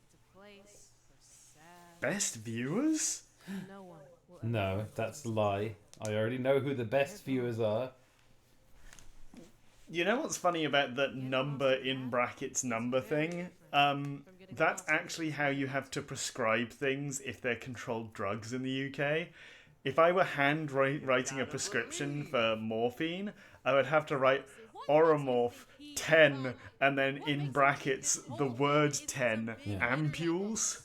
It's a place for sad... Best viewers? No one will ever No, that's a lie. I already know who the best viewers are. You know what's funny about the number in brackets number thing? That's actually how you have to prescribe things if they're controlled drugs in the UK. If I were writing a prescription for morphine, I would have to write Oromorph 10 and then in brackets the word 10 ampules.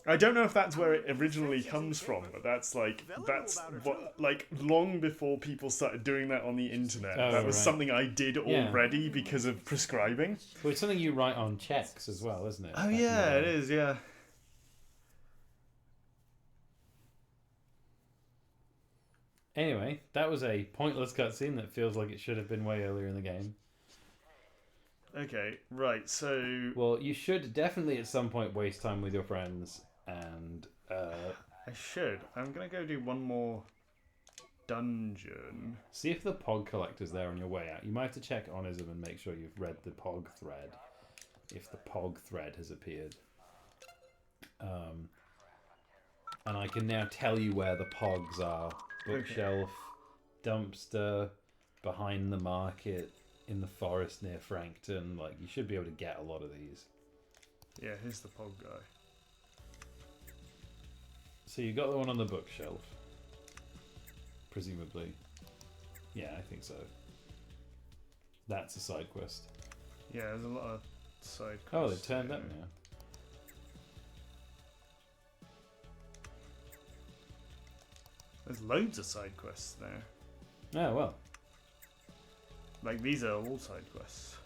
I don't know if that's where it originally comes from, but that's what long before people started doing that on the internet. Oh, that was right. something I did already because of prescribing. Well, it's something you write on checks as well, isn't it? Oh yeah, it is, yeah. Anyway, that was a pointless cutscene that feels like it should have been way earlier in the game. Okay, right, so... Well, you should definitely at some point waste time with your friends and... I should. I'm going to go do one more dungeon. See if the Pog Collector's there on your way out. You might have to check Onism and make sure you've read the Pog thread. If the Pog thread has appeared. And I can now tell you where the Pogs are. Bookshelf, dumpster, behind the market, in the forest near Frankton. Like, you should be able to get a lot of these. Yeah, here's the Pog guy. So you got the one on the bookshelf. Presumably. Yeah, I think so. That's a side quest. Yeah, there's a lot of side quests. Oh, they turned up now. There's loads of side quests there. Oh, well. Like, these are all side quests.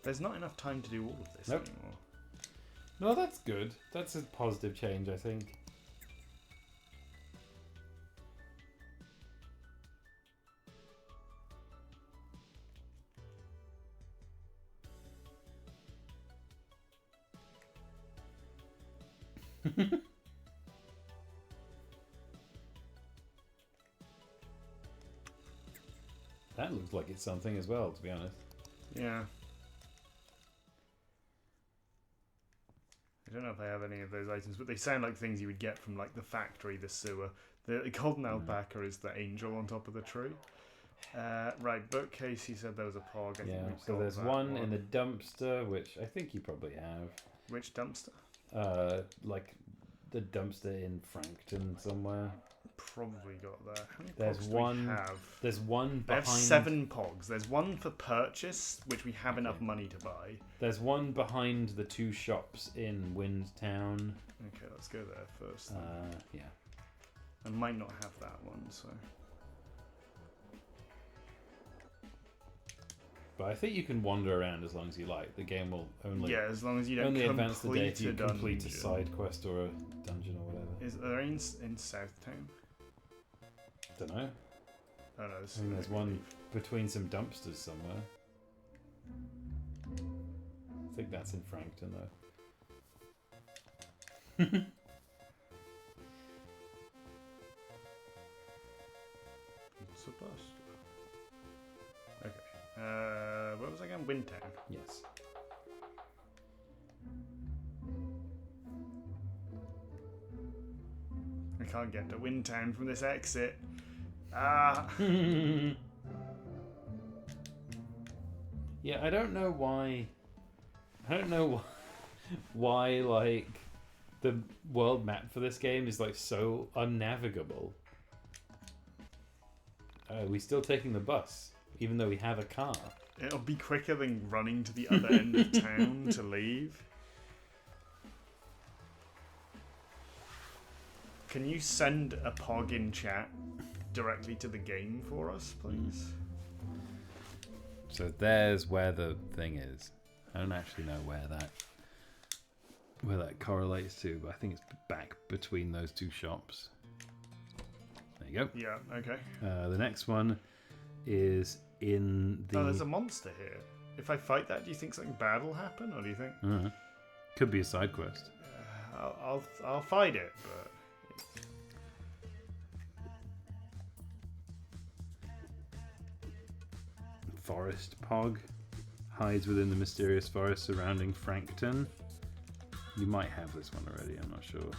There's not enough time to do all of this anymore. No, that's good. That's a positive change, I think. That looks like it's something as well, to be honest. Yeah. I don't know if I have any of those items, but they sound like things you would get from like the factory, the sewer. The golden alpaca is the angel on top of the tree. Right, bookcase, you said there was a Pog. I think we've so got there's that one in the dumpster, which I think you probably have. Which dumpster? Like the dumpster in Frankton somewhere. Probably got that. How many There's Pogs one. do we have? There's one I behind. have 7 Pogs. There's one for purchase, which we have enough money to buy. There's one behind the 2 shops in Windtown. Okay, let's go there first. Yeah. I might not have that one, so. But I think you can wander around as long as you like. The game will only as long as you don't only advance the day if you complete a complete a dungeon. side quest or a dungeon or whatever. Are there any in Southtown? Don't know. Oh no, I mean, there's one between some dumpsters somewhere. I think that's in Frankton though. What's the bus? Okay. What was I again? Windtown. Yes. I can't get to Windtown from this exit. Ah. Yeah, I don't know why. I don't know why like the world map for this game is like so unnavigable. Are we still taking the bus, even though we have a car? It'll be quicker than running to the other end of town to leave. Can you send a Pog in chat directly to the game for us, please? So there's where the thing is. I don't actually know where that correlates to, but I think it's back between those 2 shops. There you go. Yeah, okay. The next one is in the... Oh, there's a monster here. If I fight that, do you think something bad will happen, or do you think... Could be a side quest. I'll fight it, but... Forest Pog hides within the mysterious forest surrounding Frankton. You might have this one already, I'm not sure.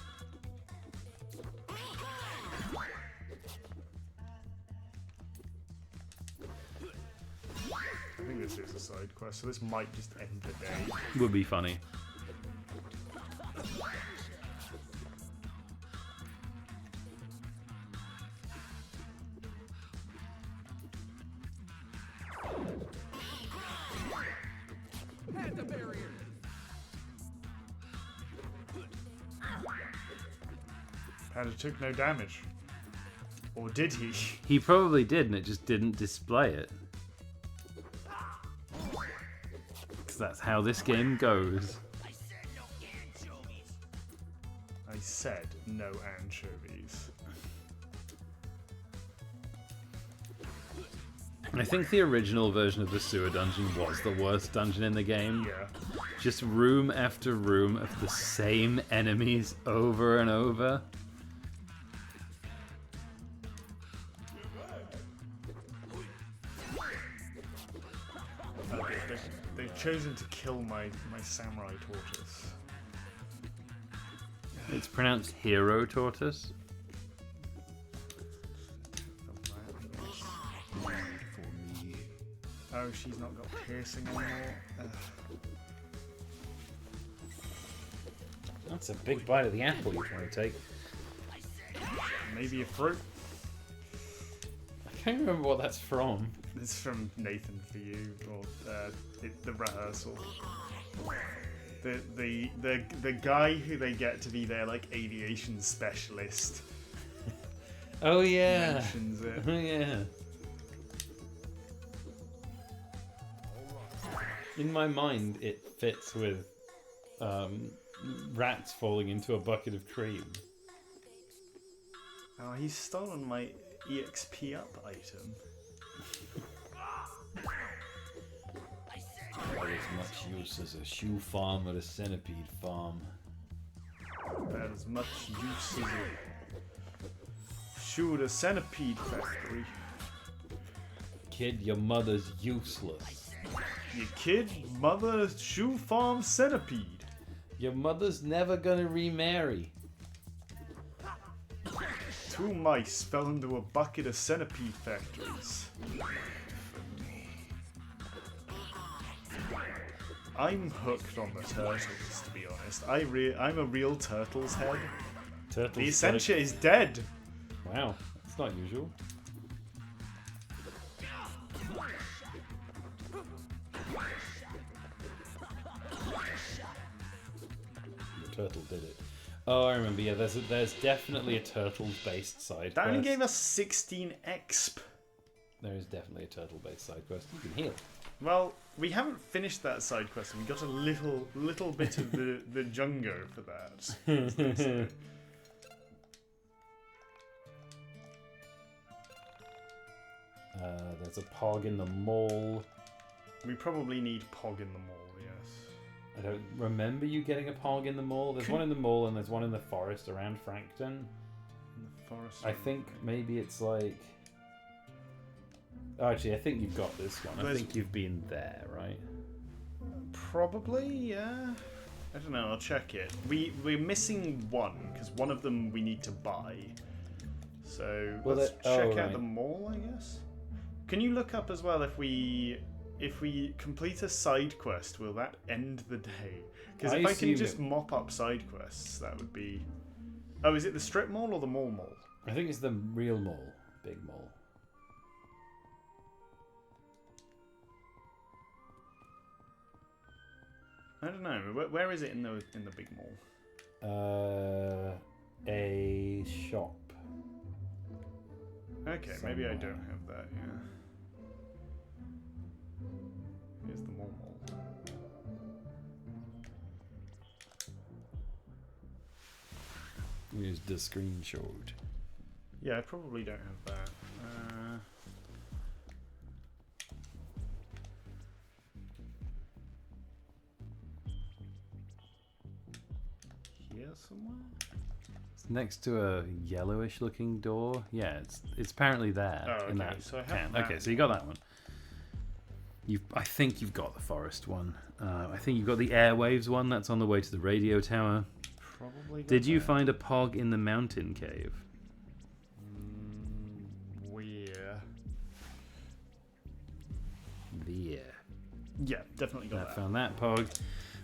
I think this is a side quest, so this might just end the day. Would be funny. And it took no damage. Or did he? He probably did, and it just didn't display it. Because that's how this game goes. I said no anchovies. I think the original version of the sewer dungeon was the worst dungeon in the game. Yeah. Just room after room of the same enemies over and over. They've chosen to kill my samurai tortoise. It's pronounced hero tortoise. Oh, she's not got piercing anymore. That's a big bite of the apple you're trying to take. Maybe a fruit. I can't remember what that's from. It's from Nathan for You, or the rehearsal. The guy who they get to be their like aviation specialist. Oh yeah. Mentions it. Oh yeah. In my mind, it fits with rats falling into a bucket of cream. Oh, he's stolen my EXP up item. Not as much use as a shoe farm or a centipede farm. About as much use as a shoot a centipede factory. Kid, your mother's useless. You kid, mother shoe farm centipede. Your mother's never gonna remarry. 2 mice fell into a bucket of centipede factories. I'm hooked on the turtles, to be honest. I'm a real turtles head. Turtles the Essentia is dead. Wow, that's not usual. The turtle did it. Oh, I remember. Yeah, there's definitely a turtles-based side That only quest. gave us 16 exp. There is definitely a turtle-based side quest. You can heal. Well, we haven't finished that side quest. We got a little bit of the Jungo for that. There's a Pog in the mall. We probably need Pog in the mall, yes. I don't remember you getting a Pog in the mall. There's one in the mall and there's one in the forest around Frankton. In the forest. I think maybe it's like... Oh, actually, I think you've got this one. I think you've been there, right? Probably, yeah. I don't know, I'll check it. We're missing one, because one of them we need to buy. So let's check out the mall, I guess. Can you look up as well if we complete a side quest, will that end the day? Because if I can just mop up side quests, that would be... Oh, is it the strip mall or the mall? I think it's the real mall. Big mall. I don't know. Where is it in the big mall? A shop. Okay, maybe I don't have that. Yeah. Here's the mall. Here's the screenshot. Yeah, I probably don't have that. Here somewhere? It's next to a yellowish looking door. Yeah, it's apparently there in that so I have can. that Okay, so you got that one. I think you've got the forest one. I think you've got the airwaves one. That's on the way to the radio tower. Probably. Did you find a Pog in the mountain cave? Where? There. Yeah, definitely got that. Found that Pog.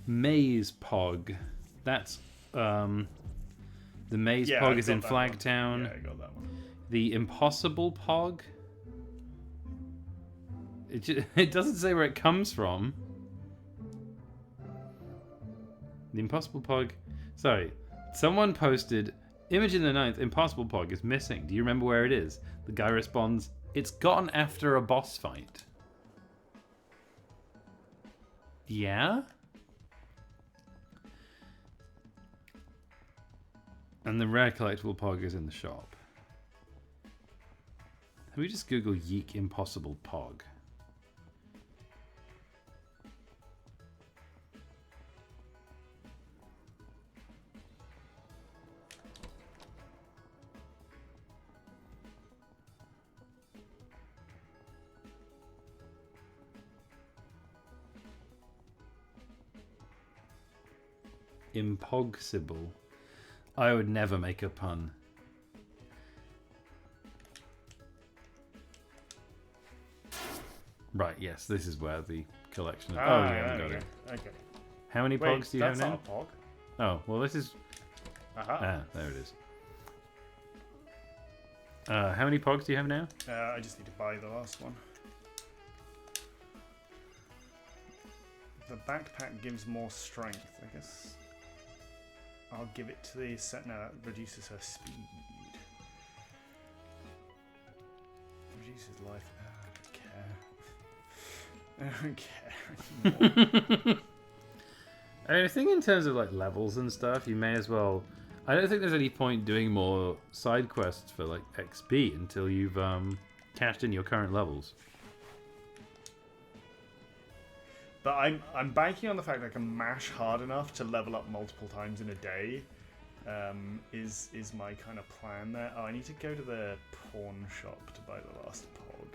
Maze Pog. That's the Maze Pog is in Flagtown. Yeah, I got that one. The Impossible Pog. It doesn't say where it comes from. The Impossible Pog. Sorry, someone posted Image in the 9th, Impossible Pog is missing. Do you remember where it is? The guy responds, it's gone after a boss fight. Yeah? And the rare collectible Pog is in the shop. Let me just Google YiiK Impossible Pog. Impossible. I would never make a pun. Right, yes, this is where the collection is. Oh, you haven't got it. Okay. How many Wait, Pogs do you have now? That's not a Pog. Oh, well, this is... Aha. Ah, there it is. How many Pogs do you have now? I just need to buy the last one. The backpack gives more strength, I guess. I'll give it to the set. No, that reduces her speed. Reduces life. I don't care. I mean, I think in terms of like levels and stuff, you may as well. I don't think there's any point doing more side quests for like XP until you've cashed in your current levels. But I'm banking on the fact that I can mash hard enough to level up multiple times in a day. Is my kind of plan there. Oh, I need to go to the pawn shop to buy the last Pog.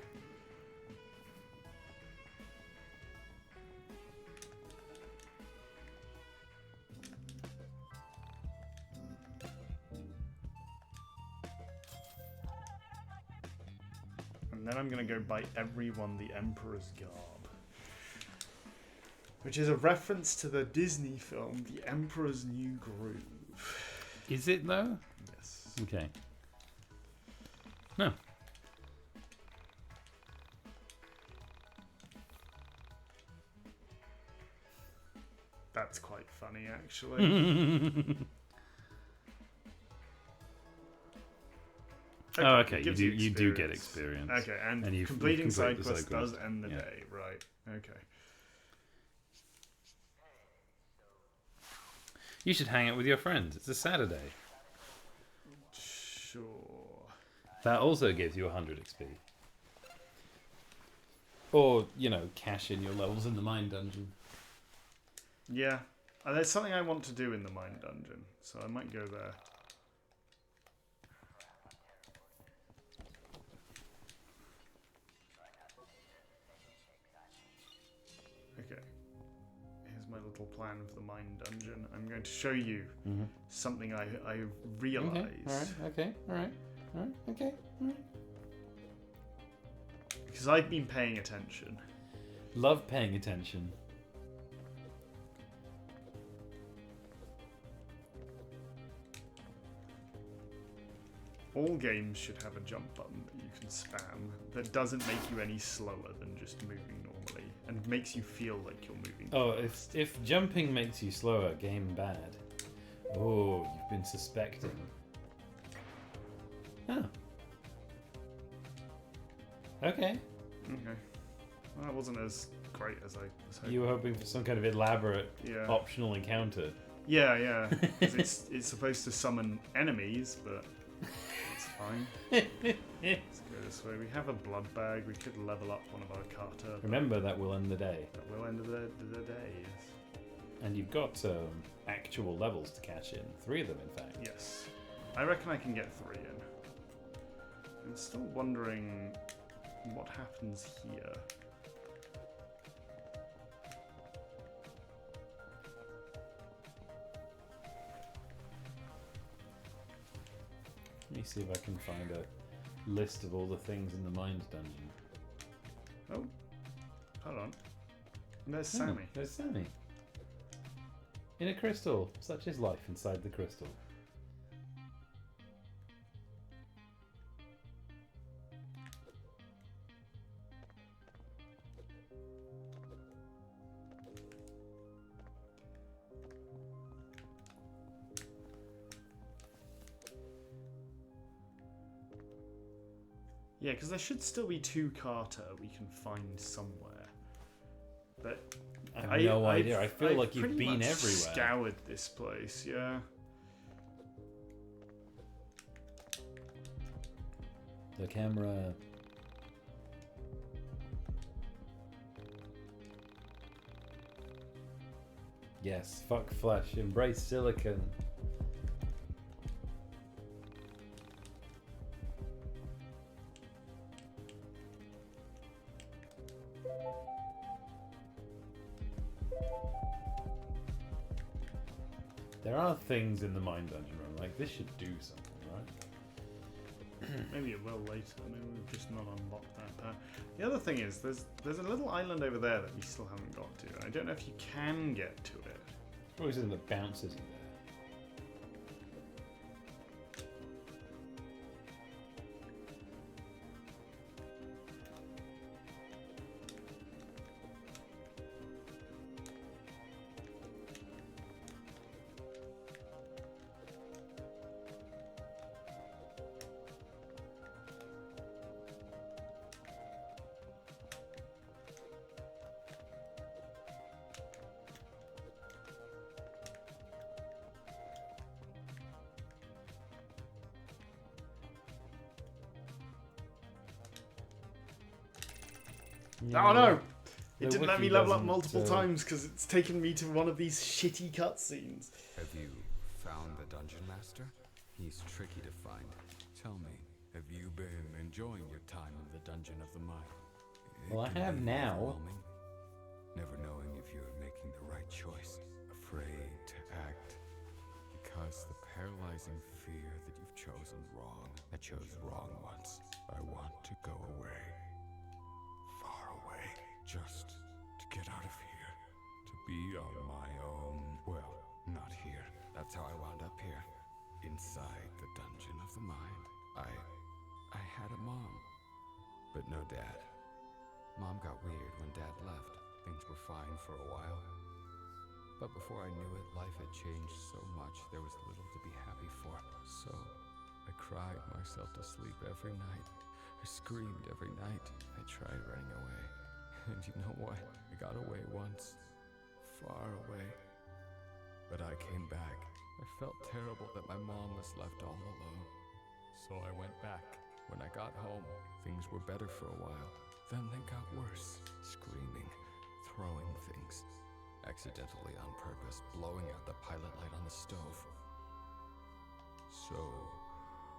And then I'm going to go buy everyone the Emperor's Garb. Which is a reference to the Disney film, The Emperor's New Groove. Is it though? Yes. Okay. No. That's quite funny, actually. Oh, okay. You do get experience. Okay, and you've completing side completed the quests side does end the yeah. day, right? Okay. You should hang out with your friends. It's a Saturday. Sure. That also gives you 100 XP. Or, cash in your levels in the mine dungeon. Yeah. There's something I want to do in the mine dungeon, so I might go there. Okay. Here's my little plan for the mine dungeon. I'm going to show you something I realized. Okay. Alright. Okay. Alright. Because I've been paying attention. Love paying attention. All games should have a jump button that you can spam that doesn't make you any slower than just moving normally and makes you feel like you're moving. Oh, if jumping makes you slower, game bad. Oh, you've been suspecting. Oh. Okay. Okay. Well, that wasn't as great as I was hoping. You were hoping for some kind of elaborate optional encounter. Yeah. 'Cause it's supposed to summon enemies, but it's fine. Let's go this way. We have a blood bag. We could level up one of our kata. Remember, that will end the day. That will end the day, yes. And you've got actual levels to cash in. 3 of them, in fact. Yes. I reckon I can get 3 in. I'm still wondering what happens here. Let me see if I can find a list of all the things in the mines dungeon. Oh, hold on. There's Sammy. There's Sammy. In a crystal. Such is life inside the crystal. Yeah, because there should still be 2 Carter we can find somewhere. But I have no idea. I feel like you've pretty been much everywhere. Scoured this place, yeah. The camera. Yes, fuck flesh, embrace silicon. There are things in the mine dungeon room, like this should do something, right? Maybe it will later. Maybe we've just not unlocked that part. The other thing is, there's a little island over there that we still haven't got to. I don't know if you can get to it. Probably something that bounces in there. Oh no! The It didn't let wiki me level up doesn't, multiple times because it's taken me to one of these shitty cutscenes. Have you found the Dungeon Master? He's tricky to find. Tell me, have you been enjoying your time in the Dungeon of the Mind? Well, I have now. Never knowing if you're making the right choice. Afraid to act. Because the paralyzing fear that you've chosen wrong. I chose wrong once. I want to go away. Far away. Just to get out of here. To be on my own. Well, not here. That's how I wound up here. Inside the Dungeon of the Mind. I had a mom. But no dad. Mom got weird when Dad left. Things were fine for a while. But before I knew it, life had changed so much there was little to be happy for. So, I cried myself to sleep every night. I screamed every night. I tried running away. And you know what? I got away once. Far away. But I came back. I felt terrible that my mom was left all alone. So I went back. When I got home, things were better for a while. Then they got worse. Screaming, throwing things. Accidentally on purpose, blowing out the pilot light on the stove. So,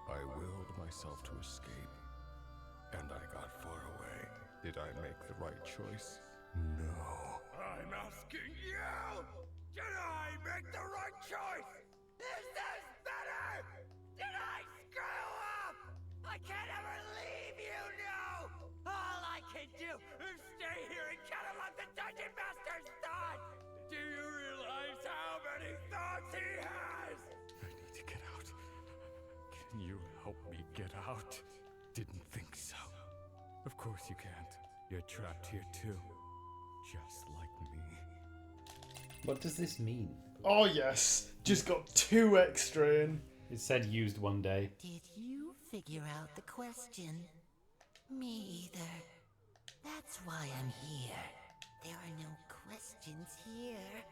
I willed myself to escape. And I got far away. Did I make the right choice? No. I'm asking you! Did I make the right choice? Is this better? Did I screw up? I can't ever leave, you know! All I can do is stay here and count on the Dungeon Master's thoughts! Do you realize how many thoughts he has? I need to get out. Can you help me get out? Didn't think so. Of course you can't. You're trapped here too. Just like me. What does this mean? Oh yes! Just got 2 extra in. It said used one day. Did you figure out the question? Me either. That's why I'm here. There are no questions here.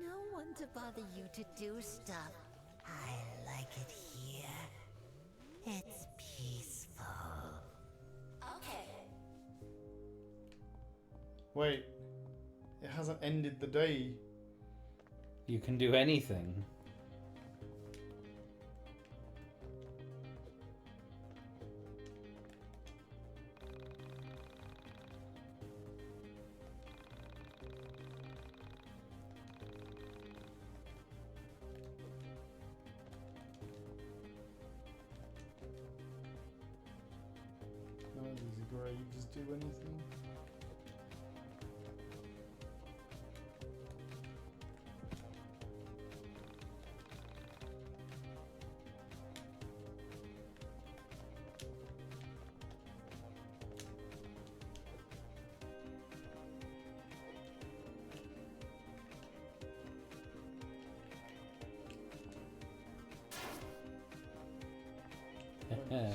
No one to bother you to do stuff. I like it here. It's peaceful. Okay. Wait. It hasn't ended the day. You can do anything. No, these are great. You just do anything.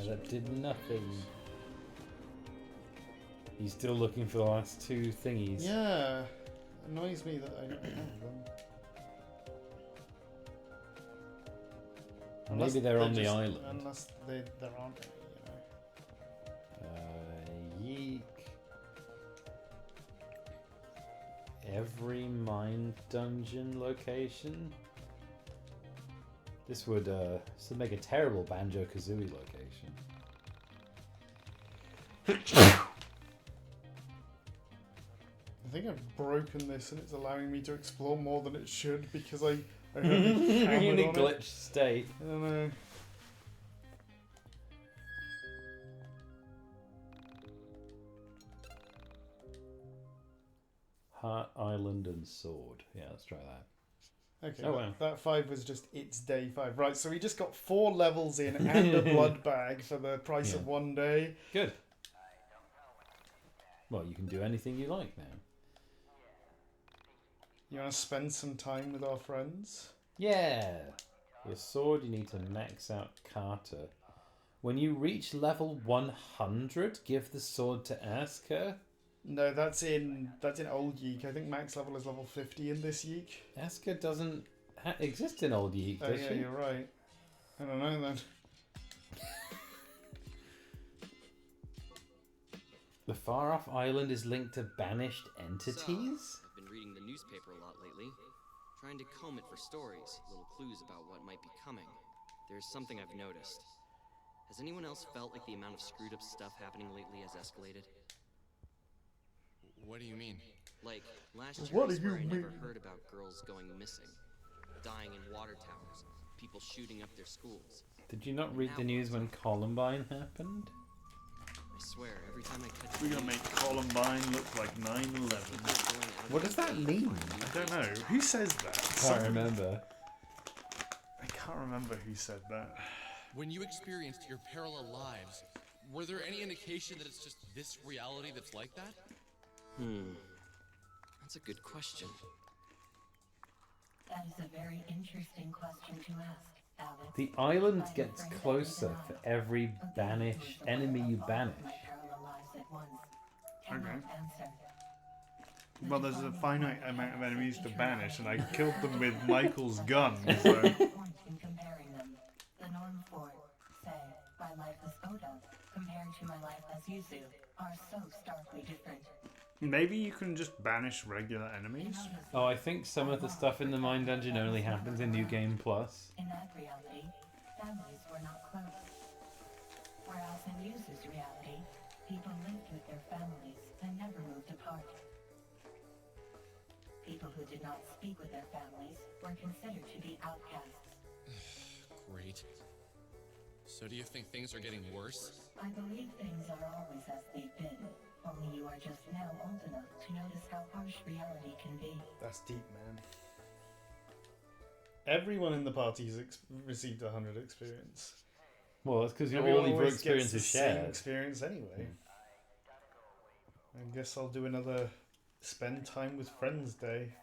That did nothing. He's still looking for the last two thingies. Yeah. Annoys me that I don't have them. Maybe they're on the island. Unless there aren't any, YiiK. Every mine dungeon location. This would make a terrible Banjo-Kazooie location. I think I've broken this and it's allowing me to explore more than it should because I have it You're in a on glitched it. state. I don't know. Heart Island and Sword. Yeah, let's try that. Okay, Oh, wow. that 5 was just its day 5. Right, so we just got 4 levels in and a blood bag for the price of 1 day. Good. Well, you can do anything you like now. You want to spend some time with our friends? Yeah. For the sword, you need to max out Carter. When you reach level 100, give the sword to Asuka. No, that's in old YiiK. I think max level is level 50 in this YiiK. Asuka doesn't exist in old YiiK, Oh does yeah, she? you're right. I don't know then. The far off island is linked to banished entities? So, I've been reading the newspaper a lot lately, trying to comb it for stories, little clues about what might be coming. There's something I've noticed. Has anyone else felt like the amount of screwed up stuff happening lately has escalated? What do you mean? Like, last year What I do swear you I never mean? heard about girls going missing, dying in water towers, people shooting up their schools. Did you not read the news when Columbine happened? I swear, every time I catch We're gonna make Columbine look like 9/11. What does that mean? I don't know. Who says that? Can't remember. I can't remember who said that. When you experienced your parallel lives, were there any indication that it's just this reality that's like that? That's a good question. That is a very interesting question to ask, Alex. The island gets closer for every enemy you banish. Okay. Well, there's a finite amount of enemies to banish, and I killed them with Michael's gun, so... In comparing them, the norm for, say, my life as Oda compared to my life as Yuzu are so starkly different. Maybe you can just banish regular enemies? Oh, I think some of the stuff in the mine dungeon only happens in New Game Plus. In that reality, families were not close. Whereas in Yuzu's reality, people lived with their families and never moved apart. People who did not speak with their families were considered to be outcasts. Great. So do you think things are getting worse? I believe things are always as they've been, only you are just now old enough to notice how harsh reality can be. That's deep, man. Everyone in the party's received 100 experience. Well, that's because all Everyone of your always experience gets is the same shared. experience anyway. I guess I'll do another spend time with friends day.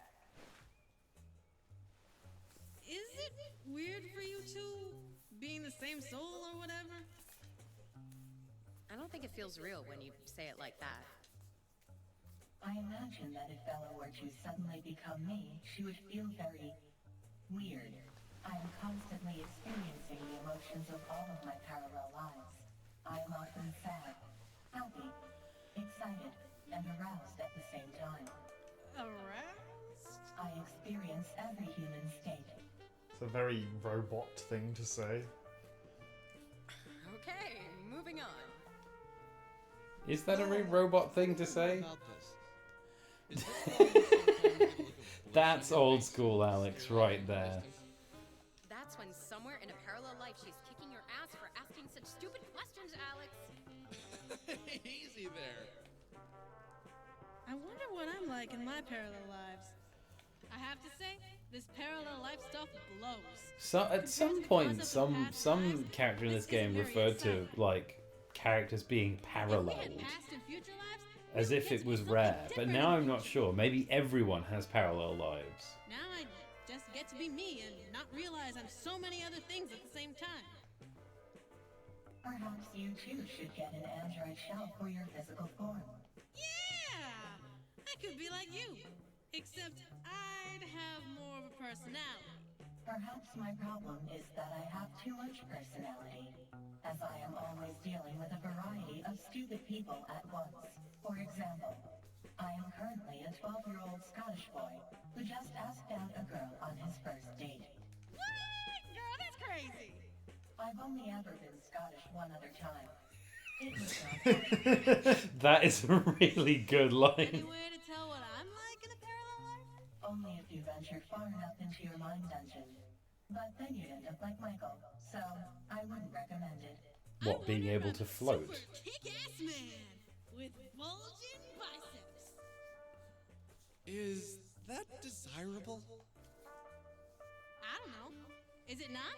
Is it weird for you two being the same soul or whatever? I don't think it feels real when you say it like that. I imagine that if Bella were to suddenly become me, she would feel very weird. I am constantly experiencing the emotions of all of my parallel lives. I am often sad, happy, excited, and aroused at the same time. Aroused? I experience every human state. It's a very robot thing to say. Okay, moving on. Is that a very robot thing to say? That's old school Alex right there. That's when somewhere in a parallel life she's kicking your ass for asking such stupid questions, Alex. Easy there. I wonder what I'm like in my parallel lives. I have to say, this parallel life stuff blows. So at some point, some character in this game referred to like characters being paralleled, as if it was rare. But now I'm not sure. Maybe everyone has parallel lives. Now I just get to be me and not realize I'm so many other things at the same time. Perhaps you too should get an android shell for your physical form. I could be like you, except I'd have more of a personality. Perhaps my problem is that I have too much personality, as I am always dealing with a variety of stupid people at once. For example, I am currently a 12-year-old Scottish boy who just asked out a girl on his first date. What? Girl, that's crazy. I've only ever been Scottish one other time. It was not That is a really good line. Anywhere to tell what I'm like in a parallel life? only if you ventured far enough into your mind dungeon. But then you'd end up like Michael, so I wouldn't recommend it. What, being able to float? Super kick-ass man with bulging biceps. Is that desirable? I don't know. Is it not?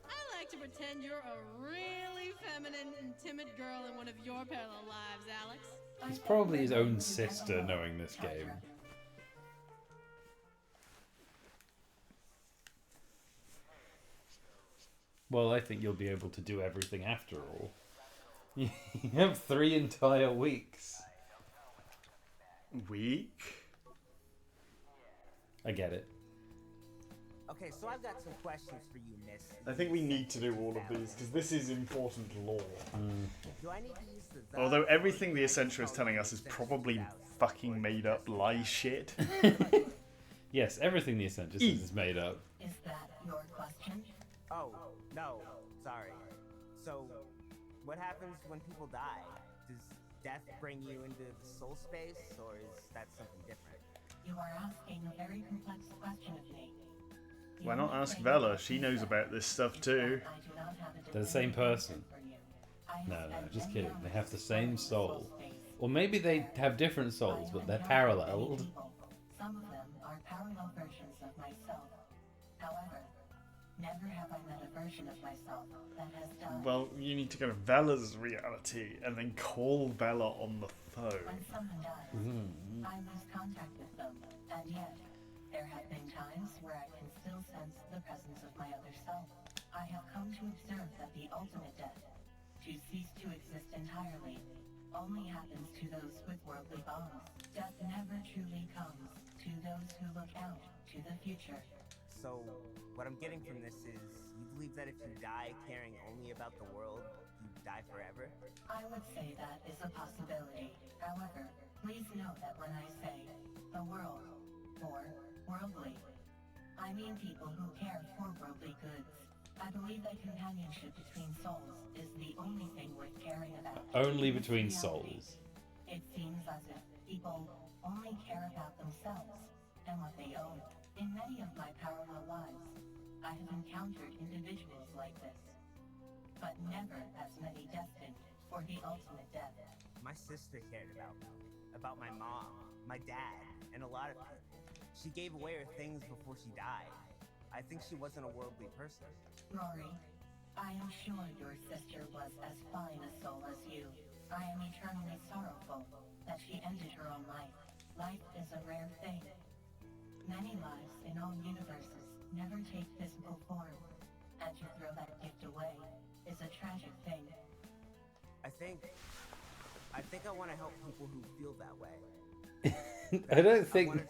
I like to pretend you're a really feminine and timid girl in one of your parallel lives, Alex. He's probably his own sister knowing this game. Well, I think you'll be able to do everything after all. You have 3 entire weeks. Week? I get it. Okay, so I've got some questions for you, miss. I think we need to do all of these, because this is important lore. Do I need to use the Although everything the Essential is telling us is probably fucking made up lie shit. Yes, everything the Essential says is made up. Is that your question? Oh, no, sorry. So, what happens when people die? Does death bring you into the soul space, or is that something different? You are asking a very complex question of me. Why not ask Vela? She knows about this stuff too. They're the same person. No, just kidding. They have the same soul. Or maybe they have different souls, but they're paralleled. Some of them are parallel versions of myself. However, never have I met a version of myself that has died. Well, you need to go to Vela's reality and then call Vela on the phone. When someone dies, I lose contact with them, and yet, there have been times where I can still sense the presence of my other self. I have come to observe that the ultimate death, to cease to exist entirely, only happens to those with worldly bonds. Death never truly comes to those who look out to the future. So, what I'm getting from this is, you believe that if you die caring only about the world, you die forever? I would say that is a possibility. However, please know that when I say the world, or worldly, I mean people who care for worldly goods. I believe that companionship between souls is the only thing worth caring about. Only between souls. It seems as if people only care about themselves and what they own. In many of my parallel lives, I have encountered individuals like this, but never as many destined for the ultimate death. My sister cared about my mom, my dad, and a lot of people. She gave away her things before she died. I think she wasn't a worldly person. Rory, I am sure your sister was as fine a soul as you. I am eternally sorrowful that she ended her own life. Life is a rare thing. Many lives in all universes never take physical form, and to throw that gift away is a tragic thing. I think I want to help people who feel that way. I don't think...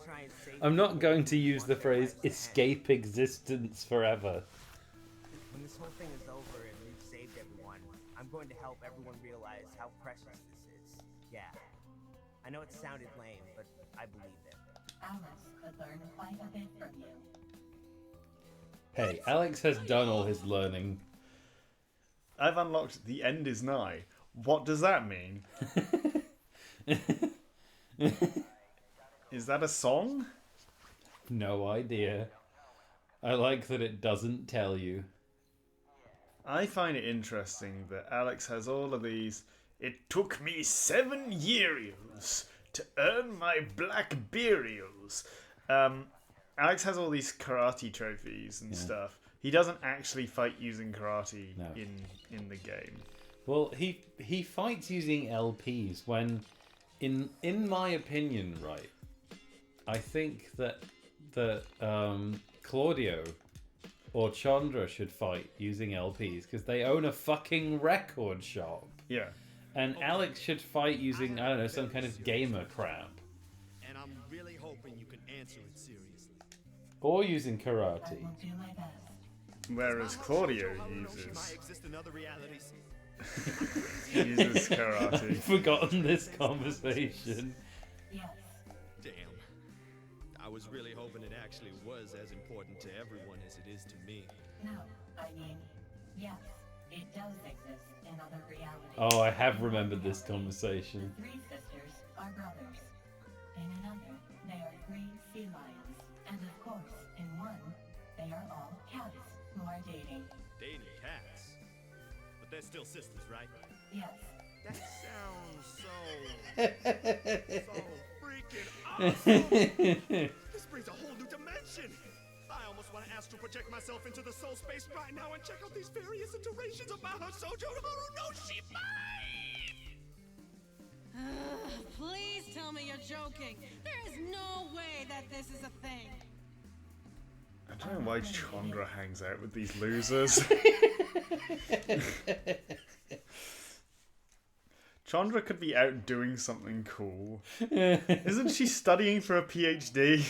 I'm not going to use the phrase escape existence forever. When this whole thing is over and we've saved everyone, I'm going to help everyone realize how precious this is. Yeah. I know it sounded lame, but I believe it. Alex could learn quite a bit from you. Hey, Alex has done all his learning. I've unlocked The End Is Nigh. What does that mean? Is that a song? No idea. I like that it doesn't tell you. I find it interesting that Alex has all of these. It took me 7 years to earn my black burials. Alex has all these karate trophies and stuff. He doesn't actually fight using karate in the game. Well, he fights using LPs when, in my opinion, right, I think that Claudio or Chandra should fight using LPs because they own a fucking record shop. Yeah. And Alex should fight using, I don't know, some kind of gamer crap. Or using I karate. will do my best. Whereas Claudio She might uses exist in other realities. uses karate. I've forgotten this conversation. Yes. Damn. I was really hoping it actually was as important to everyone as it is to me. No, I mean, yes, it does exist in other realities. Oh, I have remembered this conversation. The three sisters are brothers. In another, they are three sea lions. And of course, in one, they are all cats who are dating. Dating cats. But they're still sisters, right? Yes. That sounds so freaking awesome! This brings a whole new dimension! I almost want to astral project myself into the soul space right now and check out these various iterations of Mahou Shoujo Haru no Shibai! Please tell me you're joking. There is no way that this is a thing. I don't know why Chandra hangs out with these losers. Chandra could be out doing something cool. Isn't she studying for a PhD?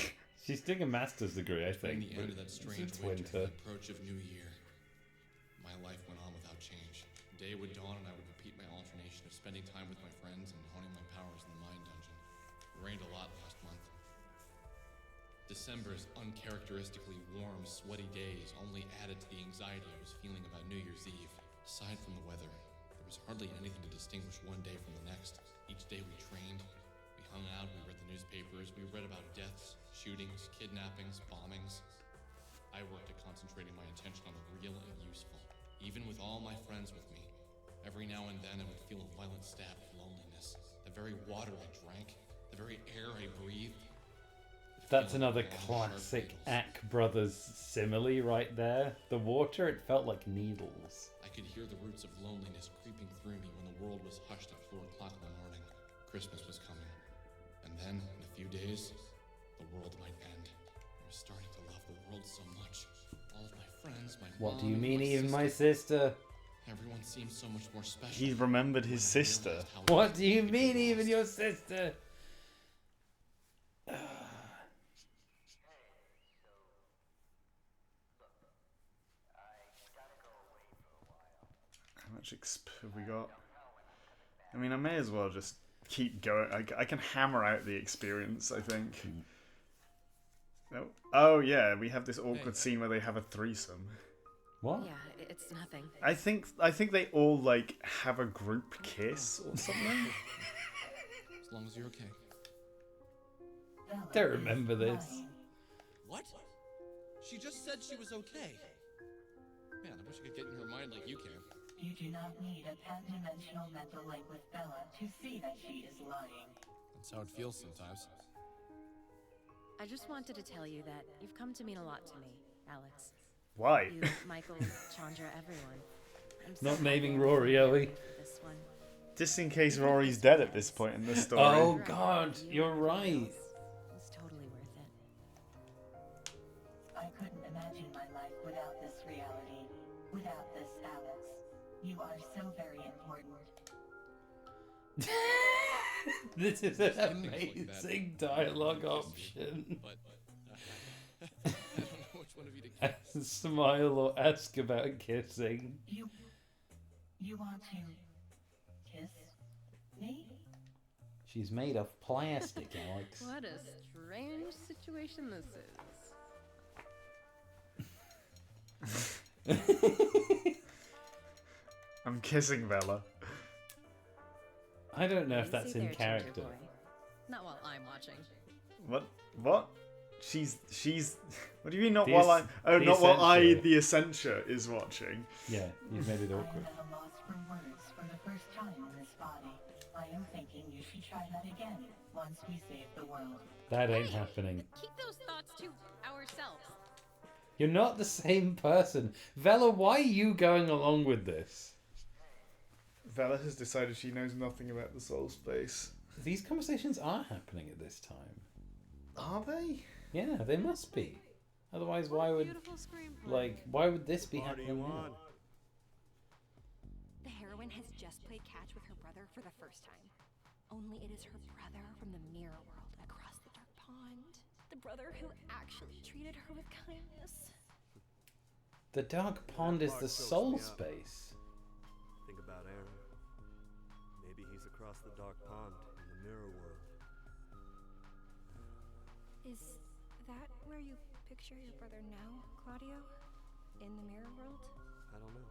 She's doing a master's degree, I think. In the end of that strange winter, the approach of New Year, my life went on without change. Day would dawn and I would repeat my alternation of spending time with my friends and honing my powers in the mind dungeon. It rained a lot last month. December's uncharacteristically warm, sweaty days only added to the anxiety I was feeling about New Year's Eve. Aside from the weather, there was hardly anything to distinguish one day from the next. Each day we trained, we hung out, we read the newspapers, we read about deaths, shootings, kidnappings, bombings. I worked at concentrating my attention on the real and useful. Even with all my friends with me, every now and then I would feel a violent stab of loneliness. The very water I drank, the very air I breathed. That's another classic Ack Brothers simile right there. The water, it felt like needles. I could hear the roots of loneliness creeping through me when the world was hushed at 4 o'clock in the morning. Christmas was coming. And then, in a few days, the world might end. I was starting to love the world so much. All of my friends, my What mom, do you and mean, my even sister. my sister? Everyone seems so much more special. He remembered his sister. What do you mean, even your sister? How much exp have we got? I mean, I may as well just keep going. I can hammer out the experience, I think. Oh yeah, we have this awkward scene where they have a threesome. What? Yeah, it's nothing. I think they all like have a group kiss or something. As long as you're okay. Don't remember this. What? She just said she was okay. Man, I wish I could get in her mind like you can. You do not need a pan-dimensional mental link with Bella to see that she is lying. That's how it feels sometimes. I just wanted to tell you that you've come to mean a lot to me, Alex. Why? You, Michael, Chandra, everyone. I'm so Not happy naming I'm Rory, here are we? for this one. Just in case Rory's dead at this point in the story. Oh god, you're right. It's totally worth it. I couldn't imagine my life without this reality, without this Alex. You are so very important. This is an amazing dialogue option. I don't know which one of you to kiss. Smile or ask about kissing. You want to kiss me? She's made of plastic, Alex. What a strange situation this is. I'm kissing Bella. I don't know if that's Easy in there, Ginger character. boy. Not while I'm watching. What? She's. What do you mean not The while I? es- Oh, the not while I, Essentia. the Essentia, is watching. Yeah, you've made it I am awkward. at a loss for words for the first time in this body. I am thinking you should try that again once we save the world. That ain't happening. Keep those thoughts to ourselves. You're not the same person. Vela, why are you going along with this? Vela has decided she knows nothing about the soul space. These conversations are happening at this time. Are they? Yeah, they must be. Otherwise, why would why would this be happening now? The heroine has just played catch with her brother for the first time. Only it is her brother from the mirror world across the dark pond. The brother who actually treated her with kindness. The dark pond is the soul space. Think about Aaron. Maybe he's across the dark pond in the mirror world. Is that where you picture your brother now, Claudio? In the mirror world? I don't know.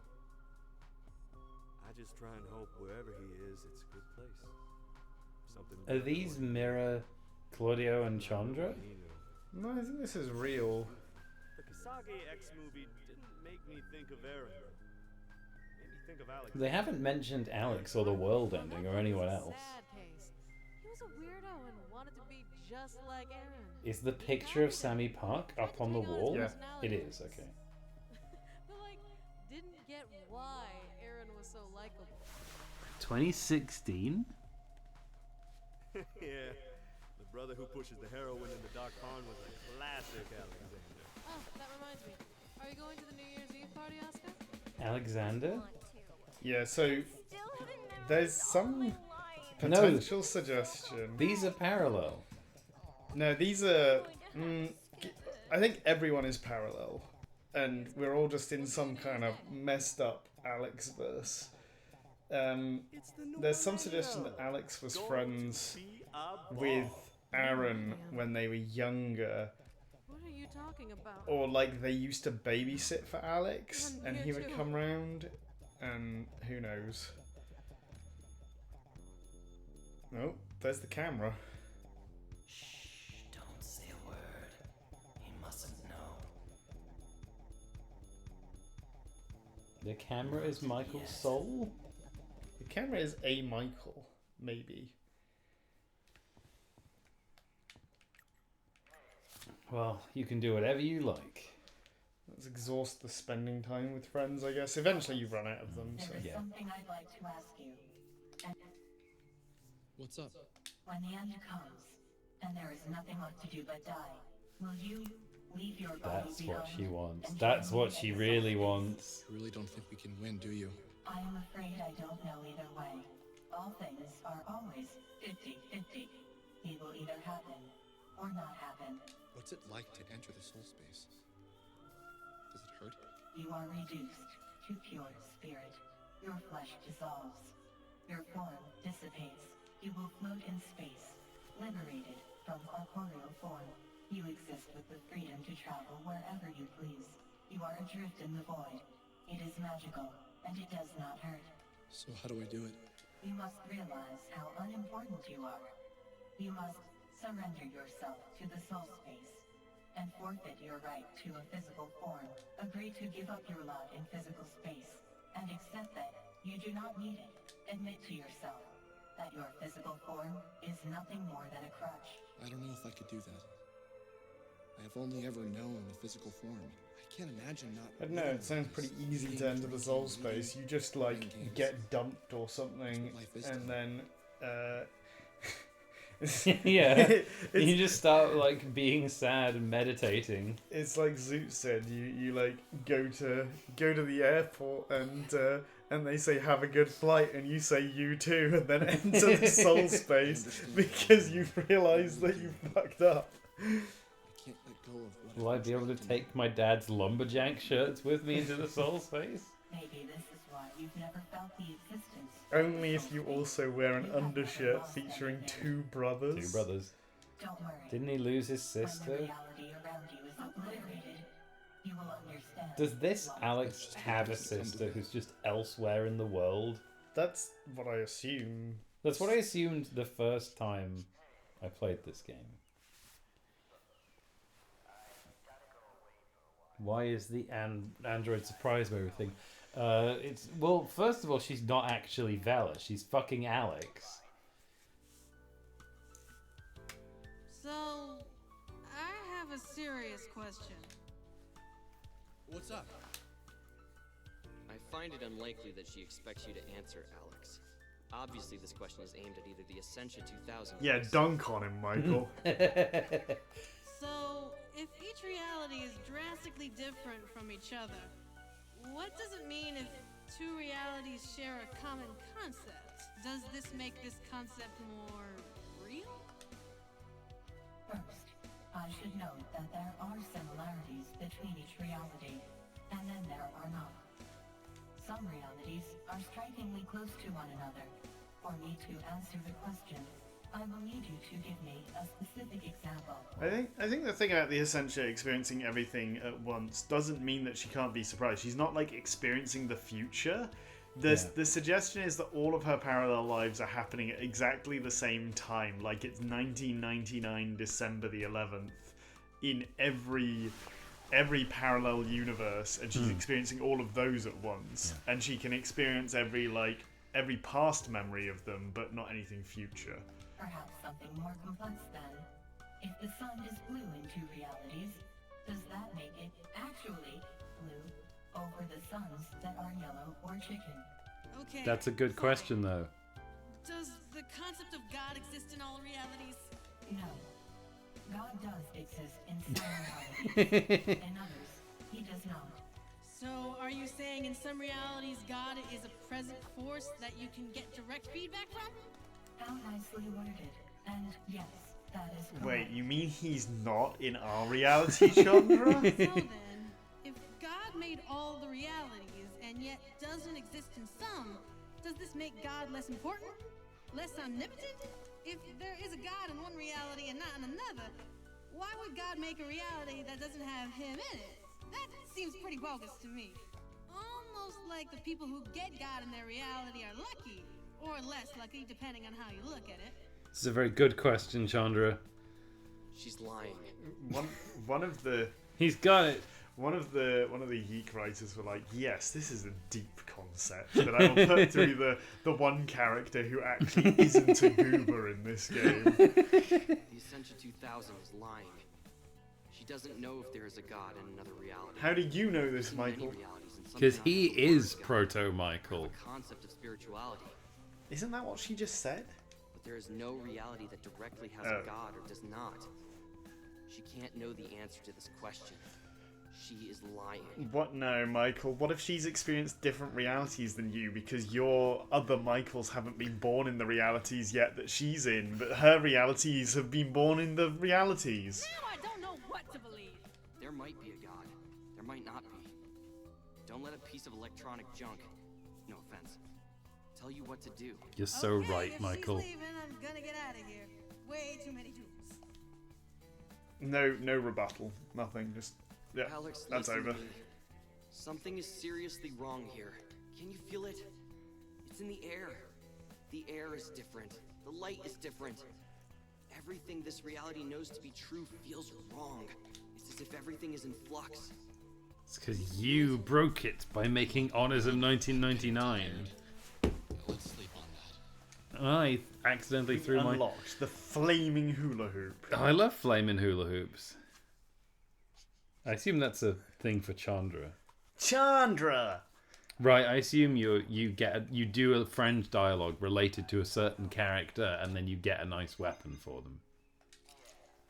I just try and hope wherever he is, it's a good place. Something. Are these mirror Claudio and Chandra? No, I think this is real. The Kasagi X movie didn't make me think of Aaron. Made me think of Alex. They haven't mentioned Alex or the world ending or anyone else. Sad case. He was a weirdo and wanted to be just like Aaron. Is the picture of Sammy Park up on the wall? Yeah. It is, okay. But like, didn't get why Aaron was so likable. 2016? Yeah. The brother who pushes the heroin in the dark pond was a classic Alexander. Oh, that reminds me. Are you going to the New Year's Eve party, Oscar? Alexander? Yeah, so there's some potential suggestion. These are parallel. No, these are... I think everyone is parallel. And we're all just in some kind of messed up Alex verse. There's some suggestion that Alex was friends with Aaron when they were younger. What are you talking about? Or like they used to babysit for Alex and he would come round and who knows. Oh, there's the camera. Shh, don't say a word. He mustn't know. The camera is Michael's soul? The camera is a Michael, maybe. Well, you can do whatever you like. Let's exhaust the spending time with friends, I guess. Eventually you run out of them, so... There is something I'd like to ask you. And What's up? when the end comes, and there is nothing left to do but die, will you leave your body That's behind? what she wants. and That's join what me she in the really soul wants. You really don't think we can win, do you? I am afraid I don't know either way. All things are always 50-50. It will either happen or not happen. What's it like to enter the soul space? Does it hurt? You are reduced to pure spirit. Your flesh dissolves. Your form dissipates. You will float in space, liberated from corporeal form. You exist with the freedom to travel wherever you please. You are adrift in the void. It is magical, and it does not hurt. So how do I do it? You must realize how unimportant you are. You must surrender yourself to the soul space and forfeit your right to a physical form. Agree to give up your lot in physical space and accept that you do not need it. Admit to yourself that your physical form is nothing more than a crutch. I don't know if I could do that. I have only ever known the physical form. I can't imagine not... I don't know, it sounds pretty easy to enter the soul space. You just like get dumped or something and then Yeah, you just start like being sad and meditating. It's like Zoot said, you like go to the airport and they say have a good flight and you say you too and then enter the soul space because you've realised that you fucked up. I can't let go of what Will I be able to take my dad's lumberjack shirts with me into the soul space? Maybe this is why you've never felt the existence. Only if you also wear an undershirt featuring two brothers. Two brothers. Don't worry. Didn't he lose his When the sister? reality around you is obliterated, you will understand. Does this Alex have a sister who's just elsewhere in the world? That's what I assume. That's what I assumed the first time I played this game. Why is the android surprised by everything? Well, first of all, she's not actually Vela. She's fucking Alex. So, I have a serious question. What's up? I find it unlikely that she expects you to answer, Alex. Obviously, this question is aimed at either the Essentia 2000... Yeah, dunk on him, Michael. So, if each reality is drastically different from each other, what does it mean if two realities share a common concept? Does this make this concept more real? First, I should note that there are similarities between each reality, and then there are not. Some realities are strikingly close to one another. For me to answer the question, I will need you to give me a specific example. I think the thing about the essentially experiencing everything at once doesn't mean that she can't be surprised. She's not like experiencing the future. The suggestion is that all of her parallel lives are happening at exactly the same time, like it's 1999 December the 11th in every parallel universe, and she's experiencing all of those at once, and she can experience every past memory of them, but not anything future. Perhaps something more complex then. If the sun is blue in two realities, does that make it actually blue over the suns that are yellow or chicken? Okay. That's a good question, though. Does the concept of God exist in all realities? No. God does exist in some realities. In others, he does not. So, are you saying in some realities God is a present force that you can get direct feedback from? How nicely worded. And yes, that is correct. Wait, you mean he's not in our reality, Chandra? So then, if God made all the realities and yet doesn't exist in some, does this make God less important? Less omnipotent? If there is a God in one reality and not in another, why would God make a reality that doesn't have him in it? That seems pretty bogus to me. Almost like the people who get God in their reality are lucky, or less lucky, depending on how you look at it. This is a very good question, Chandra. She's lying. One of the He's got it. One of the YiiK writers were like, yes, this is a deep concept that I will put through the one character who actually isn't a goober in this game. The Essentia 2000 is lying. She doesn't know if there is a God in another reality. How do you know this, Michael? Because he is Proto-Michael. The concept of spirituality. Isn't that what she just said? But there is no reality that directly has a God or does not. She can't know the answer to this question. She is lying. What? No, Michael. What if she's experienced different realities than you because your other Michaels haven't been born in the realities yet that she's in, but her realities have been born in the realities? Now I don't know what to believe. There might be a God. There might not be. Don't let a piece of electronic junk, no offense, tell you what to do. You're so right, if Michael. She's leaving, I'm gonna get out of here. Way too many tools. No rebuttal. Nothing. Just yeah. Alex, that's listen over. to me. Something is seriously wrong here. Can you feel it? It's in the air. The air is different. The light is different. Everything this reality knows to be true feels wrong. It's as if everything is in flux. It's because you broke it by making Honors of 1999. Let's sleep on that. I accidentally threw my... Unlocked the flaming hula hoop. I love flaming hula hoops. I assume that's a thing for Chandra. Chandra! Right, I assume you do a friend dialogue related to a certain character, and then you get a nice weapon for them.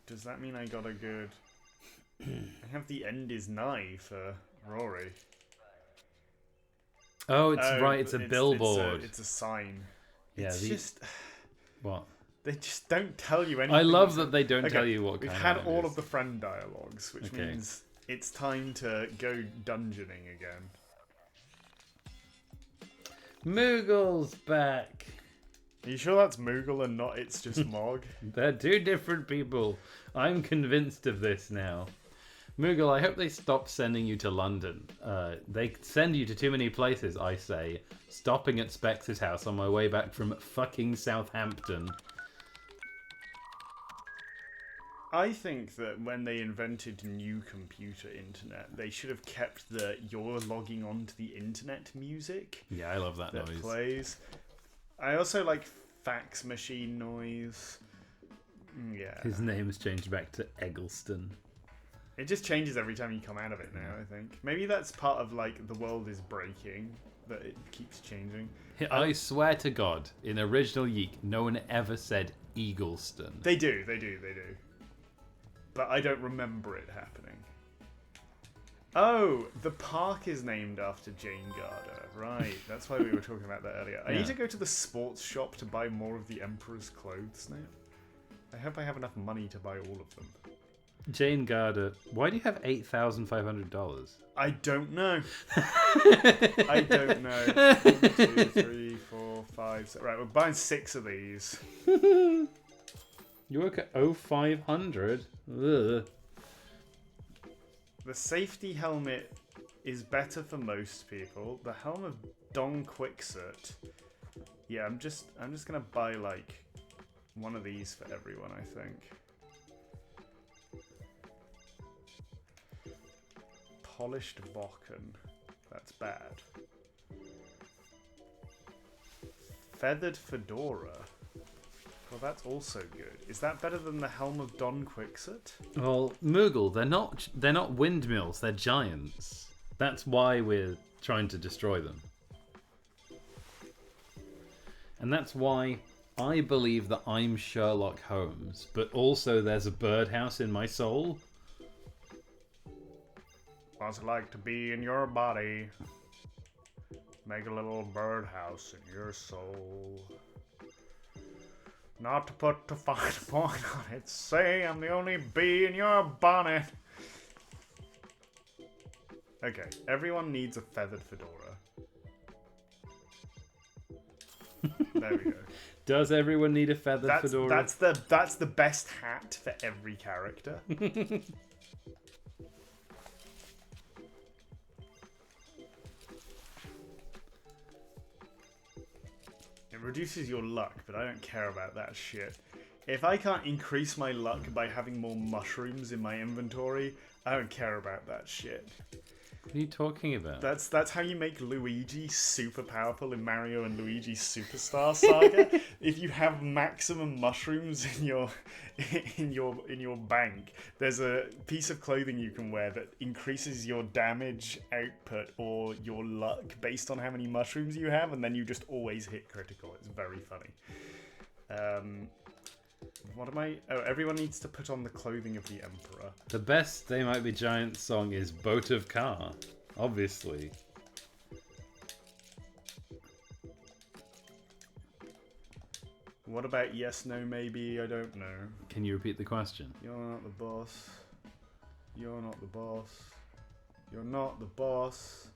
Does that mean I got a good... I have the end is nigh for Rory. Oh, it's right, it's a billboard. It's a sign. Yeah, it's just... What? They just don't tell you anything. I love that they don't tell you what We've kind had of all it of the friend dialogues, which means it's time to go dungeoning again. Moogle's back. Are you sure that's Moogle and not it's just Mog? They're two different people. I'm convinced of this now. Moogle, I hope they stop sending you to London. They send you to too many places, I say. Stopping at Spex's house on my way back from fucking Southampton. I think that when they invented new computer internet, they should have kept the "you're logging onto the internet" music. Yeah, I love that noise. Plays. I also like fax machine noise. Yeah. His name has changed back to Eggleston. It just changes every time you come out of it now, I think. Maybe that's part of, like, the world is breaking, that it keeps changing. I swear to God, in original YiiK, no one ever said Eagleston. They do. But I don't remember it happening. Oh, the park is named after Jane Garder. Right, that's why we were talking about that earlier. I need to go to the sports shop to buy more of the Emperor's clothes now. I hope I have enough money to buy all of them. Jane Garder, why do you have $8,500? I don't know. I don't know. 1, 2, 3, 4, 5, 6. Right, we're buying 6 of these. You work at 0,500. Ugh. The safety helmet is better for most people. The helm of Don Quixote. Yeah, I'm just gonna buy like one of these for everyone, I think. Polished Bokken. That's bad. Feathered Fedora. Well, that's also good. Is that better than the helm of Don Quixote? Well, Moogle, they're not windmills, they're giants. That's why we're trying to destroy them. And that's why I believe that I'm Sherlock Holmes, but also there's a birdhouse in my soul. What's it like to be in your body? Make a little birdhouse in your soul. Not to put a fine point on it, say I'm the only bee in your bonnet. Okay, everyone needs a feathered fedora. There we go. Does everyone need a feathered fedora? That's the best hat for every character. It reduces your luck, but I don't care about that shit. If I can't increase my luck by having more mushrooms in my inventory, I don't care about that shit. What are you talking about? That's how you make Luigi super powerful in Mario and Luigi Superstar Saga. If you have maximum mushrooms in your bank, there's a piece of clothing you can wear that increases your damage output or your luck based on how many mushrooms you have, and then you just always hit critical. It's very funny. What am I? Oh, everyone needs to put on the clothing of the Emperor. The best They Might Be Giants song is Boat of Car, obviously. What about yes, no, maybe? I don't know. Can you repeat the question? You're not the boss. You're not the boss. You're not the boss.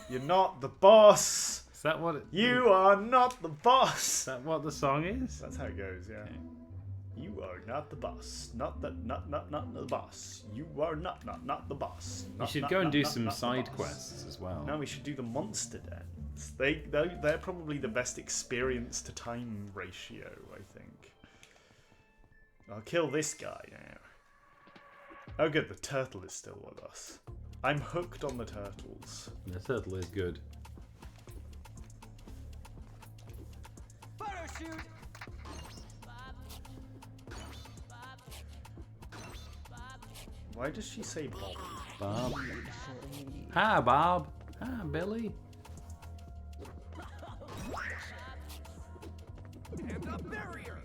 You're not the boss. Is that what it... You are not the boss. Is that what the song is? That's how it goes, yeah. Okay. You are not the boss. Not the boss. You are not the boss. You should go and do some side quests as well. No, we should do the monster dens. They're probably the best experience to time ratio, I think. I'll kill this guy now. Oh good, the turtle is still with us. I'm hooked on the turtles. The turtle is good. Photo shoot! Why does she say Bob? Bob. Hi, Bob. Hi, Billy. And the barrier!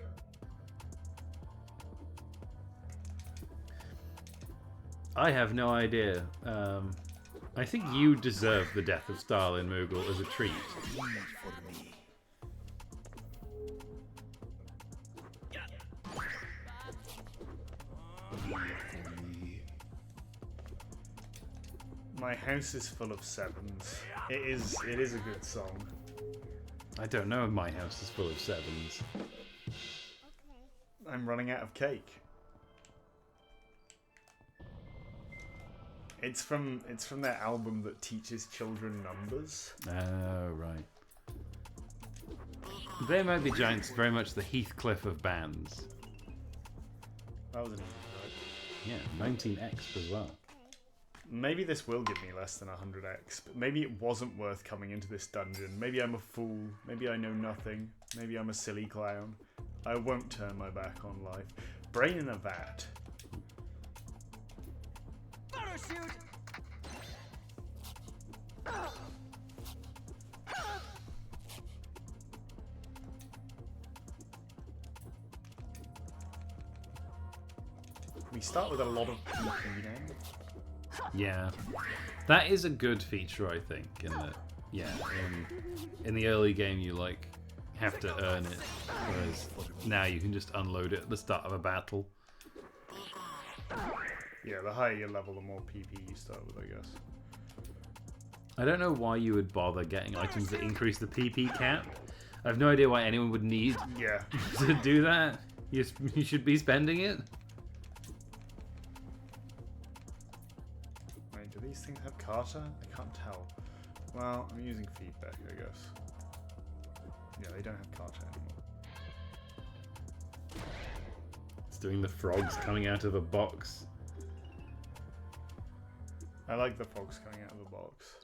I have no idea. I think you deserve the death of Stalin Moogle as a treat. My house is full of sevens. It is a good song. I don't know if my house is full of sevens. I'm running out of cake. It's from their album that teaches children numbers. Oh, right. They Might Be Giants, very much the Heathcliff of bands. That was an easy right. Yeah, 19x as well. Maybe this will give me less than 100x, but maybe it wasn't worth coming into this dungeon. Maybe I'm a fool. Maybe I know nothing. Maybe I'm a silly clown. I won't turn my back on life. Brain in a vat. Photo shoot! We start with a lot of peeking now. Yeah, that is a good feature, I think. In that, yeah, in the early game you like have to earn it, whereas now you can just unload it at the start of a battle. Yeah, the higher your level, the more PP you start with, I guess. I don't know why you would bother getting items that increase the PP cap. I have no idea why anyone would need to do that. You should be spending it. Wait, do these things have Carter? I can't tell. Well, I'm using feedback, I guess. Yeah, they don't have Carter anymore. It's doing the frogs coming out of a box. I like the frogs coming out of the box.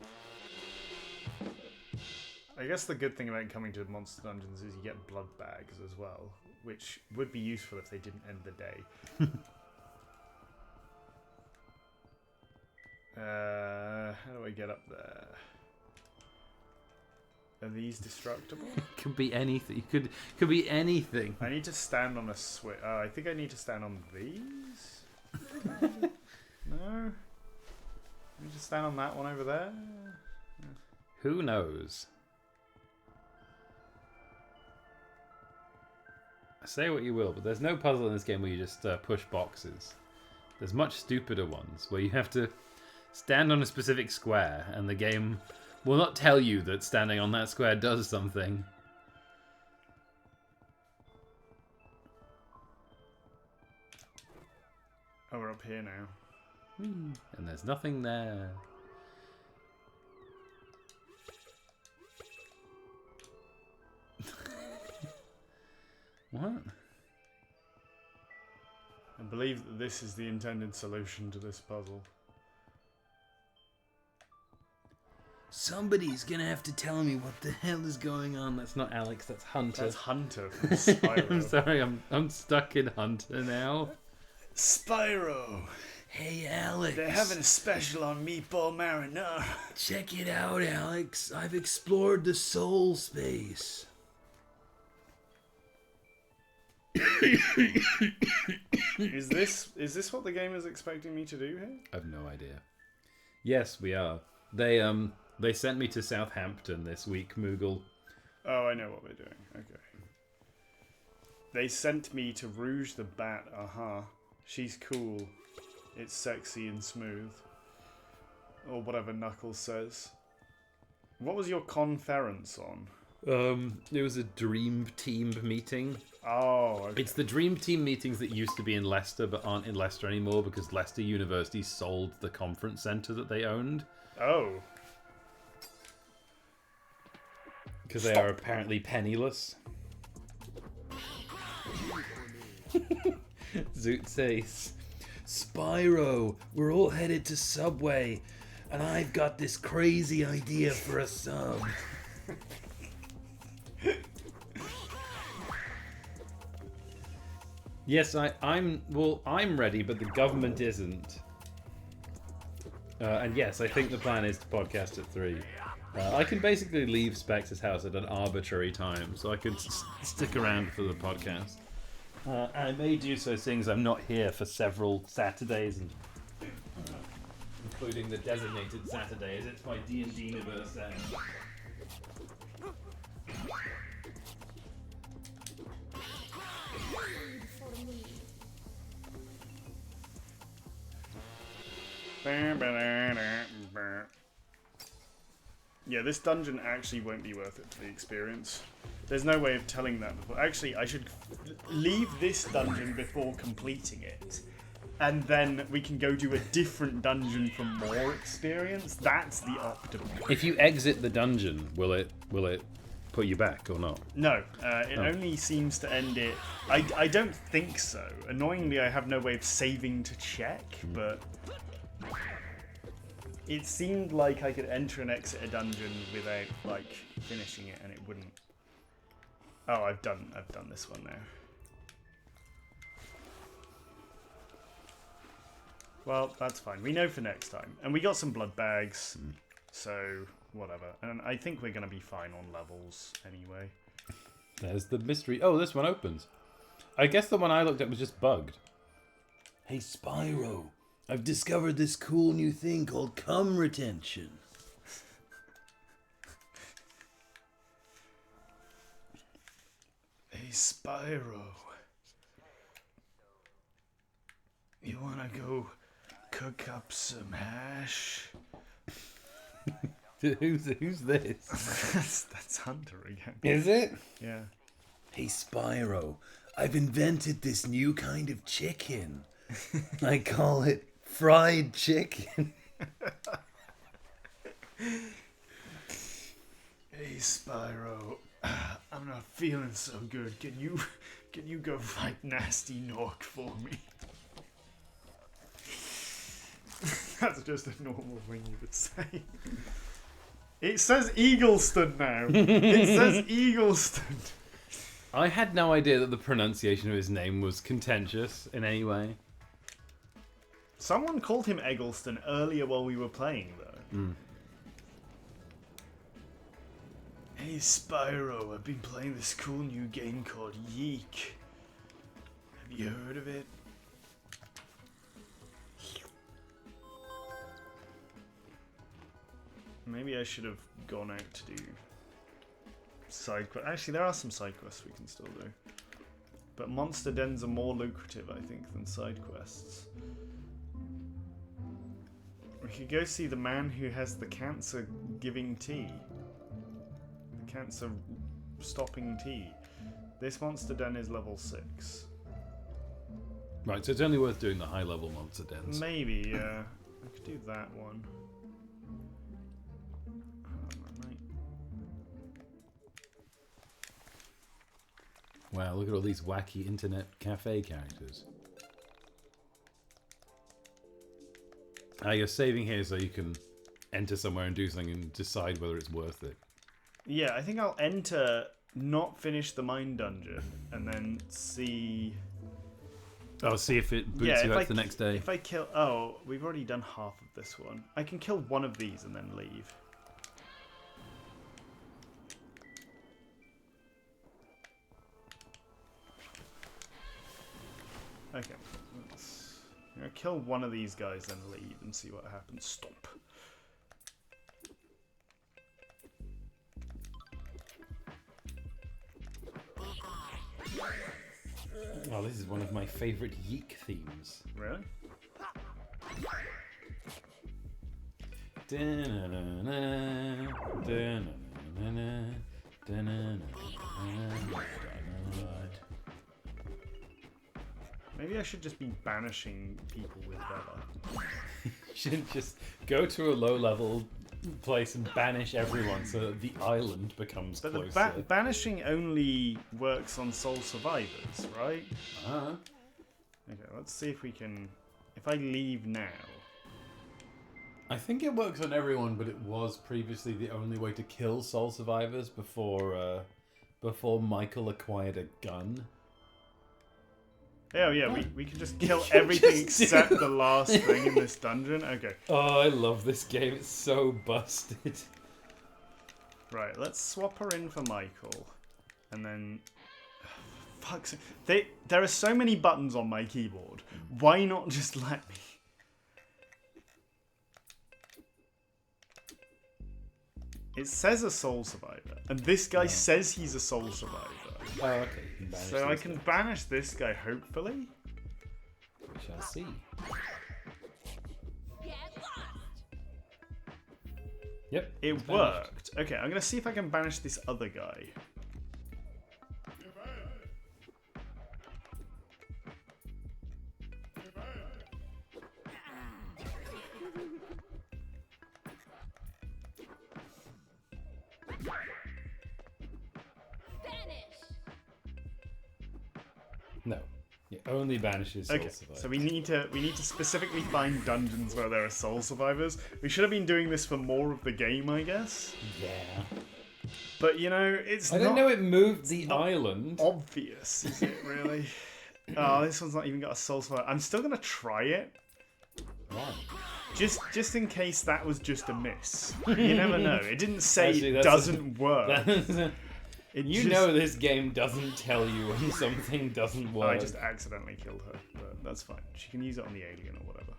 I guess the good thing about coming to Monster Dungeons is you get blood bags as well, which would be useful if they didn't end the day. How do I get up there? Are these destructible? Could be anything. Could be anything. I need to stand on a switch. Oh, I think I need to stand on these? No? I need to stand on that one over there? Who knows? Say what you will, but there's no puzzle in this game where you just push boxes. There's much stupider ones where you have to stand on a specific square and the game will not tell you that standing on that square does something. Oh, we're up here now. And there's nothing there. What? I believe that this is the intended solution to this puzzle. Somebody's gonna have to tell me what the hell is going on. That's not Alex, that's Hunter. That's Hunter from Spyro. I'm sorry, I'm stuck in Hunter now. Spyro! Hey, Alex. They're having a special on Meatball Marinara. Check it out, Alex. I've explored the soul space. Is this what the game is expecting me to do here? I have no idea. Yes, we are. They sent me to Southampton this week, Moogle. Oh, I know what they're doing. Okay. They sent me to Rouge the Bat. She's cool. It's sexy and smooth. Or whatever Knuckles says. What was your conference on? It was a Dream Team meeting. Oh, okay. It's the Dream Team meetings that used to be in Leicester but aren't in Leicester anymore because Leicester University sold the conference centre that they owned. Oh. Because they are apparently penniless. Zoot says, Spyro, we're all headed to Subway, and I've got this crazy idea for a sub. Yes, I'm ready, but the government isn't. And yes, I think the plan is to podcast at 3. I can basically leave Spectre's house at an arbitrary time, so I could stick around for the podcast. I may do so seeing as I'm not here for several Saturdays, and including the designated Saturdays. It's my D&D anniversary. Yeah, this dungeon actually won't be worth it for the experience. There's no way of telling that before. Actually, I should leave this dungeon before completing it. And then we can go do a different dungeon for more experience. That's the optimal. If you exit the dungeon, will it put you back or not? No, it only seems to end it. I don't think so. Annoyingly, I have no way of saving to check, but it seemed like I could enter and exit a dungeon without like finishing it, and it wouldn't. Oh, I've done this one now. Well, that's fine. We know for next time, and we got some blood bags, so whatever. And I think we're gonna be fine on levels anyway. There's the mystery. Oh, this one opens. I guess the one I looked at was just bugged. Hey, Spyro, I've discovered this cool new thing called cum retention. Hey, Spyro. You wanna go cook up some hash. Who's this? that's Hunter again. Is it? Yeah. Hey Spyro, I've invented this new kind of chicken. I call it fried chicken. Hey Spyro, I'm not feeling so good. Can you go fight Nasty Nork for me? That's just a normal thing you would say. It says Eagleston now. It says Eagleston. I had no idea that the pronunciation of his name was contentious in any way. Someone called him Eggleston earlier while we were playing, though. Mm. Hey Spyro, I've been playing this cool new game called YiiK. Have you heard of it? Maybe I should have gone out to do side quests. Actually, there are some side quests we can still do. But monster dens are more lucrative, I think, than side quests. We could go see the man who has the cancer giving tea. The cancer stopping tea. This monster den is level 6. Right, so it's only worth doing the high level monster dens. Maybe, yeah. I could do that one. Wow, look at all these wacky internet cafe characters. You're saving here so you can enter somewhere and do something and decide whether it's worth it. Yeah, I think I'll enter, not finish the mine dungeon, and then see... Oh, see if it boots you out the next day. If I kill... Oh, we've already done half of this one. I can kill one of these and then leave. Okay, I'm gonna kill one of these guys, then leave and see what happens. Stop. Oh, this is one of my favourite YiiK themes. Really? Maybe I should just be banishing people with Bella. You shouldn't just go to a low-level place and banish everyone so that the island becomes closer. Banishing only works on soul survivors, right? Uh-huh. Okay, let's see if we can... If I leave now... I think it works on everyone, but it was previously the only way to kill soul survivors before Michael acquired a gun. Oh yeah, we can just kill everything except the last thing in this dungeon. Okay. Oh, I love this game. It's so busted. Right, let's swap her in for Michael. And then... Fuck's sake. There are so many buttons on my keyboard. Why not just let me... It says a soul survivor. And this guy says he's a soul survivor. Oh, okay. So I can banish this guy, hopefully. We shall see. Yep. It worked. Okay, I'm going to see if I can banish this other guy. No. It only banishes soul survivors. So we need to specifically find dungeons where there are soul survivors. We should have been doing this for more of the game, I guess. Yeah. But you know, it's I didn't know it moved the island. Obvious, is it really? Oh, this one's not even got a soul survivor. I'm still gonna try it. Why? Just in case that was just a miss. You never know. It didn't say Actually, it doesn't work. You know this game doesn't tell you when something doesn't work. I just accidentally killed her, but that's fine. She can use it on the alien or whatever.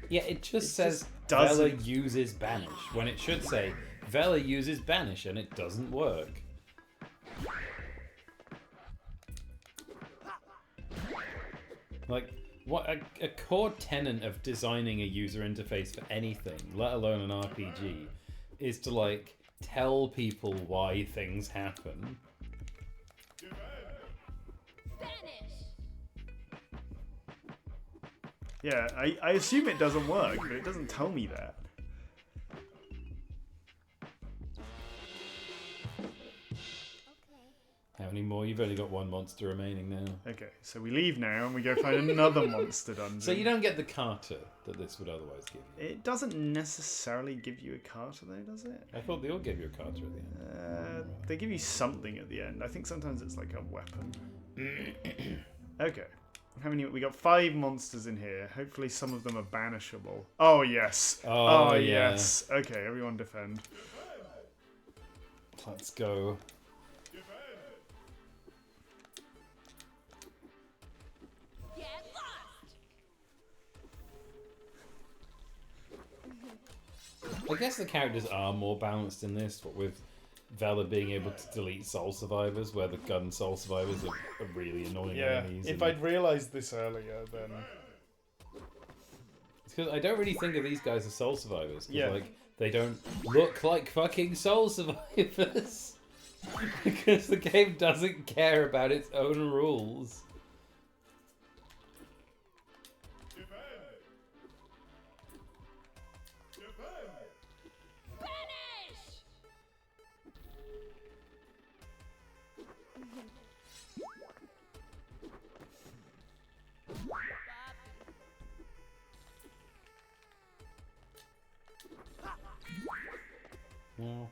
Yeah, it just says Vela uses banish, when it should say Vela uses banish, and it doesn't work. Like, what a core tenet of designing a user interface for anything, let alone an RPG, is to like tell people why things happen. Yeah, I assume it doesn't work, but it doesn't tell me that. How many more? You've only got one monster remaining now. Okay, so we leave now and we go find another monster dungeon. So you don't get the Carter that this would otherwise give you. It doesn't necessarily give you a Carter though, does it? I thought they all gave you a Carter at the end. They give you something at the end. I think sometimes it's like a weapon. Okay. How many? We got 5 monsters in here. Hopefully some of them are banishable. Oh yes. Oh, yeah. Yes. Okay, everyone defend. Let's go. I guess the characters are more balanced in this, but with Vela being able to delete soul survivors, where the gun soul survivors are really annoying enemies. If I'd realised this earlier, then... It's because I don't really think of these guys as soul survivors. Yeah. Like, they don't look like fucking soul survivors. Because the game doesn't care about its own rules. Well,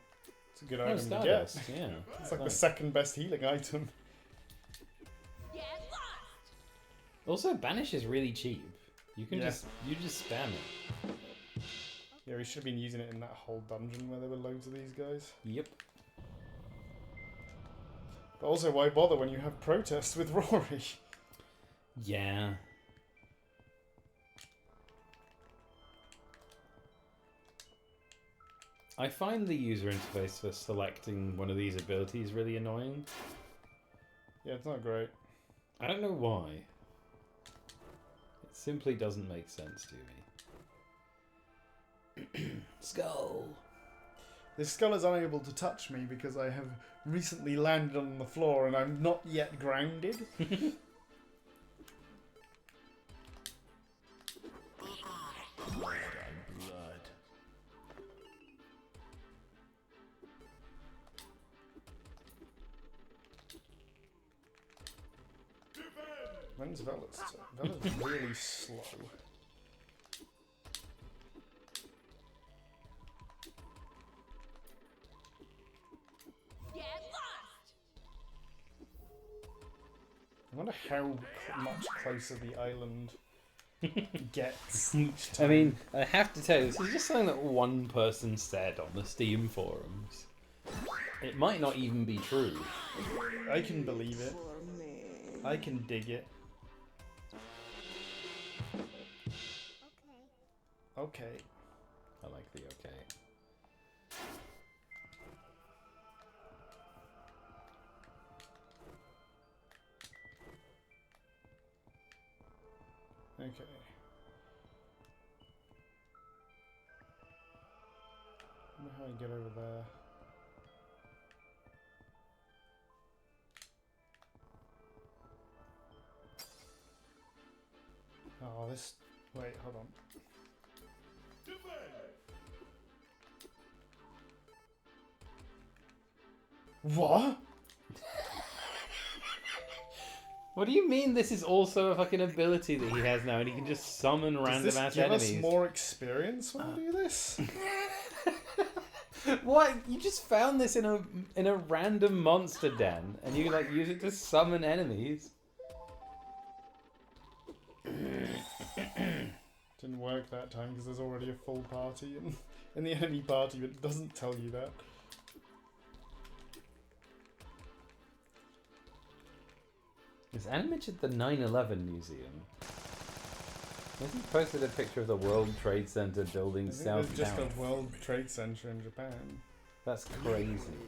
it's a good item to get. Yeah, it's like the second best healing item. Also, Banish is really cheap. You can just spam it. Yeah, we should have been using it in that whole dungeon where there were loads of these guys. Yep. But also, why bother when you have protests with Rory? Yeah. I find the user interface for selecting one of these abilities really annoying. Yeah, it's not great. I don't know why. It simply doesn't make sense to me. Skull. This skull is unable to touch me because I have recently landed on the floor and I'm not yet grounded. When's Vela's turn? Vela's really slow. I wonder how much closer the island gets each time. I mean, I have to tell you, this is just something that one person said on the Steam forums. It might not even be true. I can believe it. I can dig it. Okay. I like the okay. Okay. I wonder how I get over there. Oh, this... Wait, hold on. What? What do you mean this is also a fucking ability that he has now and he can just summon random ass enemies? Does this give us more experience when we do this? What? You just found this in a random monster den and you like use it to summon enemies? Didn't work that time because there's already a full party in the enemy party, but it doesn't tell you that. Is Animage at the 9/11 museum? Has he posted a picture of the World Trade Center building south There's just a World Trade Center in Japan. That's crazy.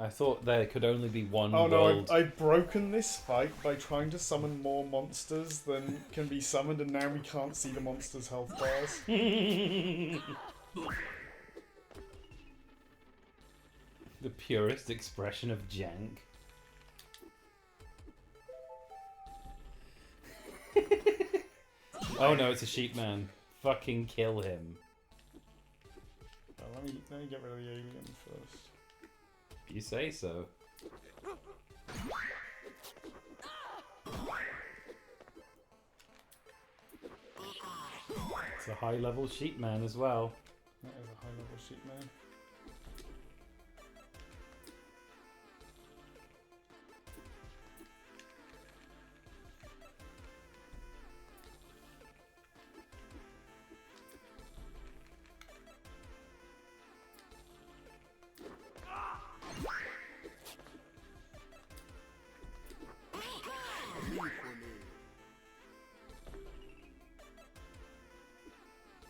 I thought there could only be one Oh no, world. I've broken this fight by trying to summon more monsters than can be summoned, and now we can't see the monsters' health bars. The purest expression of jank. Oh no, it's a sheep man. Fucking kill him. Let me get rid of the alien first. You say so. It's a high level sheep man as well. That is a high level sheep man.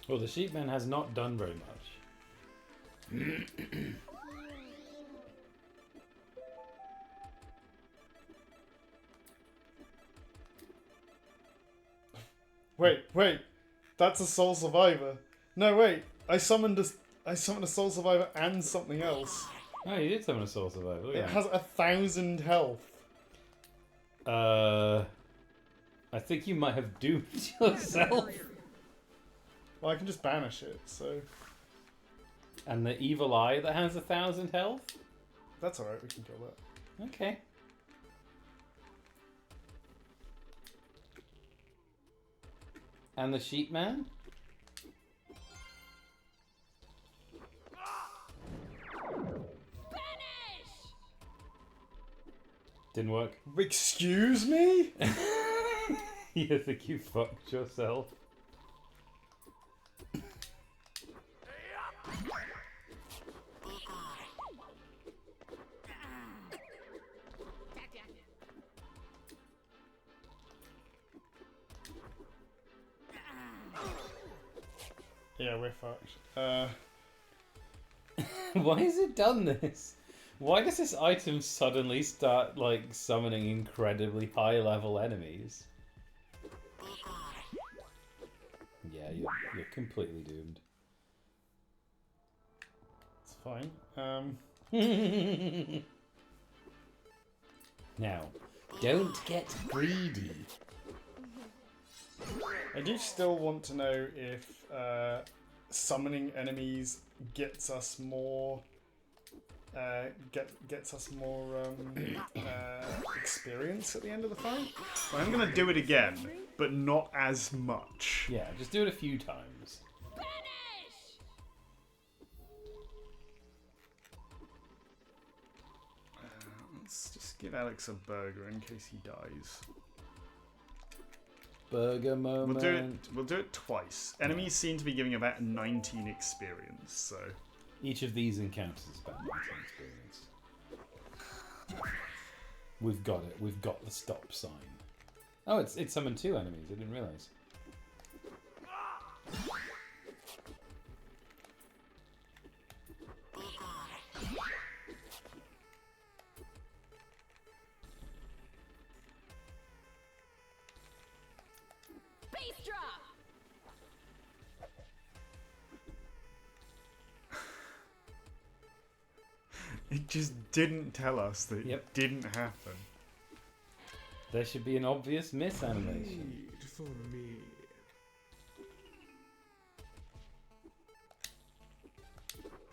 Well, the sheepman has not done very much. Wait, that's a soul survivor. No, wait, I summoned a soul survivor and something else. Oh, you did summon a soul survivor. Look It at has 1,000 health. that. I think you might have doomed yourself. Well, I can just banish it, so... And the evil eye that has 1,000 health? That's alright, we can kill that. Okay. And the sheep man? Didn't work. Excuse me? You think you fucked yourself? Yeah, we're fucked. Why has it done this? Why does this item suddenly start, like, summoning incredibly high-level enemies? Yeah, you're completely doomed. It's fine. Now, don't get greedy. I do still want to know if summoning enemies gets us more gets us more experience at the end of the fight. I'm gonna do it again, but not as much. Yeah, just do it a few times. Let's just give Alex a burger in case he dies. Burger moment. We'll do it twice. Enemies seem to be giving about 19 experience, so... Each of these encounters is about 19 experience. We've got it. We've got the stop sign. Oh, it summoned 2 enemies. I didn't realise. Base drop. It just didn't tell us that it didn't happen. There should be an obvious miss animation. Wait for me.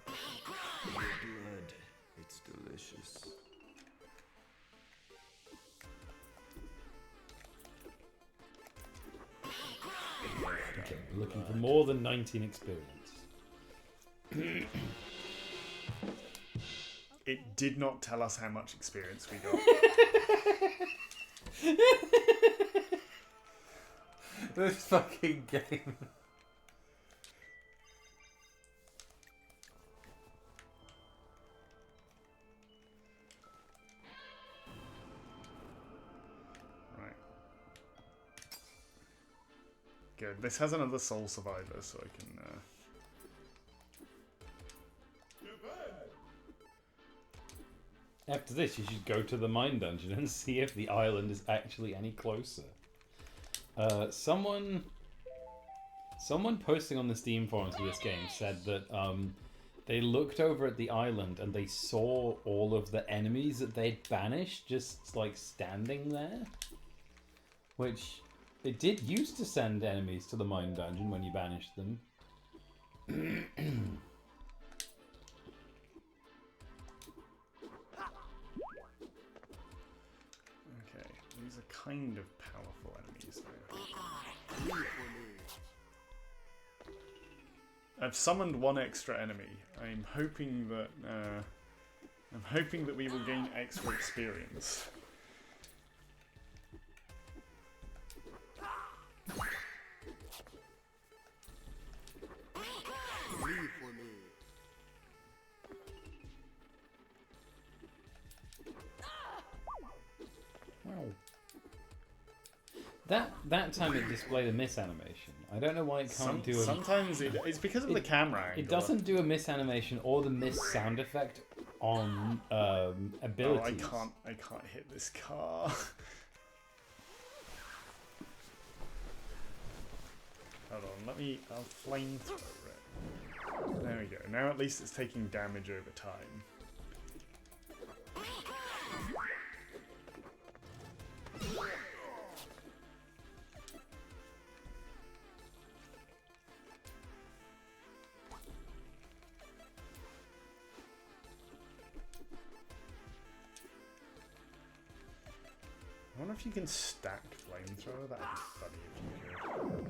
Your blood, it's delicious. Okay, we're looking for more than 19 experience. It did not tell us how much experience we got. This fucking game. Right. Good. This has another soul survivor, so I can... After this, you should go to the mine dungeon and see if the island is actually any closer. Someone posting on the Steam forums for this game said that they looked over at the island and they saw all of the enemies that they'd banished just like standing there. Which it did used to send enemies to the mine dungeon when you banished them. Okay, these are kind of powerful enemies now. I've summoned one extra enemy. I'm hoping that we will gain extra experience. Wow. That time it displayed a miss animation. I don't know why it can't do a... Sometimes it's because of the camera angle. It doesn't do a miss animation or the miss sound effect on abilities. Oh, I can't hit this car. Hold on, I'll flamethrower it. There we go. Now at least it's taking damage over time. I wonder if you can stack flamethrower. That'd be funny if you could.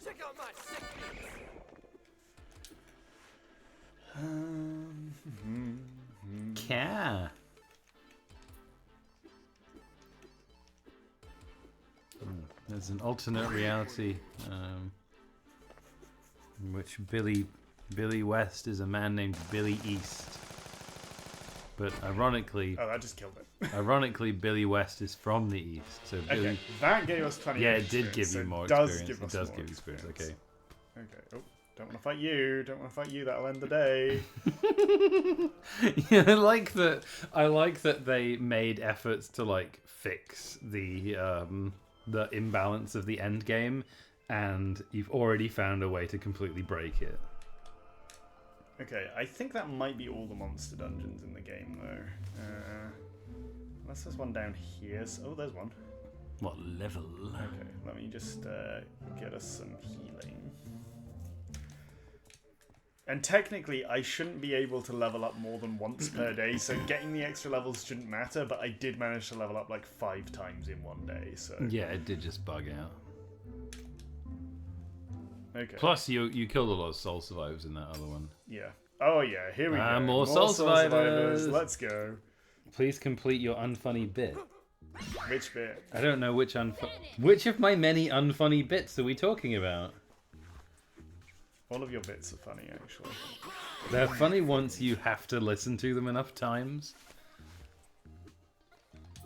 Check out my sickness. Yeah. There's an alternate reality in which Billy West is a man named Billy East. But ironically... Oh, that just killed it. Ironically, Billy West is from the East. So Billy... Okay, that gave us 20 Yeah, it did give you more experience. It does give you experience, okay. Okay, oh, don't want to fight you. Don't want to fight you. That'll end the day. Yeah, I like that they made efforts to like fix the imbalance of the end game, and you've already found a way to completely break it. Okay, I think that might be all the monster dungeons in the game, though. Unless there's one down here. Oh, there's one. What level? Okay, let me just get us some healing. And technically, I shouldn't be able to level up more than once per day, so getting the extra levels shouldn't matter, but I did manage to level up like 5 times in one day, so... Yeah, it did just bug out. Okay. Plus, you killed a lot of soul survivors in that other one. Yeah. Oh yeah, here we go. More soul survivors! Let's go. Please complete your unfunny bit. Which bit? I don't know which Which of my many unfunny bits are we talking about? All of your bits are funny, actually. They're funny once you have to listen to them enough times.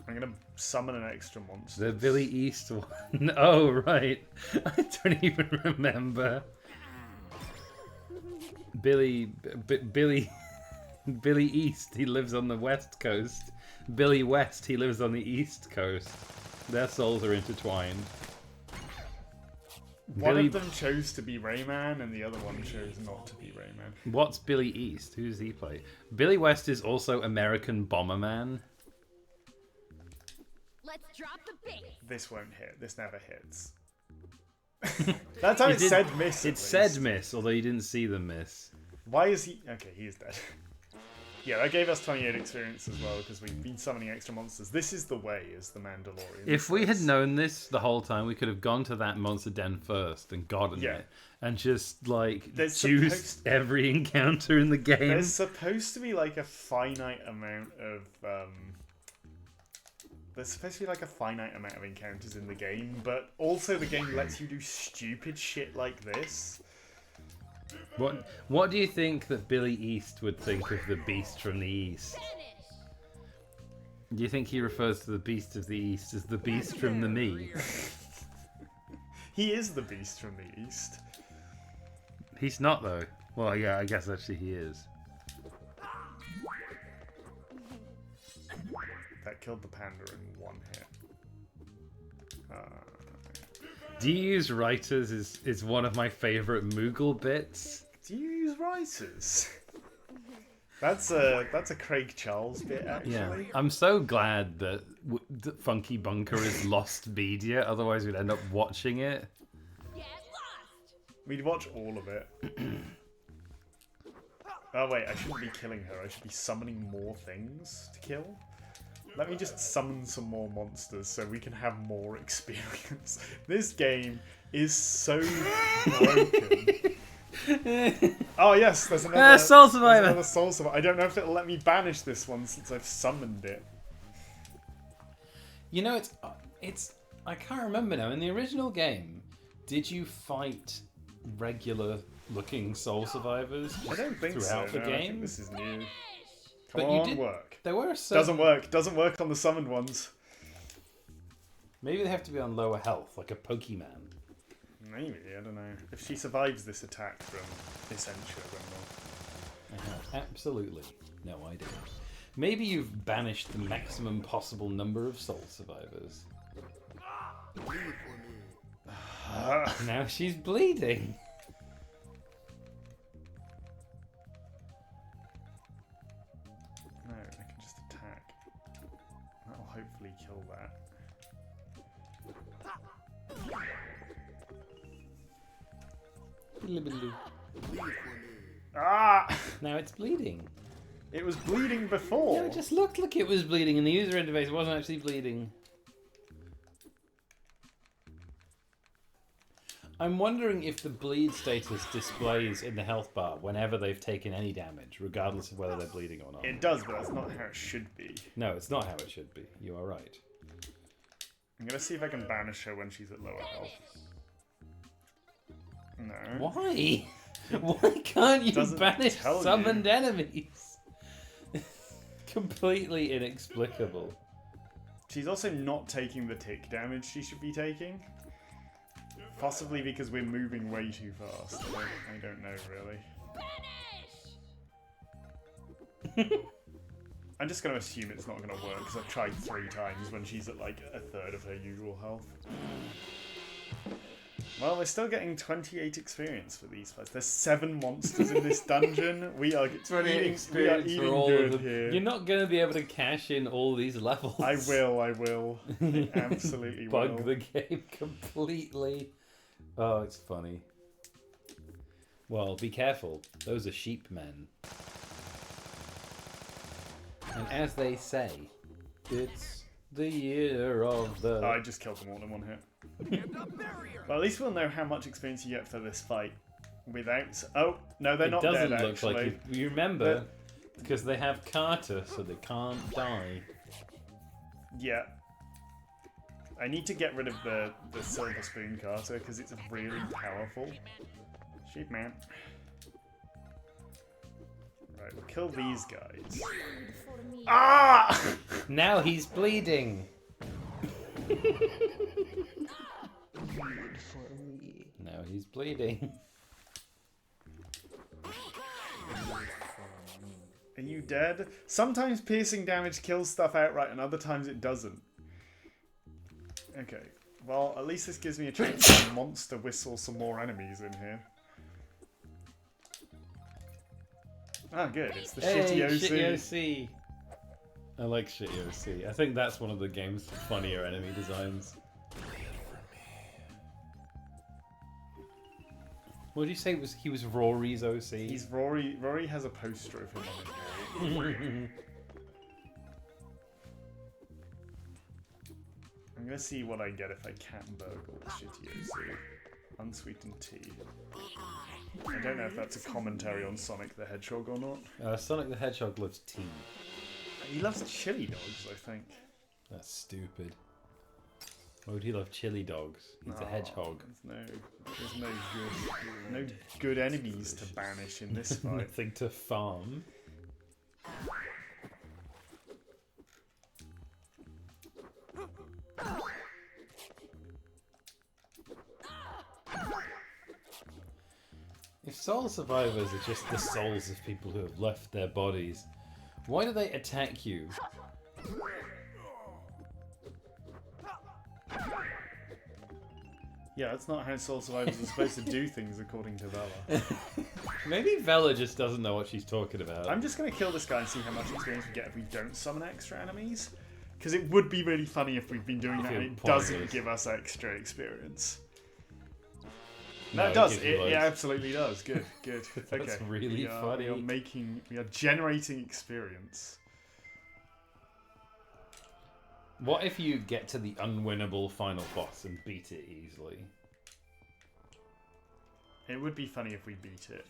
I'm gonna summon an extra monster. The Billy East one. Oh, right. I don't even remember. Billy East, he lives on the west coast. Billy West, he lives on the east coast. Their souls are intertwined. One of them chose to be Rayman, and the other one chose not to be Rayman. What's Billy East? Who does he play? Billy West is also American Bomberman. Let's drop the bait. This won't hit. This never hits. That time it said miss. It said miss, although you didn't see the miss. Why is he... Okay, he is dead. Yeah, that gave us 28 experience as well, because we've been summoning extra monsters. This is the way, as the Mandalorian If we had known this the whole time, we could have gone to that monster den first and gotten it. And just, like, choose every encounter in the game. There's supposed to be, like, a finite amount of there's supposed to be like a finite amount of encounters in the game, but also the game lets you do stupid shit like this. What do you think that Billy East would think of the Beast from the East? Do you think he refers to the Beast of the East as the Beast from the Me? He is the Beast from the East. He's not though. Well, yeah, I guess actually he is. That killed the panda in one hit. Do you use writers is one of my favourite Moogle bits. Do you use writers? That's a Craig Charles bit, actually. Yeah, I'm so glad that Funky Bunker is lost media. Otherwise, we'd end up watching it. We'd watch all of it. Oh wait, I shouldn't be killing her. I should be summoning more things to kill. Let me just summon some more monsters so we can have more experience. This game is so broken. Oh yes, there's another Soul Survivor. There's another Soul Survivor. I don't know if it'll let me banish this one since I've summoned it. You know, it's I can't remember now. In the original game, did you fight regular looking Soul Survivors? I don't think throughout so. the No, I game. think this is new. But Come you on, did work. There were Doesn't work. Doesn't work on the summoned ones. Maybe they have to be on lower health, like a Pokemon. Maybe, I don't know. If she survives this attack from Essentia, then I have absolutely no idea. Maybe you've banished the maximum possible number of Soul Survivors. Now she's bleeding. No, I can just attack. That'll hopefully kill that. Ah! Now it's bleeding. It was bleeding before. No, it just looked like it was bleeding in the user interface. It wasn't actually bleeding. I'm wondering if the bleed status displays in the health bar whenever they've taken any damage, regardless of whether they're bleeding or not. It does, but that's not how it should be. No, it's not how it should be. You are right. I'm gonna see if I can banish her when she's at lower health. No. Why? Why can't you Doesn't banish tell summoned enemies? Completely inexplicable. She's also not taking the tick damage she should be taking. Possibly because we're moving way too fast. I don't know, really. I'm just going to assume it's not going to work because I've tried 3 times when she's at like a third of her usual health. Well, we're still getting 28 experience for these fights. There's 7 monsters in this dungeon. We are eating good here. You're not going to be able to cash in all these levels. I will. I absolutely will. Bug the game completely. Oh, it's funny. Well, be careful. Those are sheep men. And as they say, it's the year of the... Oh, I just killed them all in one hit. Well, at least we'll know how much experience you get for this fight without... Oh, no, they're not dead, It doesn't look actually. like you remember, because they have Carter, so they can't die. Yeah. I need to get rid of the silver spoon Carter, because it's really powerful. Sheep man. Right, we'll kill these guys. Ah! Now he's bleeding. Now he's bleeding. Are you dead? Sometimes piercing damage kills stuff outright, and other times it doesn't. Okay. Well, at least this gives me a chance to monster whistle some more enemies in here. Ah, good. It's the Shitty OC. Shitty OC. I like Shitty OC. I think that's one of the game's funnier enemy designs. What did you say? He was Rory's OC? He's Rory. Rory has a poster of him on his game. I'm gonna see what I get if I cat and burgle the Shitty OC. Unsweetened tea. I don't know if that's a commentary on Sonic the Hedgehog or not. Sonic the Hedgehog loves tea. He loves chili dogs, I think. That's stupid. Why would he love chili dogs? He's a hedgehog. There's no good enemies to banish in this fight. Nothing to farm. If soul survivors are just the souls of people who have left their bodies, why do they attack you? Yeah, that's not how soul survivors are supposed to do things, according to Bella. Maybe Vela just doesn't know what she's talking about. I'm just going to kill this guy and see how much experience we get if we don't summon extra enemies. Because it would be really funny if we've been doing that and it doesn't give us extra experience. No, it does. It absolutely does. Good, good. That's okay. really funny. We are generating experience. What if you get to the unwinnable final boss and beat it easily? It would be funny if we beat it.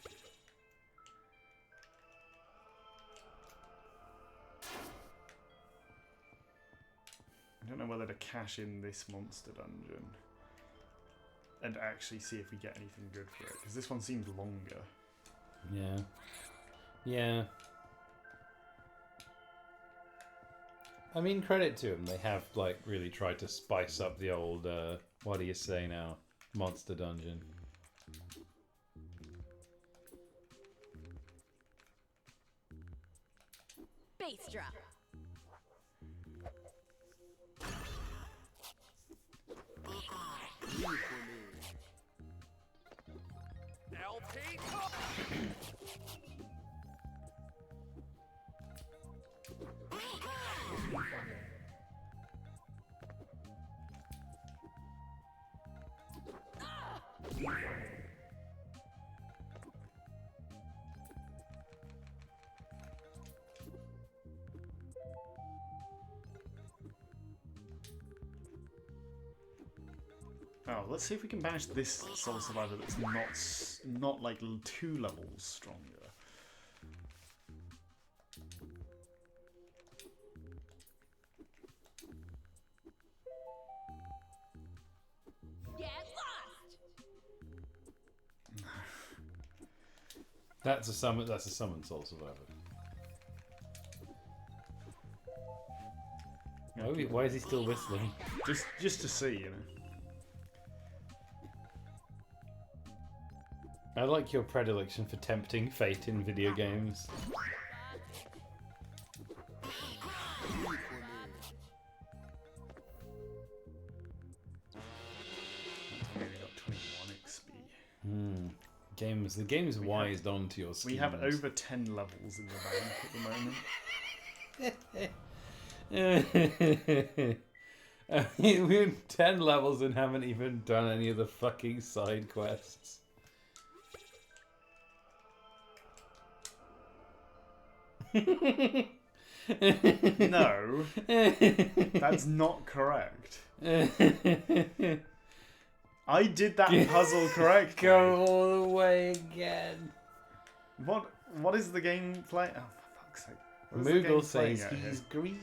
I don't know whether to cash in this monster dungeon and actually see if we get anything good for it, because this one seems longer. Yeah. Yeah. I mean, credit to them. They have, like, really tried to spice up the old, what do you say now, monster dungeon. Bass drop. Oh, let's see if we can banish this soul survivor that's not like 2 levels stronger. Get lost. That's a summon. That's a summon soul survivor. Why is he still whistling? Just to see, you know. I like your predilection for tempting fate in video games. Maybe got 21 XP. The game's wised onto your schemes. We have over 10 levels in the bank at the moment. We're 10 levels and haven't even done any of the fucking side quests. No, that's not correct. I did that puzzle correctly. Go all the way again. What is the game play? Oh, for fuck's sake. Moogle says he's greedy.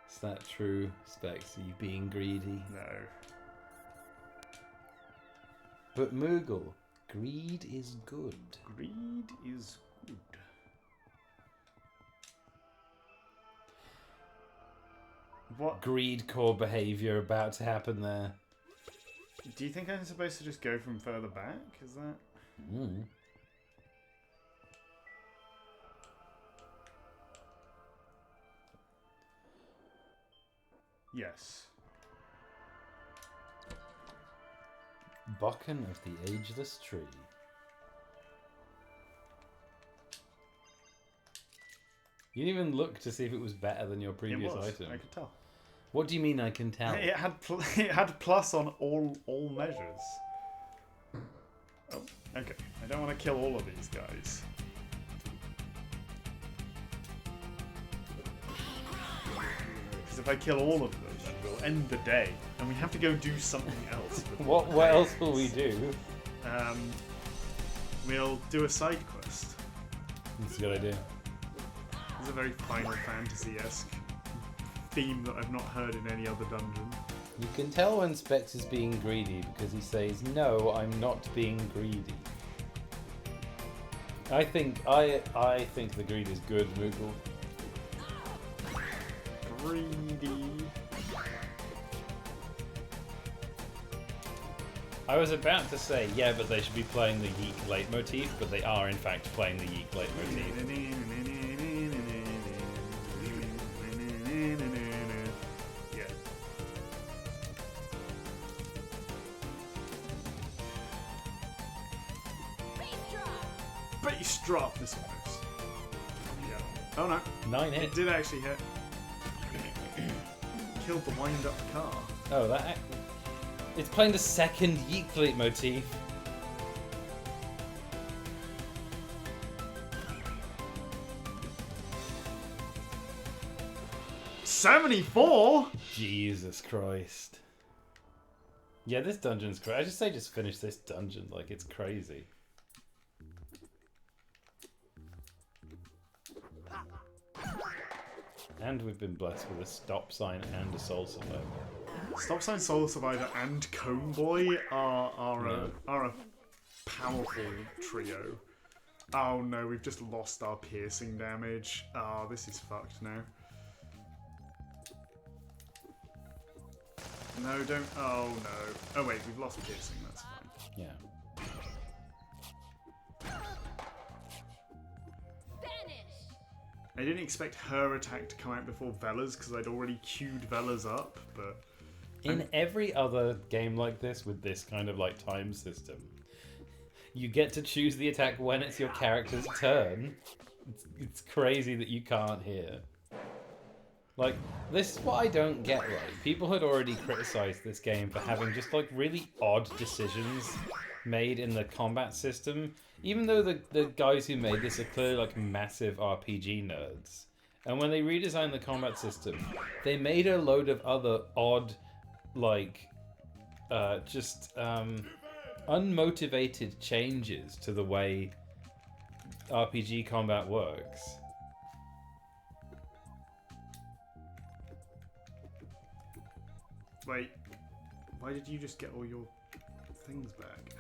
Is that true, Specs? Are you being greedy? No. But Moogle, greed is good. Greed is good. What greed core behavior about to happen there? Do you think I'm supposed to just go from further back? Is that? Yes. Bokken of the Ageless Tree. You didn't even look to see if it was better than your previous item. I could tell. What do you mean I can tell? It had plus on all measures. Oh, okay. I don't want to kill all of these guys. Because if I kill all of them, then we'll end the day, and we have to go do something else. What else will we do? We'll do a side quest. That's a good idea. It's a very Final Fantasy-esque theme that I've not heard in any other dungeon. You can tell when Specs is being greedy because he says, "No, I'm not being greedy." I think the greed is good, Moogle. Greedy. I was about to say, yeah, but they should be playing the YiiK leitmotif, but they are in fact playing the YiiK leitmotif. Yeah. Bass drop this one. Yeah. Oh no. 9 hit. It did actually hit. Killed the wind up car. Oh, that. It's playing the second YiiK leitmotif. $74? Jesus Christ. Yeah, this dungeon's crazy. I just say just finish this dungeon. Like, it's crazy. And we've been blessed with a stop sign and a soul survivor. Stop sign, soul survivor, and cone boy are a powerful trio. Oh no, we've just lost our piercing damage. Oh, this is fucked now. No, don't. Oh no. Oh wait, we've lost piercing. That's fine. Yeah. I didn't expect her attack to come out before Vela's because I'd already queued Vela's up, but... In every other game like this, with this kind of like time system, you get to choose the attack when it's your character's turn. It's crazy that you can't hear. Like, this is what I don't get right. People had already criticized this game for having just like really odd decisions made in the combat system, even though the guys who made this are clearly like massive RPG nerds. And when they redesigned the combat system, they made a load of other odd, like, unmotivated changes to the way RPG combat works. Wait, why did you just get all your things back?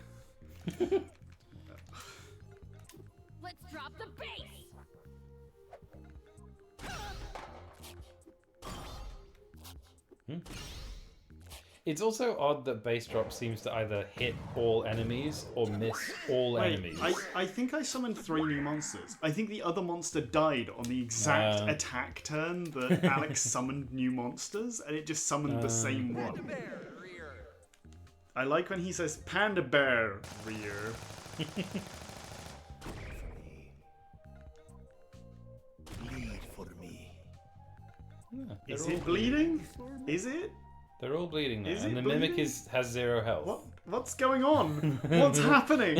Let's drop the bass! It's also odd that base drop seems to either hit all enemies or miss all enemies. I think I summoned 3 new monsters. I think the other monster died on the exact attack turn that Alex summoned new monsters, and it just summoned the same one. I like when he says, Panda Bear, rear. Bleed for me. Is it bleeding? Is it? They're all bleeding now, Is and it the bleeding? mimic has 0 health. What's going on? What's happening?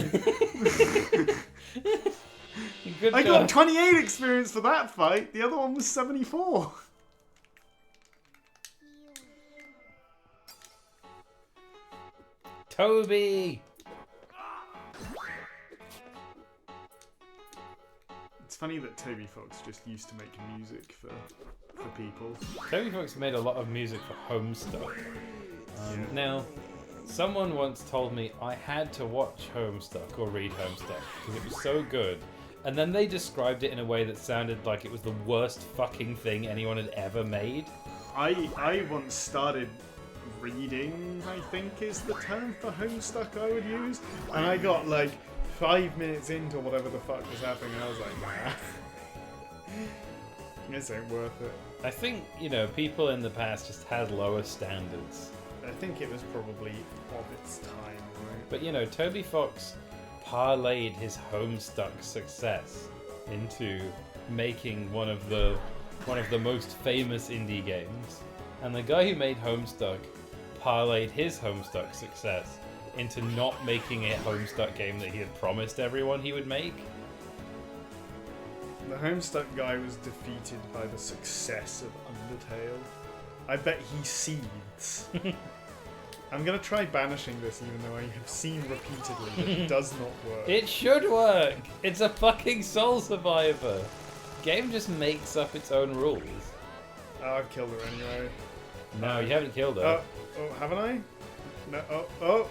Good I job. got 28 experience for that fight. The other one was 74. Toby! It's funny that Toby Fox just used to make music for people. Toby Fox made a lot of music for Homestuck. Now, someone once told me I had to watch Homestuck or read Homestuck because it was so good. And then they described it in a way that sounded like it was the worst fucking thing anyone had ever made. I once started reading, I think is the term for Homestuck I would use. And I got like 5 minutes into whatever the fuck was happening and I was like, nah. This ain't worth it. I think, you know, people in the past just had lower standards. I think it was probably of its time, right? But, you know, Toby Fox parlayed his Homestuck success into making one of the most famous indie games. And the guy who made Homestuck parlayed his Homestuck success into not making a Homestuck game that he had promised everyone he would make. The Homestuck guy was defeated by the success of Undertale. I bet he seethes. I'm gonna try banishing this even though I have seen repeatedly that it does not work. It should work! It's a fucking Soul Survivor! Game just makes up its own rules. Oh, I've killed her anyway. No, you haven't killed her. Oh, haven't I? No. Oh.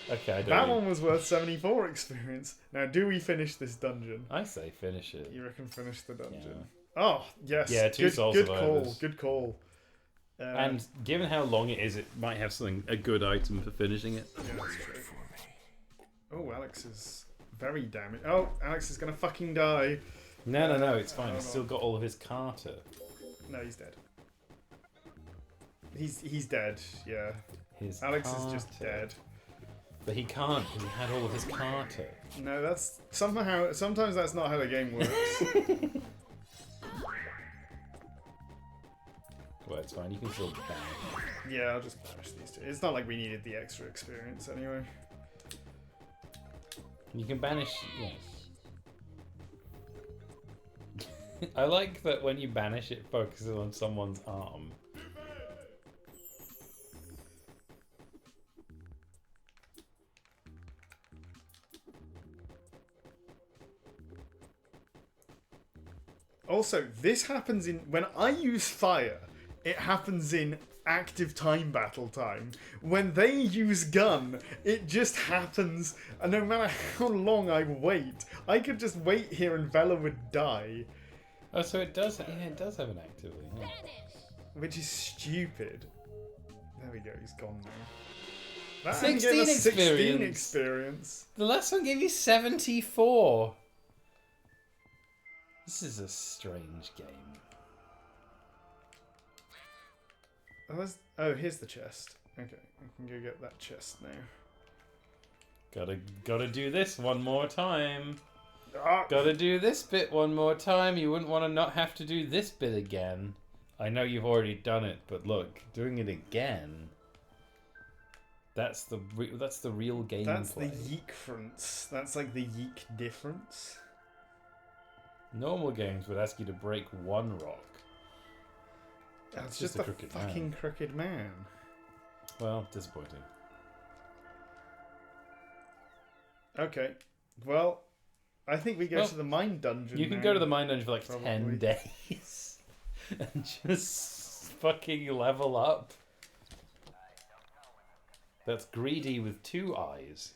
Okay, I don't That know. one was worth 74 experience. Now, do we finish this dungeon? I say finish it. You reckon finish the dungeon? Yeah. Oh, yes. Yeah, two soul good survivors. call. Good call. And given how long it is, it might have a good item for finishing it. Yeah, that's true. Oh, Alex is very damaged. Oh, Alex is gonna fucking die. No, it's fine. He's still got all of his Carter. No, he's dead. He's dead. Yeah. His Alex Carter. is just dead. But he can't because he had all of his Carter. No, that's sometimes that's not how the game works. Well, it's fine. You can still banish. Yeah, I'll just banish these two. It's not like we needed the extra experience anyway. You can banish. Yeah. I like that when you banish, it focuses on someone's arm. Also, this happens when I use fire, it happens in active time battle time. When they use gun, it just happens, and no matter how long I wait, I could just wait here and Vela would die. Oh, so it does. Yeah, it does have an activity. Yeah. Which is stupid. There we go. He's gone now. That 16 only gave us 16 experience. experience. The last one gave you 74. This is a strange game. Oh, here's the chest. Okay, I can go get that chest now. Gotta do this one more time. Ah. Gotta do this bit one more time. You wouldn't want to not have to do this bit again. I know you've already done it, but look, doing it again. That's the real gameplay. That's the YiiK difference. That's like the YiiK difference. Normal games would ask you to break one rock. That's just a crooked fucking man. crooked man. Well, disappointing. Okay, well, I think we go to the mine dungeon. You can now, go to the mine dungeon for like probably. 10 days and just fucking level up. That's greedy with 2 eyes.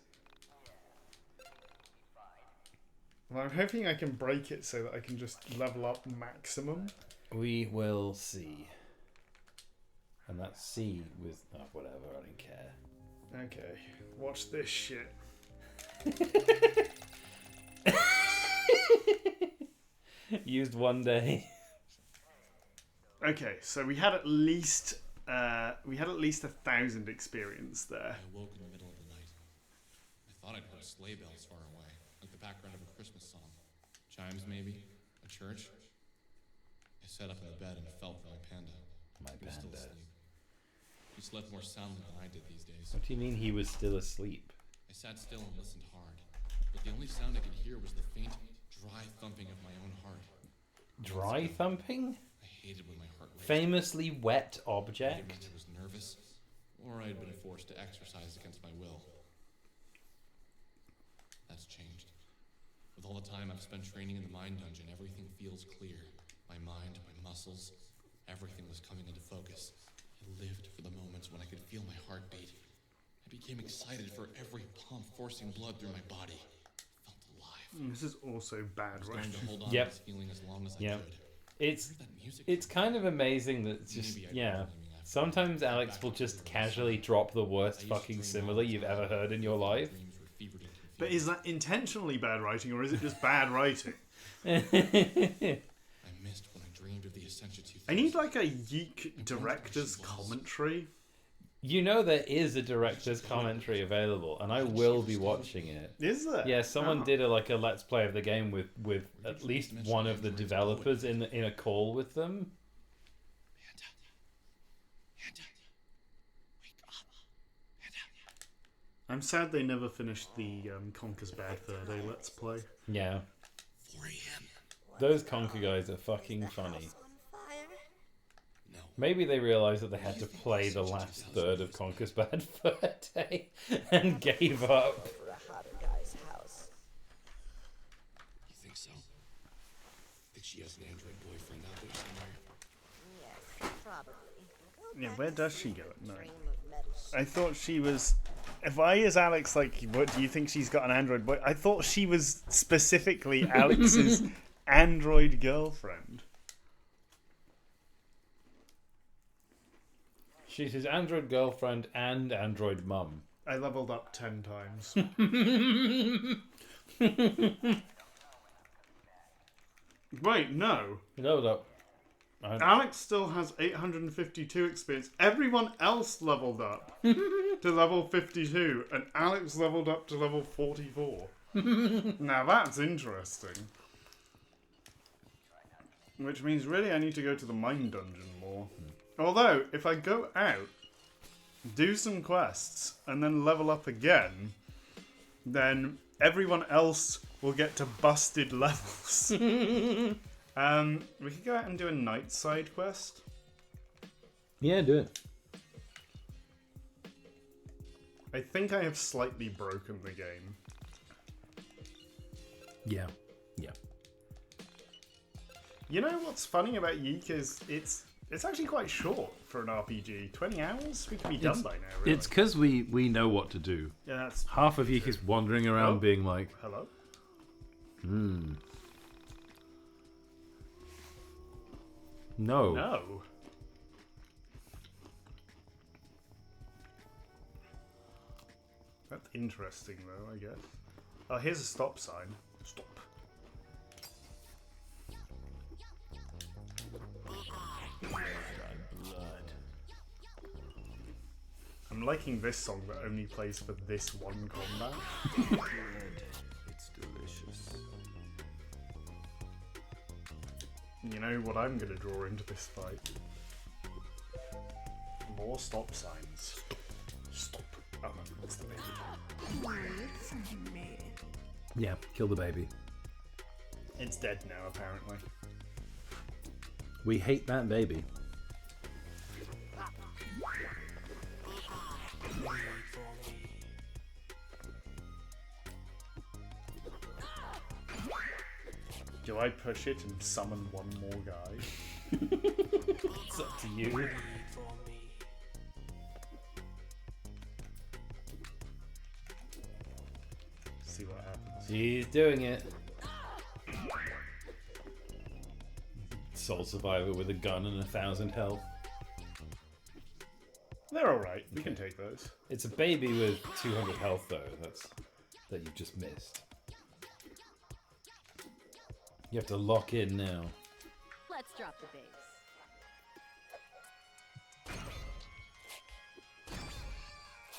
Well, I'm hoping I can break it so that I can just level up maximum. We will see. And that's C with... Oh, whatever, I don't care. Okay, watch this shit. Used 1 day. Okay, so we had at least 1,000 experience there. I woke in the middle of the night. I thought I'd heard sleigh bells far away, like the background of a Christmas song. Chimes, maybe? A church? I sat up in the bed and felt for my panda. He was still asleep. He slept more soundly than I did these days. What do you mean he was still asleep? I sat still and listened hard, but the only sound I could hear was the faint, dry thumping of my own heart. Dry thumping? I hated when my heart raced. Famously wet Either object? meant I was nervous, or I had been forced to exercise against my will. That's changed. With all the time I've spent training in the mine dungeon, everything feels clear. My mind, my muscles, everything was coming into focus. I lived for the moments when I could feel my heartbeat. I became excited for every pump forcing blood through my body. I felt alive. This is also bad, I was right? going to hold on Yep. to this feeling as long as I Yep. could. It's kind of amazing that it's just, yeah. Sometimes Alex will just casually drop the worst fucking simile you've ever heard in your life. But is that intentionally bad writing, or is it just bad writing? I missed when I dreamed of the Ascension 2000. I need like a YiiK director's commentary. You know there is a director's commentary available, and I will be watching it. Is there? Yeah, someone Oh. did a let's play of the game with at least one of the developers in a call with them. I'm sad they never finished the Conker's Bad Fur Day Let's Play. Yeah. Those Conker guys are fucking funny. Maybe they realised that they had to play the last third of Conker's Bad Fur Day and gave up. For a hotter guy's house. You think so? Think she has an android boyfriend out there somewhere? Yes, probably. Yeah, where does she go at night? I thought she was. Why is Alex like? What do you think she's got an android boy? I thought she was specifically Alex's android girlfriend. She's his android girlfriend and android mum. I leveled up 10 times. Wait, no. You leveled up. Alex still has 852 experience. Everyone else leveled up to level 52, and Alex leveled up to level 44. Now that's interesting. Which means really I need to go to the mine dungeon more. Although, if I go out, do some quests, and then level up again, then everyone else will get to busted levels. We could go out and do a night side quest. Yeah, do it. I think I have slightly broken the game. Yeah. Yeah. You know what's funny about YiiK is it's actually quite short for an RPG. 20 hours? We can be done by now, really. It's because we know what to do. Yeah, that's half of YiiK is wandering around being like, hello? No. No. That's interesting, though, I guess. Oh, here's a stop sign. Stop. I'm liking this song that only plays for this one combat. It's delicious. You know what I'm going to draw into this fight? More stop signs. Stop. Oh no, it's the baby. Yeah, kill the baby. It's dead now, apparently. We hate that baby. Do I push it and summon one more guy? It's up to you. See what happens. He's doing it. Soul survivor with a gun and 1,000 health. They're alright. We can take those. It's a baby with 200 health though. That you just missed. You have to lock in now. Let's drop the base.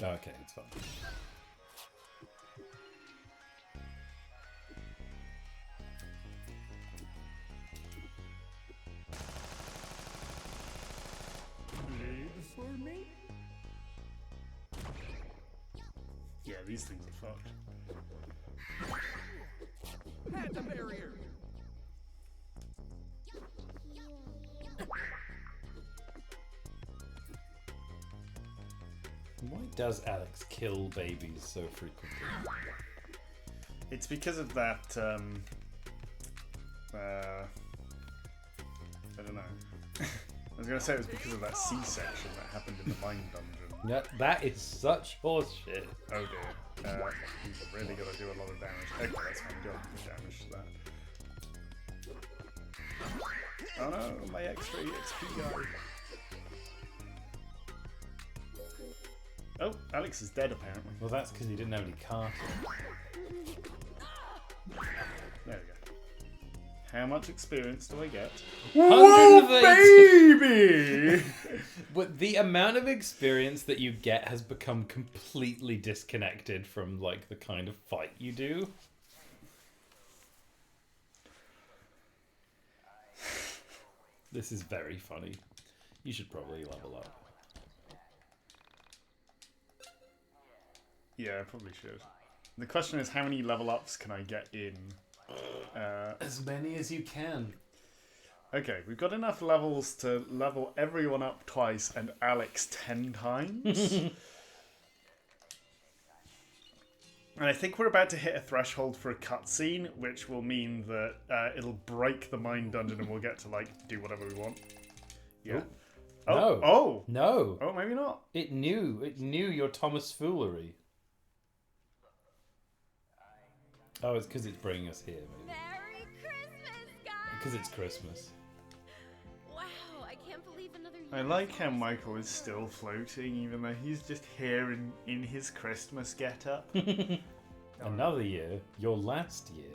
Okay, it's fine. Bleed for me? Yeah, these things are fucked. Phantom barrier! Why does Alex kill babies so frequently? It's because of that, I don't know. I was going to say it was because of that C-section that happened in the mine dungeon. Yeah, that is such horseshit. Oh dear. He's really got to do a lot of damage. Okay, that's fine. Go for damage to that. Oh no, my extra EXP guy. Oh, Alex is dead apparently. Well, that's because he didn't have any cards. There we go. How much experience do I get? 180. Baby! But the amount of experience that you get has become completely disconnected from like the kind of fight you do. This is very funny. You should probably level up. Yeah, I probably should. The question is, how many level ups can I get in? As many as you can. Okay, we've got enough levels to level everyone up twice and Alex 10 times. And I think we're about to hit a threshold for a cutscene, which will mean that it'll break the mine dungeon and we'll get to, like, do whatever we want. Yeah. Oh. Oh. No. Oh. No. Oh, maybe not. It knew your Thomas foolery. Oh, it's because it's bringing us here, maybe. Merry Christmas, guys! Because it's Christmas. Wow, I can't believe another year. I like how Michael is still floating, even though he's just here in his Christmas getup. Another year, your last year.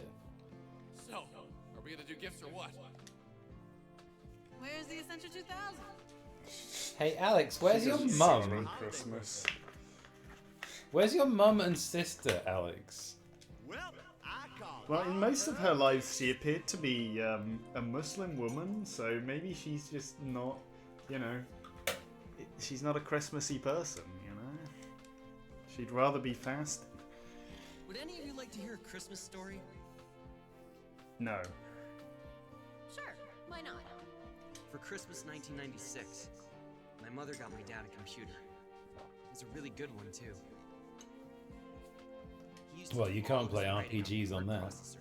So, are we gonna do gifts or what? Where's the Essential 2000? Hey, Alex, where's your Just mum? singing Christmas. Where's your mum and sister, Alex? Well, in most of her life, she appeared to be a Muslim woman, so maybe she's just not, you know, she's not a Christmassy person, you know? She'd rather be fasting. Would any of you like to hear a Christmas story? No. Sure, why not? For Christmas 1996, my mother got my dad a computer. It was a really good one, too. He used to Well, you do can't all play his writing on RPGs on the that. processor.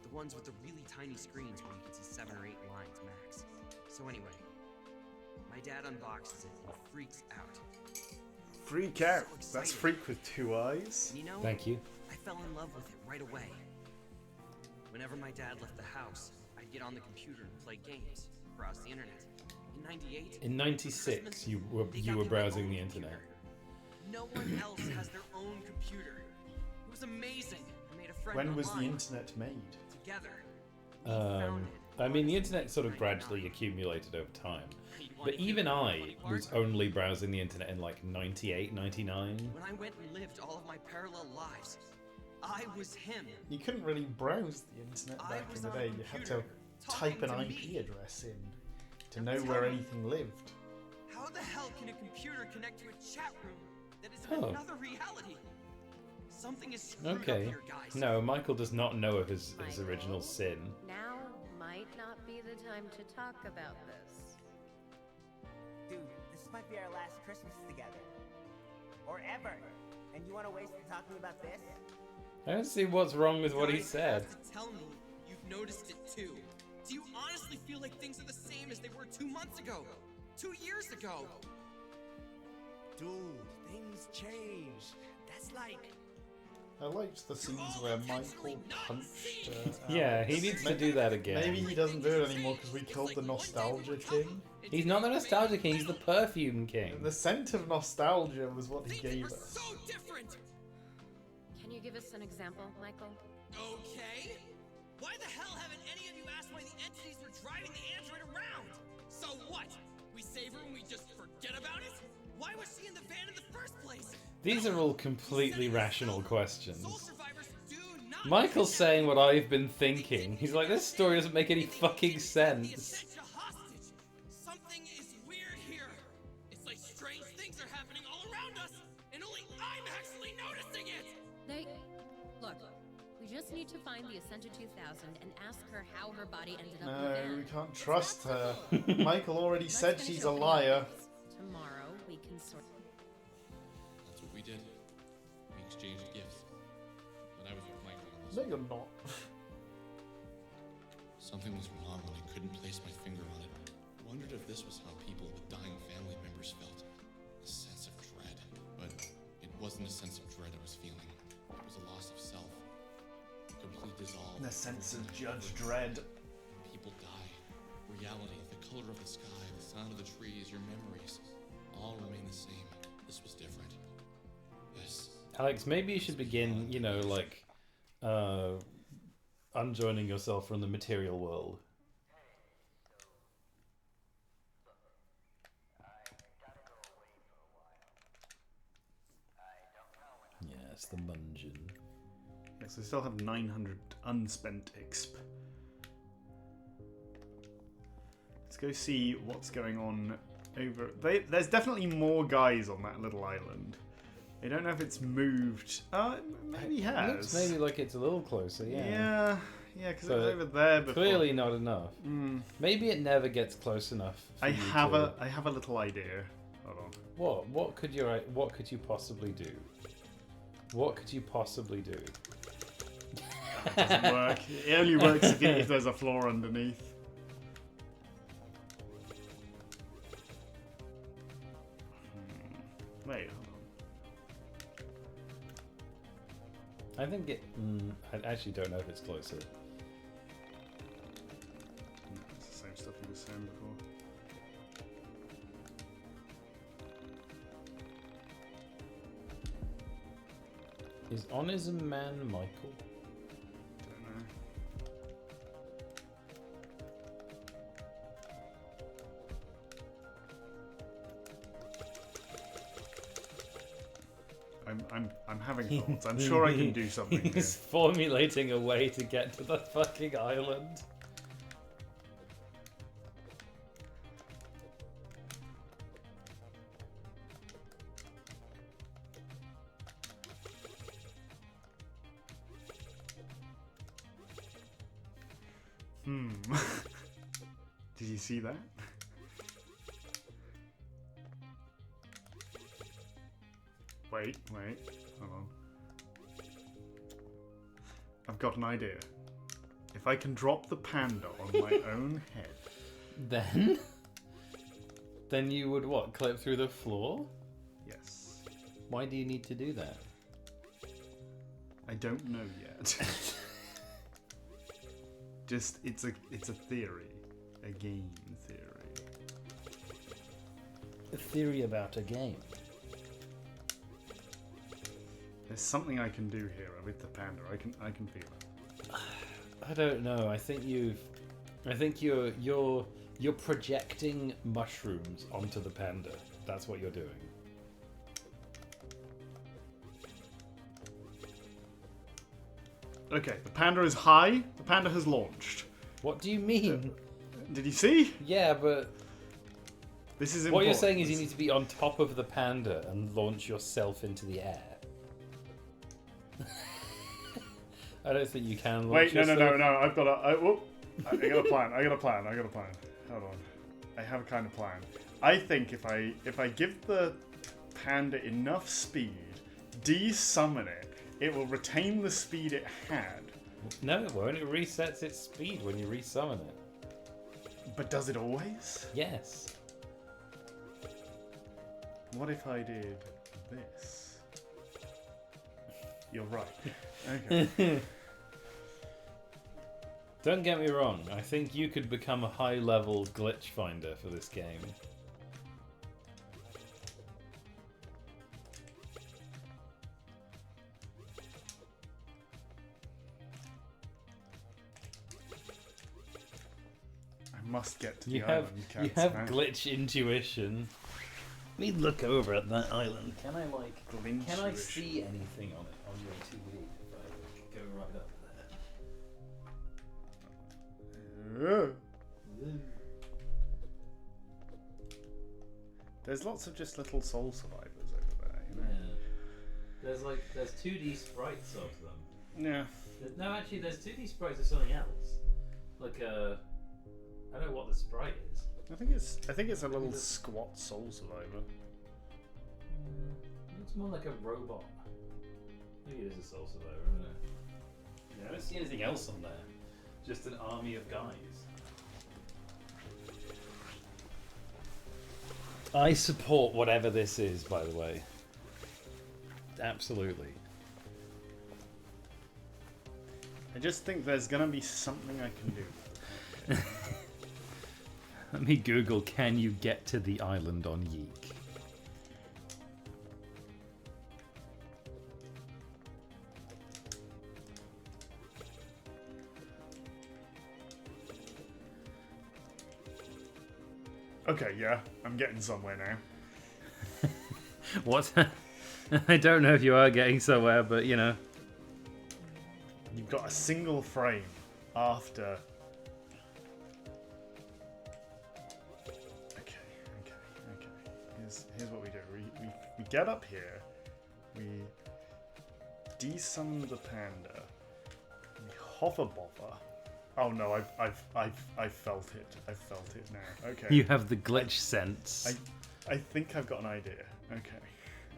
The ones with the really tiny screens where you can see 7 or 8 lines max. So anyway, my dad unboxes it and freaks out. Freak out. So That's excited. freak with 2 eyes. And you know, Thank you. I fell in love with it right away. Whenever my dad left the house, I'd get on the computer and play games, browse the internet. In '98, In '96, you were browsing the internet. no one else has their own computer. It was amazing. I made a friend When was the online. internet made? Together. I mean, the internet sort of gradually accumulated over time. But even I was only browsing the internet in like 98, 99. When I went and lived all of my parallel lives, I was him. You couldn't really browse the internet back in the day. You had to type an IP address in to know where anything lived. How the hell can a computer connect to a chat room that is in Oh. another reality? Something is screwed up Okay. here, guys. No, Michael does not know of his original sin. Now might not be the time to talk about this. Dude, this might be our last Christmas together. Or ever. And you want to waste it talking about this? I don't see what's wrong with what he You guys said. have to tell me you've noticed it too. Do you honestly feel like things are the same as they were 2 months ago? 2 years ago? Dude, things change. That's like... I liked the scenes where Michael punched. Yeah, he Alex. needs to do that again. Maybe he doesn't do it anymore because we killed the Nostalgia King. He's not the Nostalgia King, he's the Perfume King. The scent of nostalgia was what he gave us. So different! Can you give us an example, Michael? Okay. Why the hell haven't any of you asked why the entities were driving the android around? So what? We save her and we just forget about it? Why was she in the van in the first place? These are all completely rational questions. Soul survivors do not Michael's saying what I've been thinking. He's like, this story doesn't make any fucking sense. Essentia hostage. Something is weird here. It's like strange things are happening all around us, and only I'm actually noticing it. Look, we just need to find the Essential 2000 and ask her how her body ended up in the No, van. we can't trust her. Michael already Let's said finish she's a opening liar. gifts. Tomorrow we can sort. That's what we did. We exchanged gifts. But I was with Michael on this. No, you're not. Something was wrong when I couldn't place my finger on it. Wondered if this was how people with dying family members felt. A sense of dread. But it wasn't a sense of dread I was feeling. It was a loss of self. A complete dissolve. The sense of Judge Dredd. People die. Reality, the color of the sky, the sound of the trees, your memories, all remain the same. This was different. This. Alex, maybe you should begin, you know, like, unjoining yourself from the material world. Yes, the Mungeon. Yes, I still have 900 unspent exp. Let's go see what's going on over... There's definitely more guys on that little island. I don't know if it's moved. Maybe it It has. looks maybe like it's a little closer, Yeah, because it was But over there before. Clearly not enough. Mm. Maybe it never gets close enough. For I you have to... a little idea. Hold on. What could you possibly do? What could you possibly do? It doesn't work. It only works if there's a floor underneath. Wait, hold on. I think it. I actually don't know if it's closer. No, it's the same stuff you were saying before. Is Onism Man Michael? Don't know. I'm having thoughts. I'm sure I can do something here. He's formulating a way to get to the fucking island. Did you see that? Wait, hold on. I've got an idea. If I can drop the panda on my own head... Then you would what? Clip through the floor? Yes. Why do you need to do that? I don't know yet. Just, it's a theory. A game theory. A theory about a game. There's something I can do here with the panda. I can feel it. I don't know. I think you're projecting mushrooms onto the panda. That's what you're doing. Okay, the panda is high. The panda has launched. What do you mean? Did you see? Yeah, but this is what important. you're saying is you need to be on top of the panda and launch yourself into the air. I don't think you can launch Wait, yourself. no. I've got a. I got a plan. Hold on. I have a kind of plan. I think if I give the panda enough speed, de-summon it, it will retain the speed it had. No, it won't. It resets its speed when you resummon it. But does it always? Yes. What if I did this? You're right. Okay. Don't get me wrong, I think you could become a high-level glitch finder for this game. I must get to the You island. have Cats, now. glitch intuition. Let me look over at that island. Can I can I see anything on it on your TV if I go right up there? There's lots of just little soul survivors over there, you know. Yeah. There's 2D sprites of them. Yeah. No, actually, there's 2D sprites of something else. Like I don't know what the sprite is. I think it's a little squat soul survivor. Looks more like a robot. Maybe it is a soul survivor, isn't it? Yeah, I don't see anything else on there. Just an army of guys. I support whatever this is, by the way. Absolutely. I just think there's gonna be something I can do. Let me Google, can you get to the island on YiiK? Okay, yeah, I'm getting somewhere now. What? I don't know if you are getting somewhere, but you know. You've got a single frame after. Okay. Here's what we do. We get up here. We de-summon the panda. We hover bother. Oh no, I've felt it. I've felt it now. Okay. You have the glitch sense. I think I've got an idea. Okay.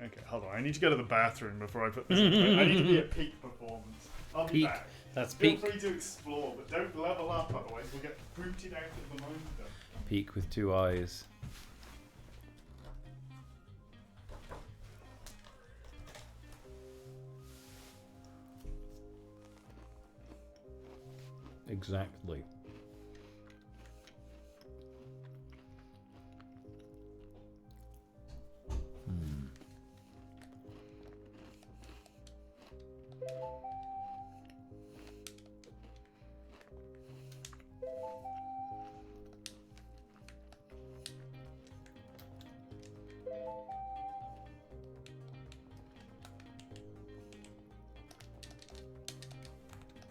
Okay, hold on. I need to go to the bathroom before I put this in. I need to be at peak performance. I'll be Peak. back. That's Feel peak. free to explore, but don't level up, otherwise we'll get booted out of the mind dump. Peak with 2 eyes. Exactly.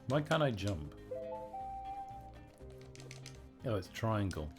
Why can't I jump? Oh, it's triangle.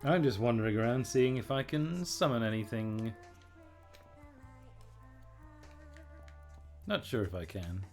I'm just wandering around seeing if I can summon anything. Not sure if I can.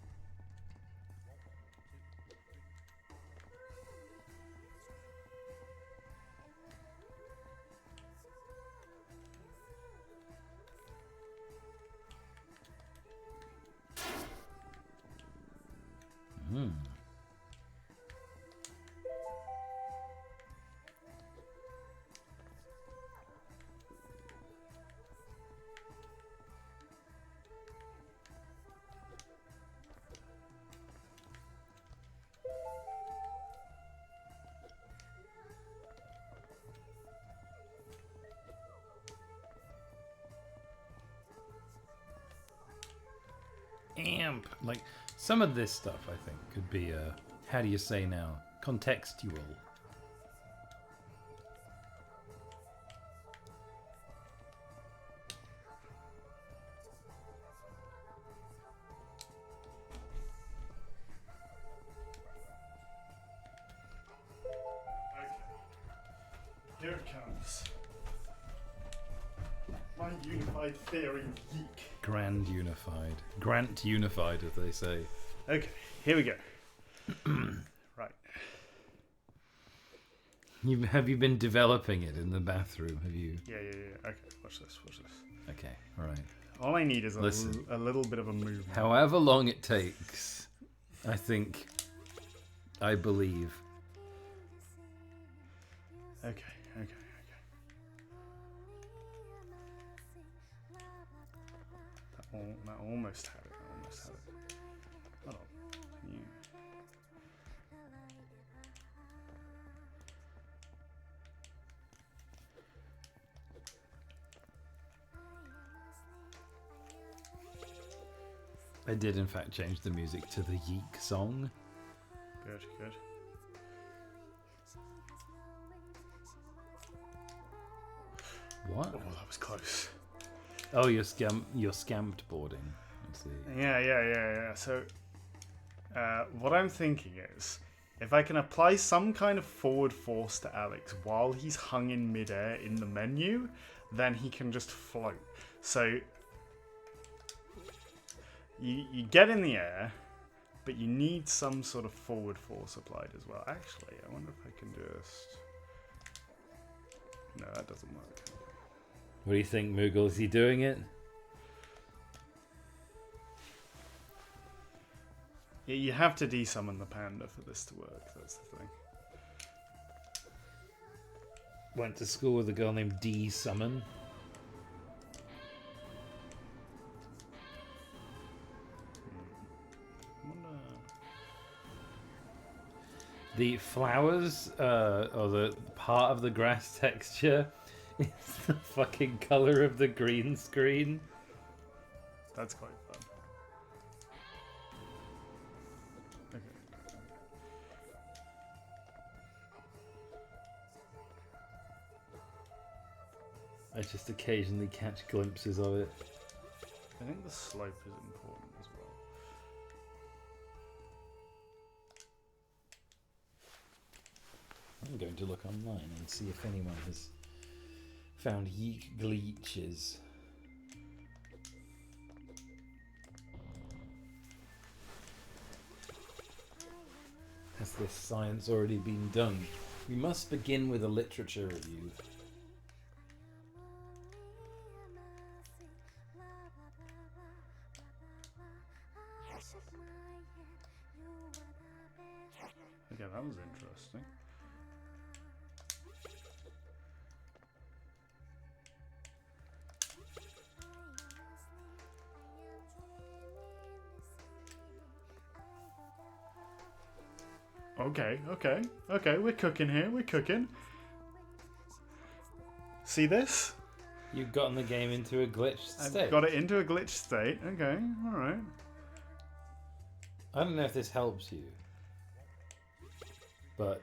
Amp. Like, some of this stuff, I think, could be, how do you say now? Contextual. Here it comes. My unified theory of YiiK. Grand unified. Grant unified, as they say. Okay, here we go. Right. Have you been developing it in the bathroom? Have you? Yeah. Okay, watch this. Okay, alright. All I need is a little bit of a movement. However long it takes, I believe. Okay. That almost had it. Hold on. Yeah. I did in fact change the music to the YiiK song. Good, good. What? Oh, that was close. Oh, you're scamped boarding. I see. Yeah. So, what I'm thinking is, if I can apply some kind of forward force to Alex while he's hung in midair in the menu, then he can just float. So, you get in the air, but you need some sort of forward force applied as well. Actually, I wonder if I can just... No, that doesn't work. What do you think, Moogle? Is he doing it? Yeah, you have to desummon the panda for this to work. That's the thing. Went to school with a girl named D Summon. The flowers, or the part of the grass texture, is the fucking color of the green screen. That's quite fun. Okay. I just occasionally catch glimpses of it. I think the slope is important as well. I'm going to look online and see if anyone has found YiiK glitches. Has this science already been done? We must begin with a literature review. Okay, that was interesting. Okay, we're cooking here, we're cooking. See this? You've gotten the game into a glitched state. I've got it into a glitched state. Okay, alright. I don't know if this helps you, but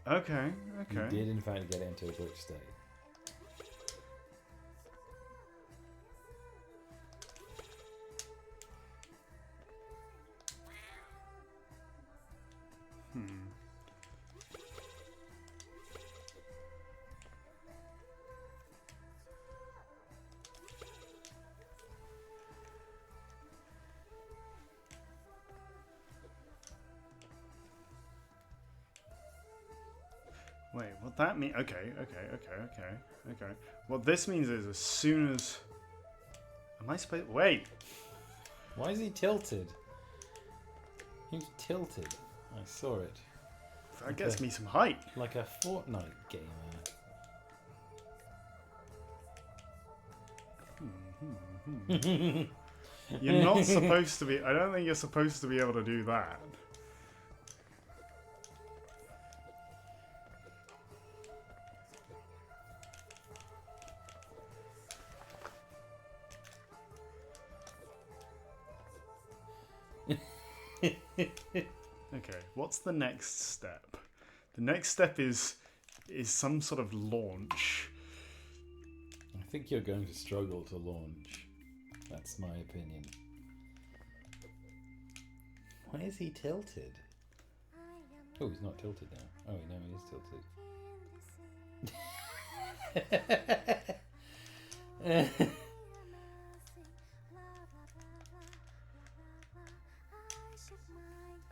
okay. You did in fact get into a glitched state. Wait, what that mean? Okay. What this means is as soon as... Am I supposed... Wait! Why is he tilted? He's tilted. I saw it. That gets me some height. Like a Fortnite gamer. You're not supposed to be... I don't think you're supposed to be able to do that. Okay, what's the next step? The next step is some sort of launch. I think you're going to struggle to launch. That's my opinion. Why is he tilted? Oh, he's not tilted now. Oh, no, he is tilted.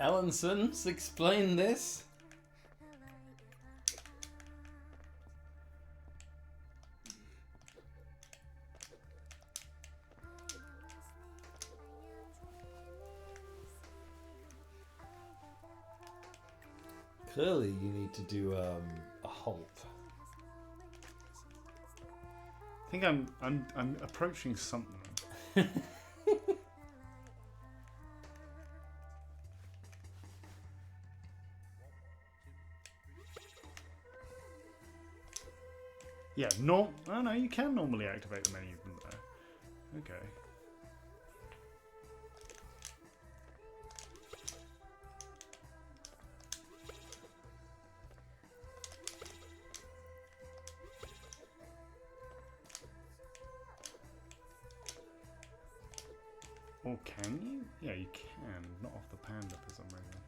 Allinsons, explain this. Clearly, you need to do a halt. I think I'm approaching something. Yeah, oh no, you can normally activate the menu from there. Okay. Can you? Yeah, you can. Not off the panda for some reason.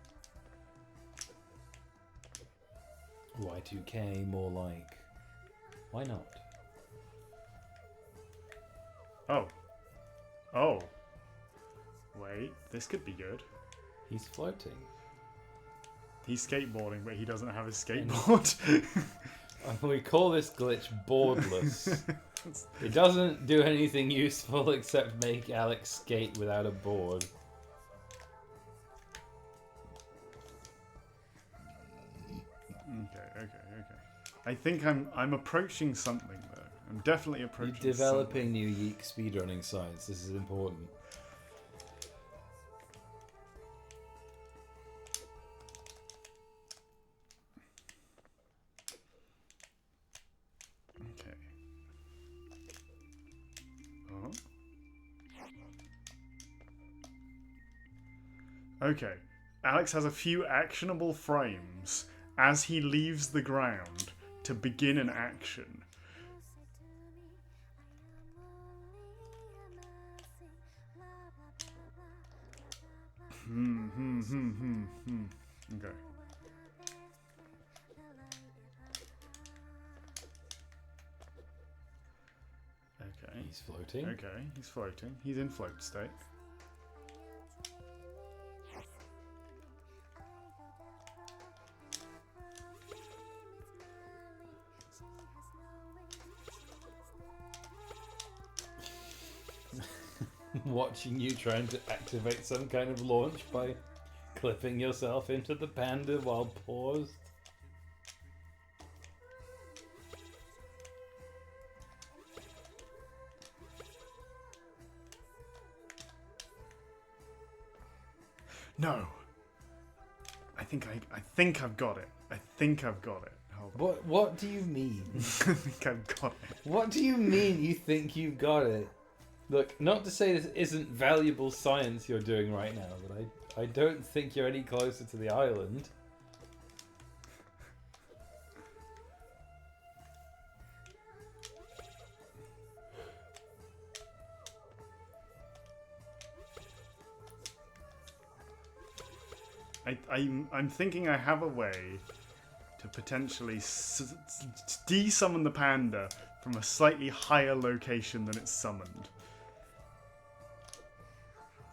Y2K, more like. Why not? Oh. Oh. Wait, this could be good. He's floating. He's skateboarding, but he doesn't have a skateboard. We call this glitch boardless. It doesn't do anything useful except make Alex skate without a board. Okay. I think I'm approaching something though. I'm definitely approaching You're developing new YiiK speedrunning science. This is important. Okay. Oh. Okay. Alex has a few actionable frames as he leaves the ground to begin an action. Okay. Okay. He's floating. Okay, he's floating. He's in float state. Watching you trying to activate some kind of launch by clipping yourself into the panda while paused. No. I think I've got it. I think I've got it. Hold on. What do you mean? I think I've got it. What do you mean you think you've got it? Look, not to say this isn't valuable science you're doing right now, but I don't think you're any closer to the island. I'm thinking I have a way to potentially de-summon the panda from a slightly higher location than it's summoned.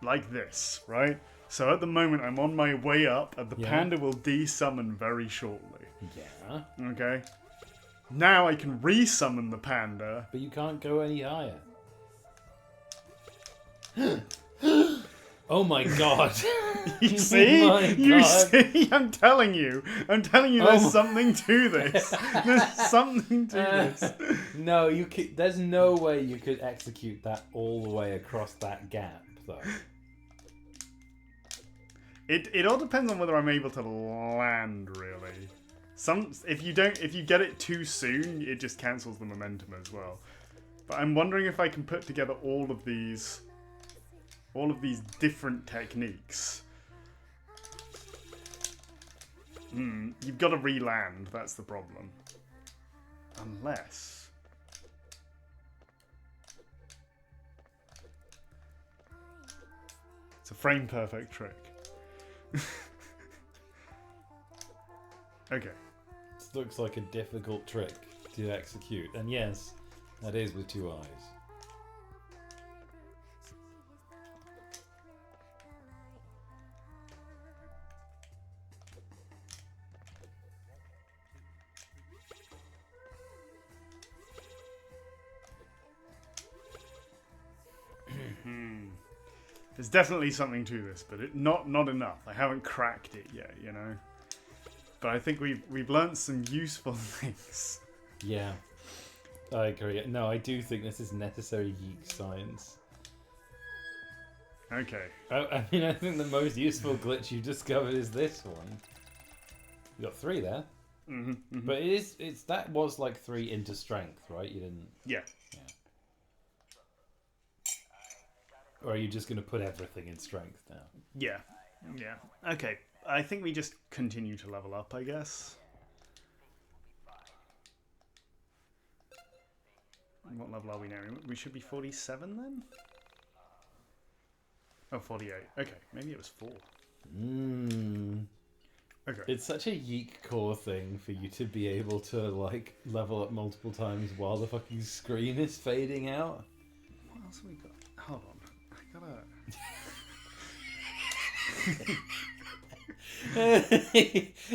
Like this, right? So at the moment I'm on my way up and the panda will de-summon very shortly. Yeah. Okay? Now I can re-summon the panda. But you can't go any higher. Oh my god. You see? Oh my You god. see? I'm telling you there's something to this. There's something to this. No, there's no way you could execute that all the way across that gap, though. It all depends on whether I'm able to land, really. If you get it too soon, it just cancels the momentum as well. But I'm wondering if I can put together all of these different techniques. You've got to re-land, that's the problem. Unless... It's a frame-perfect trick. Okay. This looks like a difficult trick to execute. And yes, that is with two eyes. There's definitely something to this, but not enough. I haven't cracked it yet, you know. But I think we've learnt some useful things. Yeah, I agree. No, I do think this is necessary YiiK science. Okay. I mean, I think the most useful glitch you discovered is this one. You got 3 there. But that was like 3 into strength, right? You didn't. Yeah. Or are you just going to put everything in strength now? Yeah. Yeah. Okay. I think we just continue to level up, I guess. What level are we now? We should be 47 then? Oh, 48. Okay, maybe it was 4. Okay. It's such a YiiK core thing for you to be able to like level up multiple times while the fucking screen is fading out. What else have we got? Hold on. I gotta...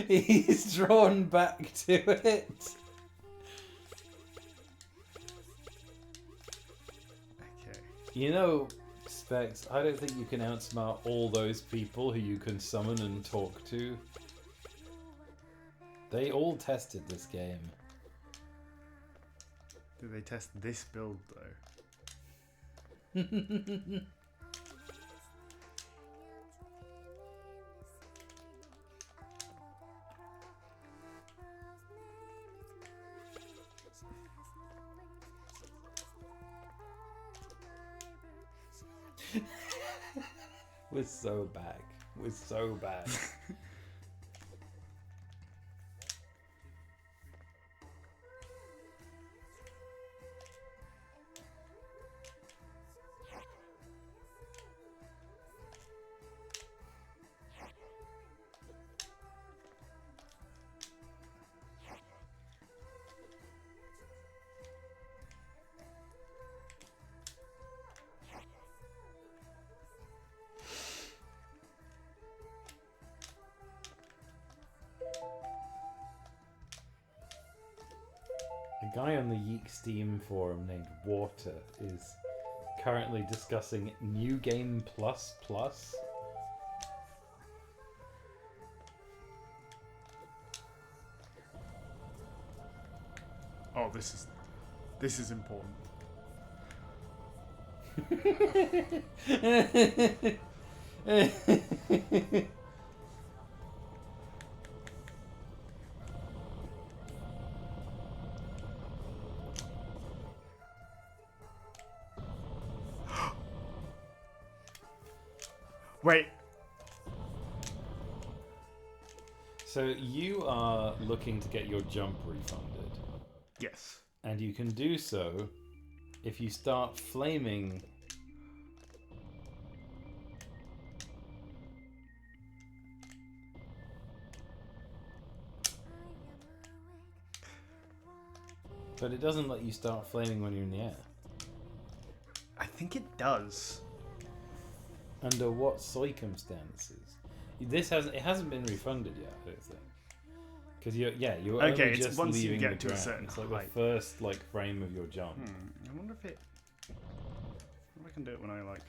He's drawn back to it. Okay. You know, Specs, I don't think you can outsmart all those people who you can summon and talk to. They all tested this game. Did they test this build, though? We're so back. We're so back. A guy on the YiiK Steam forum named Water is currently discussing New Game Plus Plus. Oh, this is important. Wait. So you are looking to get your jump refunded. Yes. And you can do so if you start flaming. But it doesn't let you start flaming when you're in the air. I think it does. Under what circumstances? It hasn't been refunded yet, I don't think. Because you're Okay, only it's just once you leaving get the to a ground. certain It's like height. the first frame of your jump. I wonder if it. I can do it when I like.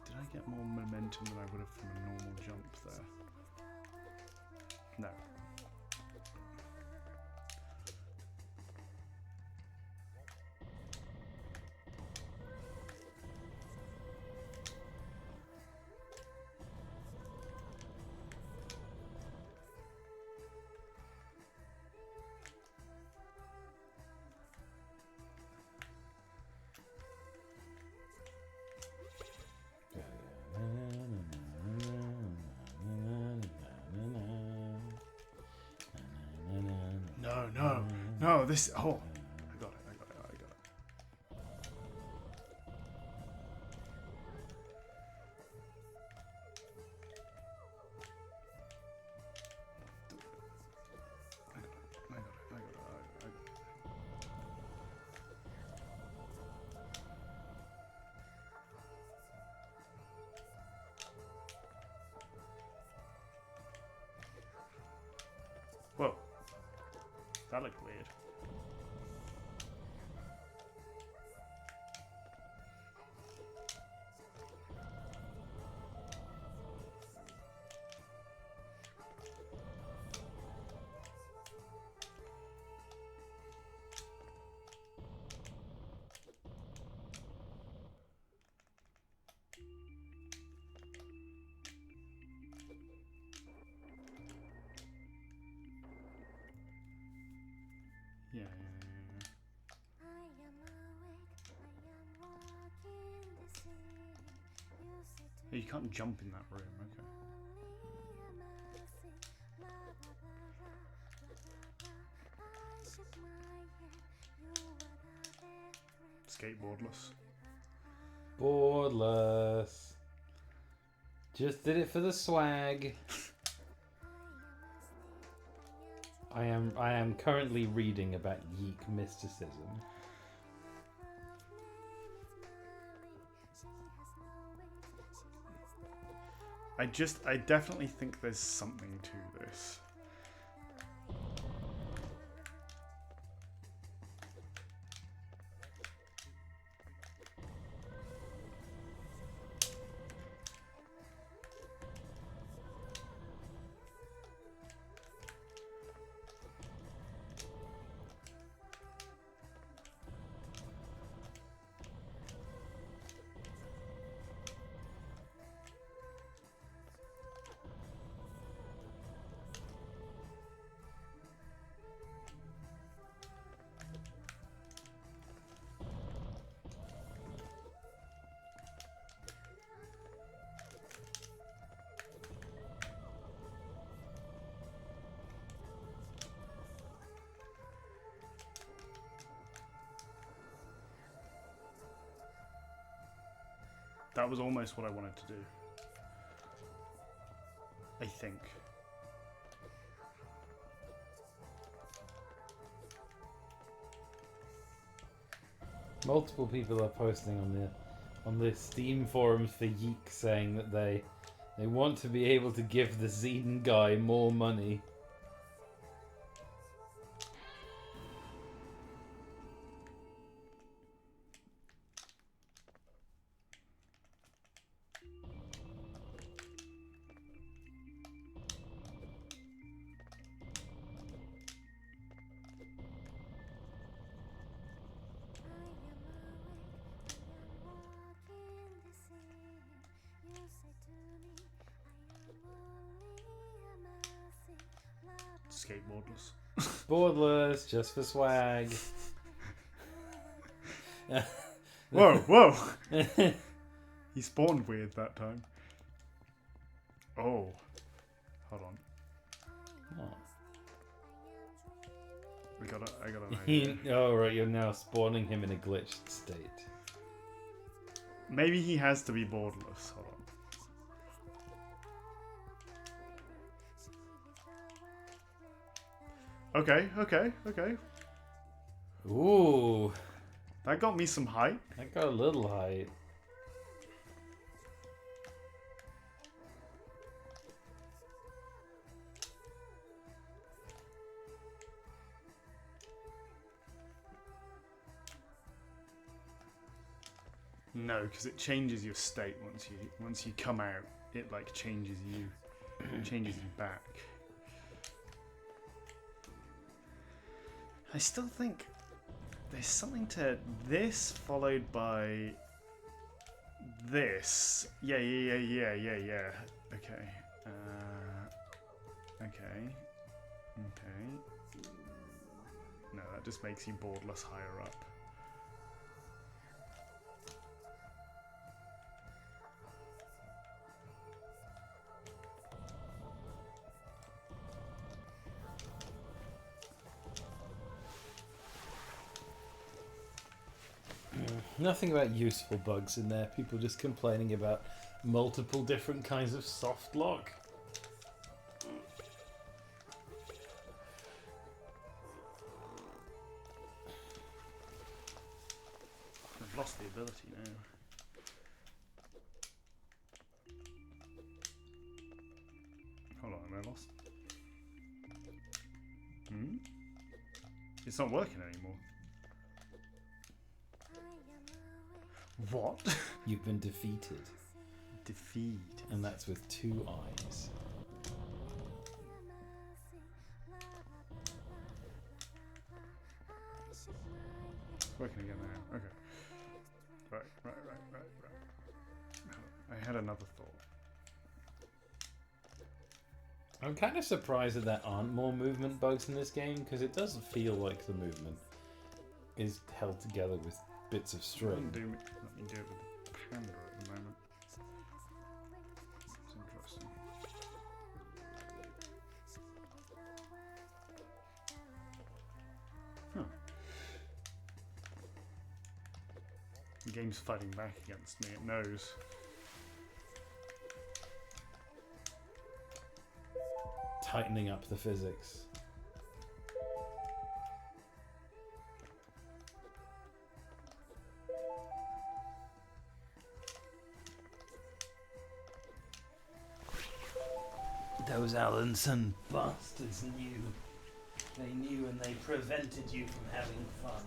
Did I get more momentum than I would have from a normal jump there? No. No, this. Oh, I got it. Whoa, that looked weird. Yeah. You can't jump in that room, okay. Skateboardless. Boardless. Just did it for the swag. I am currently reading about YiiK mysticism. I definitely think there's something to this. That was almost what I wanted to do. I think. Multiple people are posting on the Steam forums for YiiK saying that they want to be able to give the Zeden guy more money. Skateboardless. Boardless, just for swag. Whoa, whoa! He spawned weird that time. Oh. Hold on. Oh. I got an idea. Oh, right, you're now spawning him in a glitched state. Maybe he has to be boardless. Hold on. Okay. Ooh. That got me some height. That got a little height. No, because it changes your state once you come out. It like changes you. It changes you back. I still think there's something to this followed by this. Yeah. Okay. Okay. No, that just makes you boardless higher up. Nothing about useful bugs in there. People just complaining about multiple different kinds of soft lock. I've lost the ability now. Hold on, am I lost? It's not working anymore. What? You've been defeated. Defeat. And that's with 2 eyes. It's working again now. Okay. Right. I had another thought. I'm kind of surprised that there aren't more movement bugs in this game, because it does feel like the movement is held together with bits of string. Let me do it with the panda at the moment. It's interesting. game's fighting back against me, it knows. Tightening up the physics. Those Allenson bastards knew. They knew and they prevented you from having fun.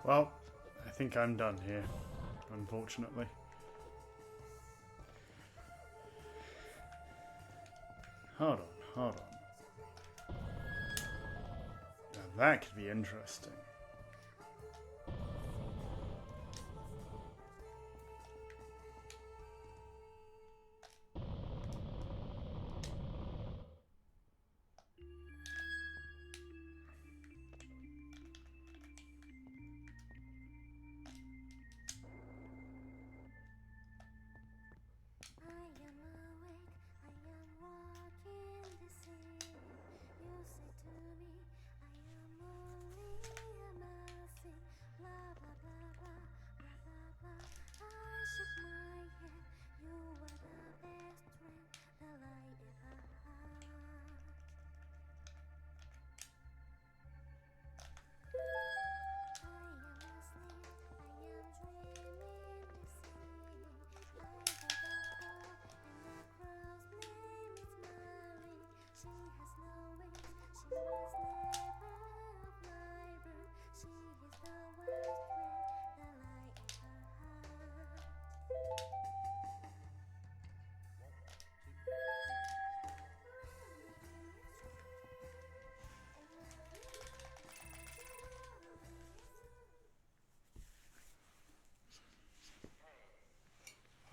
Well, I think I'm done here, unfortunately. Hold on. Now that could be interesting.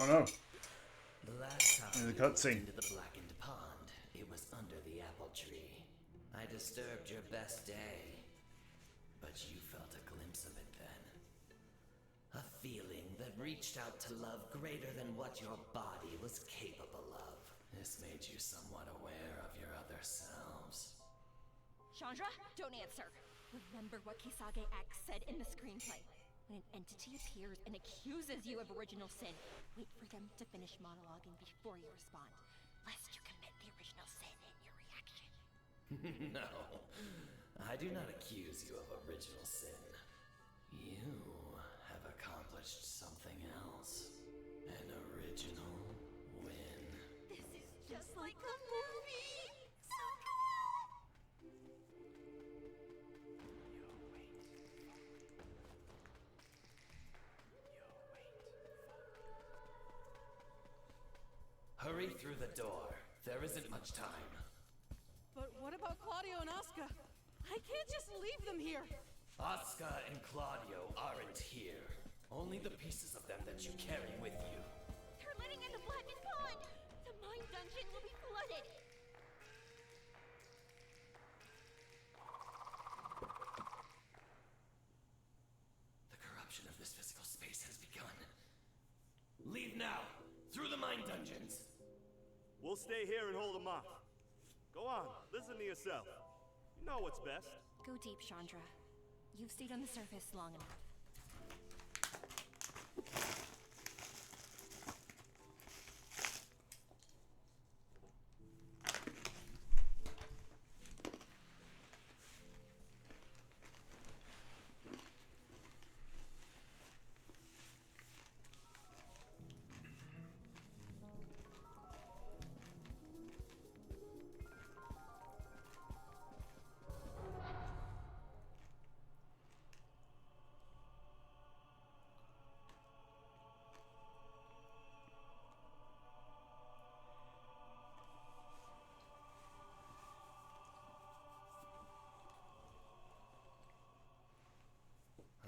Oh no. The last time the you looked cutscene. into the blackened pond, it was under the apple tree. I disturbed your best day, but you felt a glimpse of it then. A feeling that reached out to love greater than what your body was capable of. This made you somewhat aware of your other selves. Chandra, don't answer. Remember what Kisage X said in the screenplay. When an entity appears and accuses you of original sin, wait for them to finish monologuing before you respond, lest you commit the original sin in your reaction. No, I do not accuse you of original sin. You have accomplished something else. An original win. This is just like a movie! So cool! Hurry through the door. There isn't much time. But what about Claudio and Asuka? I can't just leave them here. Asuka and Claudio aren't here. Only the pieces of them that you carry with you. They're letting in the blackened pond! The mine dungeon will be flooded! The corruption of this physical space has begun. Leave now! Through the mine dungeons! We'll stay here and hold them off. Go on, listen to yourself. You know what's best. Go deep, Chandra. You've stayed on the surface long enough.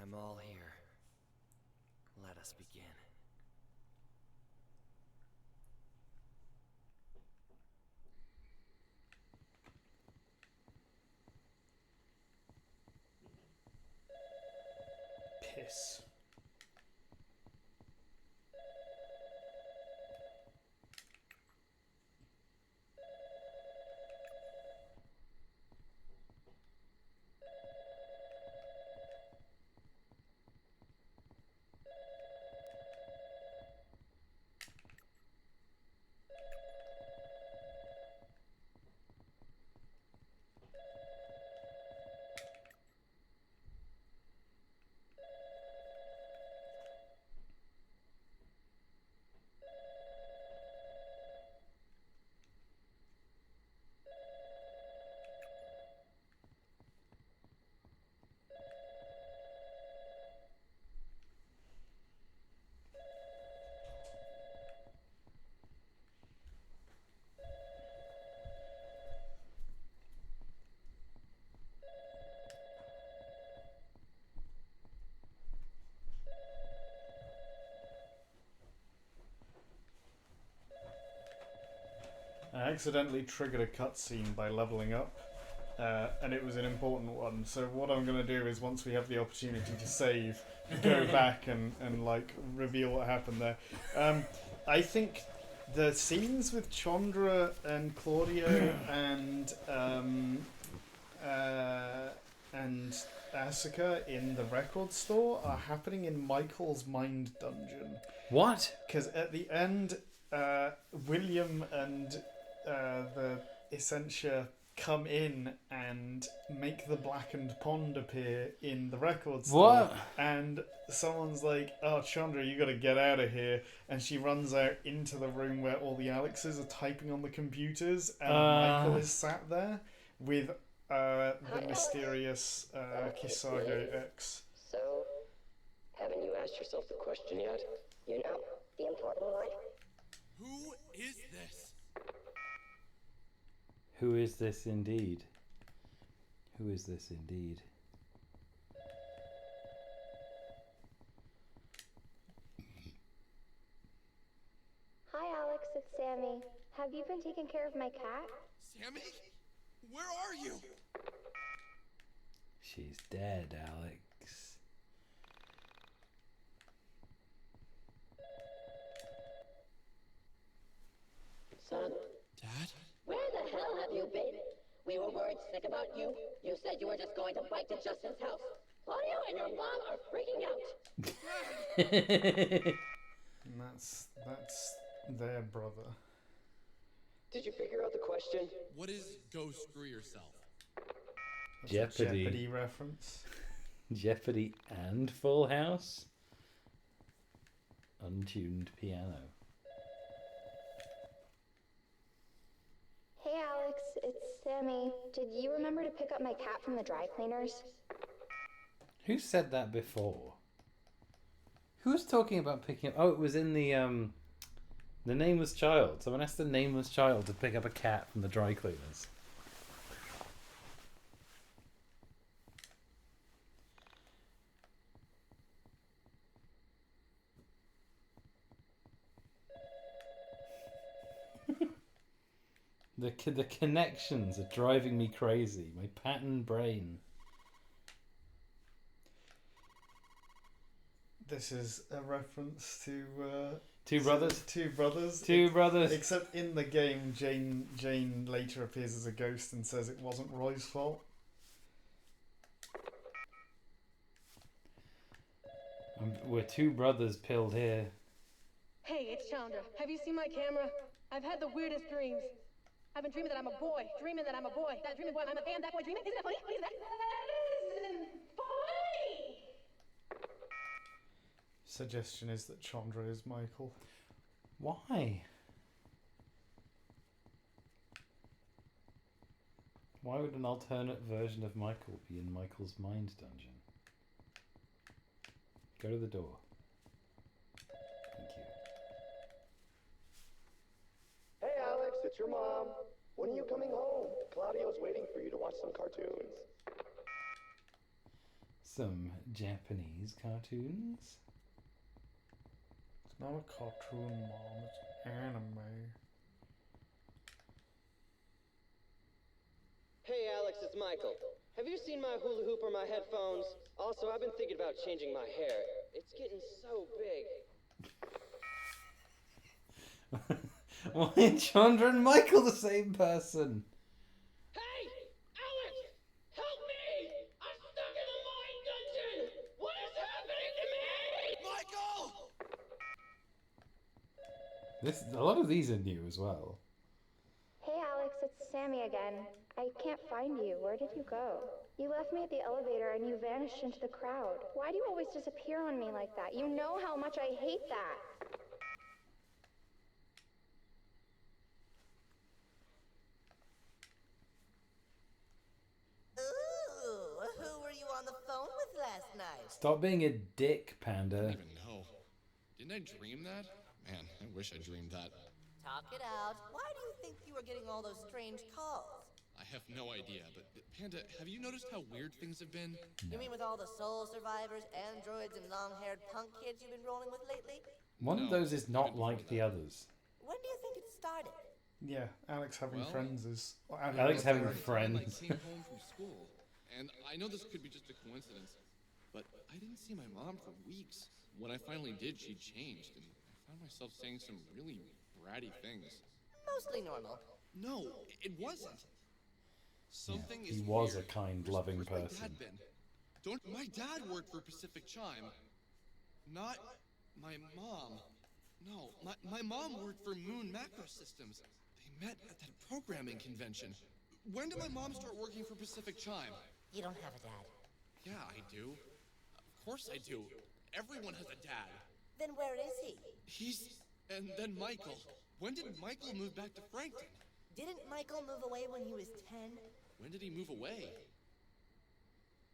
I'm all here. Let us begin. Piss. I accidentally triggered a cutscene by leveling up, and it was an important one. So what I'm going to do is, once we have the opportunity to save, go back and like reveal what happened there. I think the scenes with Chandra and Claudio and Asuka in the record store are happening in Michael's mind dungeon. What? Because at the end, William and the Essentia come in and make the blackened pond appear in the record store. What? And someone's like, "Oh, Chandra, you gotta get out of here." And she runs out into the room where all the Alexes are typing on the computers, and Michael is sat there with the mysterious Kisage X. So, haven't you asked yourself the question yet? You know, the important one. Who is this? Who is this indeed? Who is this indeed? Hi, Alex, it's Sammy. Have you been taking care of my cat? Sammy? Where are you? She's dead, Alex. didn't you? You said you were just going to bike to Justin's house. Claudio and your mom are freaking out. And that's their brother. Did you figure out the question? What is go screw yourself? That's Jeopardy. a Jeopardy reference. Jeopardy and Full House. Untuned piano. Hey Alex, it's Sammy. Did you remember to pick up my cat from the dry cleaners? Who said that before? Who was talking about picking up? Oh, it was in the Nameless Child. Someone asked the Nameless Child to pick up a cat from the dry cleaners. The connections are driving me crazy. My pattern brain. This is a reference to Two brothers. Two brothers. Two brothers. Except in the game, Jane later appears as a ghost and says it wasn't Roy's fault. We're two brothers pilled here. Hey, it's Chandra. Have you seen my camera? I've had the weirdest dreams. I've been dreaming that I'm a boy. Dreaming that I'm a boy. That dreaming boy. I'm a fan. That boy dreaming. Isn't that funny? Isn't that funny? Suggestion is that Chandra is Michael. Why? Why would an alternate version of Michael be in Michael's mind dungeon? Go to the door. Thank you. Hey Alex, it's your mom. When are you coming home? Claudio's waiting for you to watch some cartoons. Some Japanese cartoons? It's not a cartoon, Mom. It's anime. Hey Alex, it's Michael. Have you seen my hula hoop or my headphones? Also, I've been thinking about changing my hair. It's getting so big. Why are Chandra and Michael the same person? Hey! Alex! Help me! I'm stuck in the mine dungeon! What is happening to me? Michael! A lot of these are new as well. Hey Alex, it's Sammy again. I can't find you. Where did you go? You left me at the elevator and you vanished into the crowd. Why do you always disappear on me like that? You know how much I hate that. Ooh, who were you on the phone with last night? Stop being a dick, Panda. I don't even know. Didn't I dream that? Man, I wish I dreamed that. Talk it out. Why do you think you were getting all those strange calls? I have no idea, but Panda, have you noticed how weird things have been? You mean with all the soul survivors, androids, and long-haired punk kids you've been rolling with lately? One of those is not like the others. When do you think it started? Yeah, Alex having friends is... Alex having friends. I came home from school, and I know this could be just a coincidence, but I didn't see my mom for weeks. When I finally did, she changed, and I found myself saying some really bratty things. Mostly normal. No, it wasn't. Something is He was weird. a kind, loving Where's person. my dad been? My dad worked for Pacific Chime. Not my mom. No, my mom worked for Moon Macro Systems. They met at that programming convention. When did my mom start working for Pacific Chime? You don't have a dad. Yeah, I do. Of course I do. Everyone has a dad. Then where is he? And then Michael. When did Michael move back to Frankton? Didn't Michael move away when he was 10? When did he move away?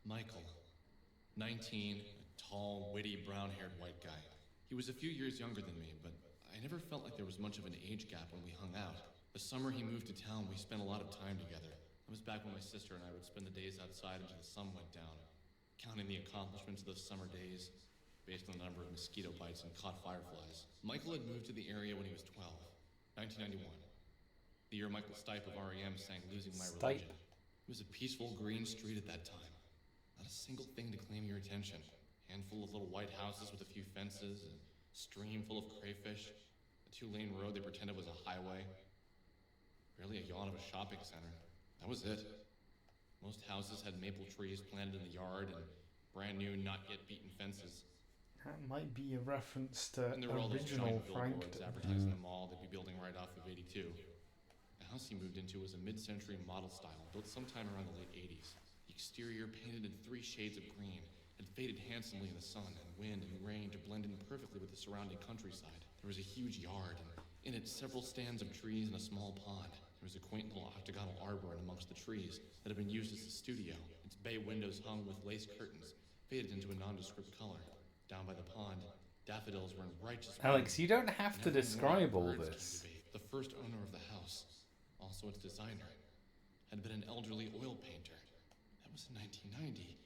Michael. 19, a tall, witty, brown-haired white guy. He was a few years younger than me, but I never felt like there was much of an age gap when we hung out. The summer he moved to town, we spent a lot of time together. That was back when my sister and I would spend the days outside until the sun went down, counting the accomplishments of those summer days, based on the number of mosquito bites and caught fireflies. Michael had moved to the area when he was 12, 1991. The year Michael Stipe of REM sang Losing My Religion. It was a peaceful green street at that time. Not a single thing to claim your attention. Handful of little white houses with a few fences, a stream full of crayfish, a 2-lane road they pretended was a highway. Barely a yawn of a shopping center. That was it. Most houses had maple trees planted in the yard and brand new, not yet beaten fences. That might be a reference to And there were all those original giant billboards Frankton. advertising the mall they'd be building right off of 82. The house he moved into was a mid-century model style, built sometime around the late 80s. The exterior, painted in 3 shades of green, had faded handsomely in the sun and wind and rain to blend in perfectly with the surrounding countryside. There was a huge yard, and in it several stands of trees and a small pond. There was a quaint little octagonal arbor in amongst the trees that had been used as a studio. Its bay windows hung with lace curtains, faded into a nondescript color. Down by the pond, daffodils were in righteous Alex, you don't have to and every morning describe all birds this. came to bathe. The first owner of the house, also its designer, had been an elderly oil painter. That was in 1990.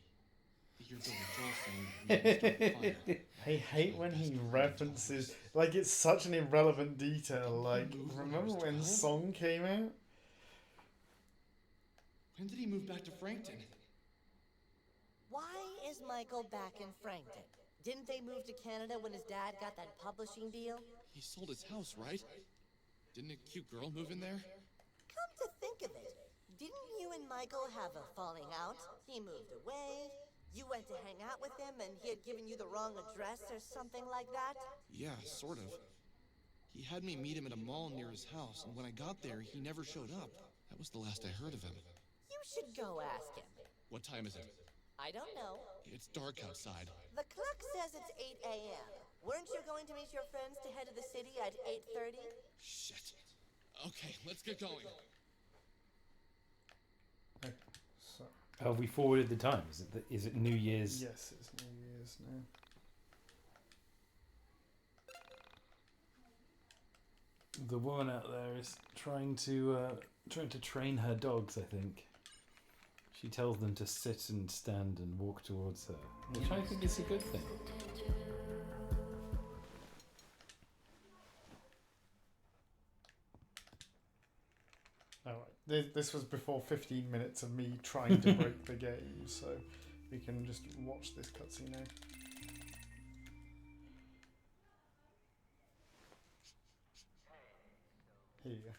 The year Billy Joel sang "Megan Started Fire." I hate when he references, like, it's such an irrelevant detail. Like, remember when Song came out? When did he move back to Frankton? Why is Michael back in Frankton? Didn't they move to Canada when his dad got that publishing deal? He sold his house, right? Didn't a cute girl move in there? Come to think of it, didn't you and Michael have a falling out? He moved away, you went to hang out with him, and he had given you the wrong address or something like that? Yeah, sort of. He had me meet him at a mall near his house, and when I got there, he never showed up. That was the last I heard of him. You should go ask him. What time is it? I don't know. It's dark outside. The clock says it's 8 a.m. Weren't you going to meet your friends to head to the city at 8:30? Shit. Okay, let's get going. So, Have we forwarded the time? Is it New Year's? yes, it's New Year's now. The woman out there is trying to train her dogs, I think. She tells them to sit and stand and walk towards her, which I think is a good thing. Alright, this was before 15 minutes of me trying to break the game, so we can just watch this cutscene now. Here you go.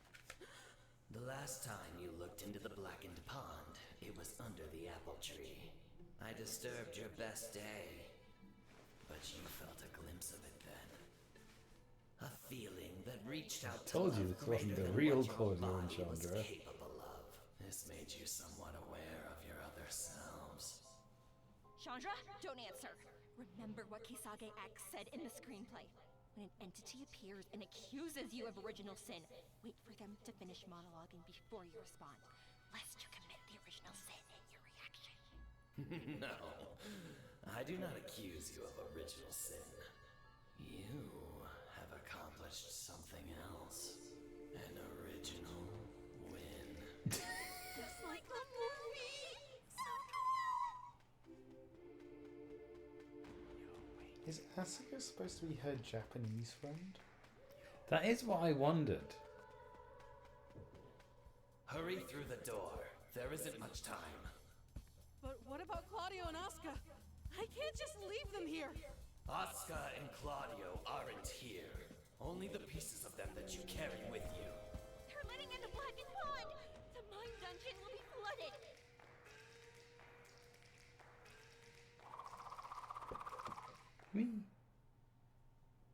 The last time you looked into the blackened pond, it was under the apple tree. I disturbed your best day, but you felt a glimpse of it then. A feeling that reached out to Told you love this wasn't greater the than real what your Claudia and body was Chandra. capable of. This made you somewhat aware of your other selves. Chandra, don't answer. Remember what Kisage X said in the screenplay. When an entity appears and accuses you of original sin, wait for them to finish monologuing before you respond, lest you commit the original sin in your reaction. No, I do not accuse you of original sin. You have accomplished something else. An original win. Just like the movie! So Is Asuka supposed to be her Japanese friend? That is what I wondered. Hurry through the door. There isn't much time. But what about Claudio and Asuka? I can't just leave them here. Asuka and Claudio aren't here. Only the pieces of them that you carry with you. They're letting in the blackened pond! The mine dungeon will be flooded! Me.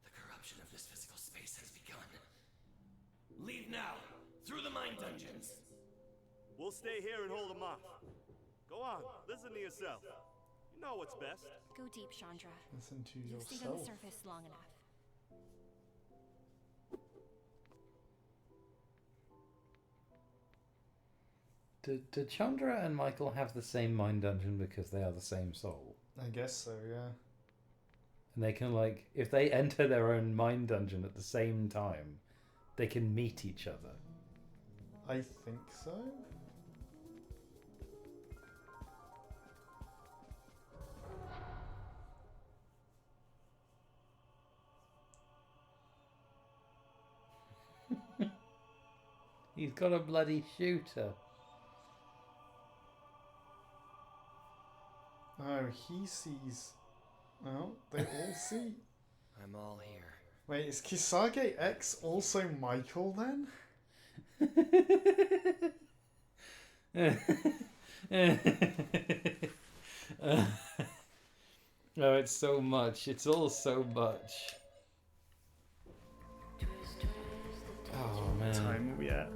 The corruption of this physical space has begun. Leave now! Through the mine dungeons! We'll stay here and hold them off. Go on, listen to yourself. You know what's best. Go deep, Chandra. Listen to You've stayed on the yourself. surface long enough. Do Chandra and Michael have the same mind dungeon because they are the same soul? I guess so, yeah. And they can, like, if they enter their own mind dungeon at the same time, they can meet each other. I think so. He's got a bloody shooter. Oh, he sees. Oh, they all see. I'm all here. Wait, is Kisage X also Michael then? No, it's so much. It's all so much. Oh man. What time are we at?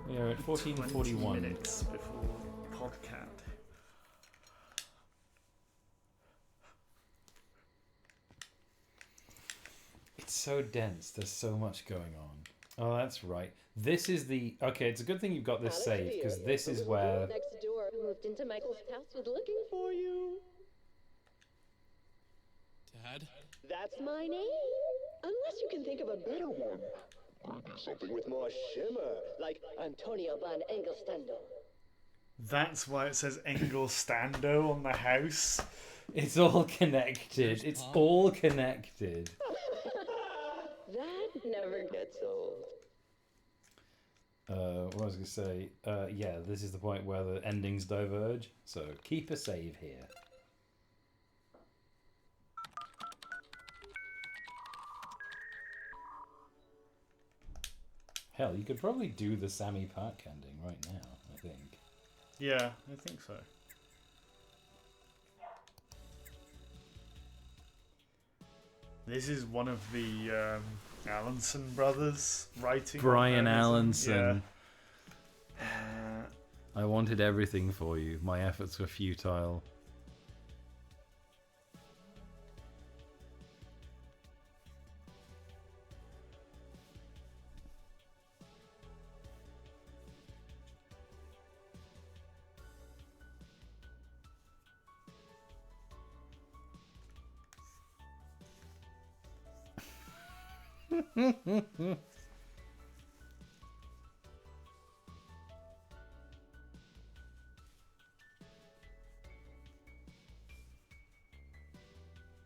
We are at 14:41 minutes before podcast. It's so dense. There's so much going on. Oh, that's right. This is the... Okay, it's a good thing you've got this saved, because this is where... Next door moved into Michael's house with looking for you. Dad? That's my name. Unless you can think of a better one. Maybe something with more shimmer, like Antonio van Engelstando. That's why it says Engelstando on the house. It's all connected. It's all connected. That never gets old. What was I going to say? Yeah, this is the point where the endings diverge. So keep a save here. Hell, you could probably do the Sammy Park ending right now, I think. Yeah, I think so. This is one of the Allenson brothers writing. Brian Allenson. Yeah. I wanted everything for you. My efforts were futile.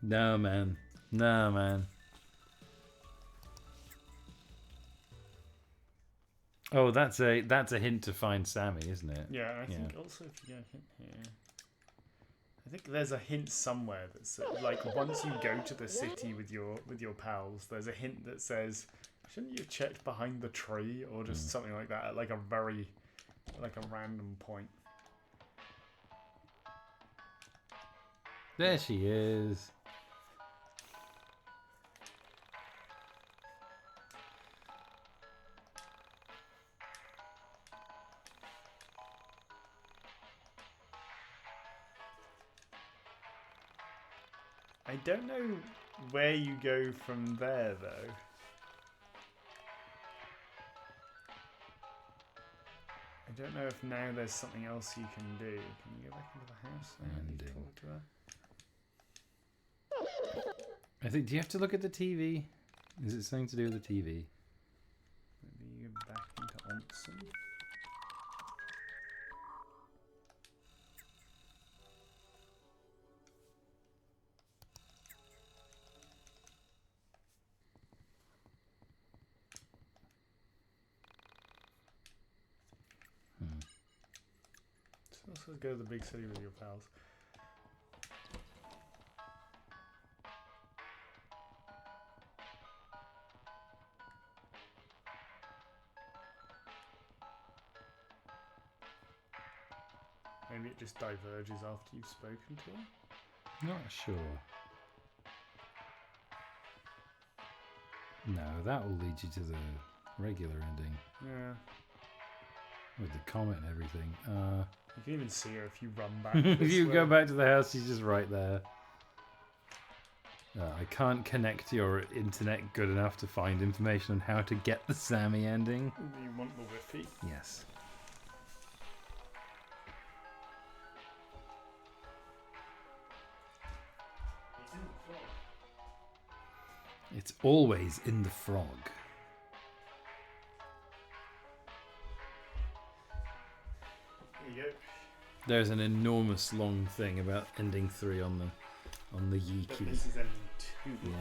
No, man. No, man. Oh, that's a hint to find Sammy, isn't it? Yeah, I think also if you go here, I think there's a hint somewhere that's like once you go to the city with your pals, there's a hint that says, shouldn't you have checked behind the tree or just something like that at like a random point. There she is. I don't know where you go from there, though. I don't know if now there's something else you can do. Can you go back into the house and talk to her? I think. Do you have to look at the TV? Is it something to do with the TV? Maybe you go back into Onsen. Let's go to the big city with your pals. Maybe it just diverges after you've spoken to her? Not sure. No, that will lead you to the regular ending. Yeah. With the comet and everything. You can even see her if you run back. If you go back to the house, she's just right there. I can't connect to your internet good enough to find information on how to get the Sammy ending. You want the Wi-Fi? Yes. It's always in the frog. There you go. There's an enormous long thing about ending 3 on the YiiK. But this is ending 2. Yeah.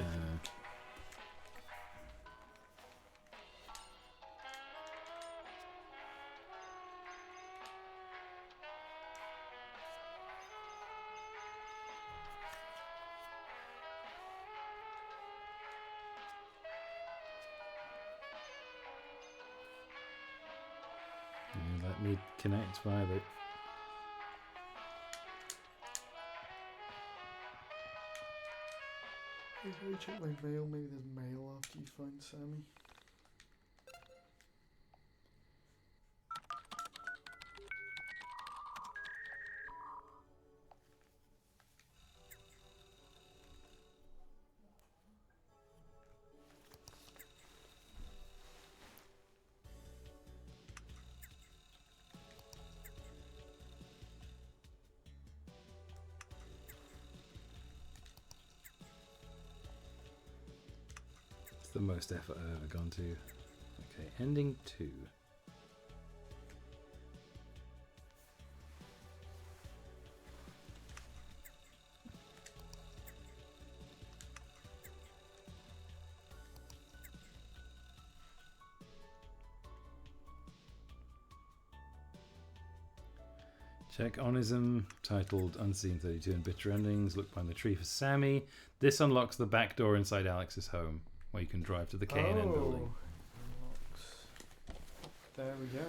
Let me connect via the Let me check my mail. Maybe there's mail after you find Sammy. The most effort I've ever gone to. Okay, ending 2. Check Onism, titled Unseen 32 and Bitter Endings. Look behind the tree for Sammy. This unlocks the back door inside Alex's home, where you can drive to the K&N building. There we go.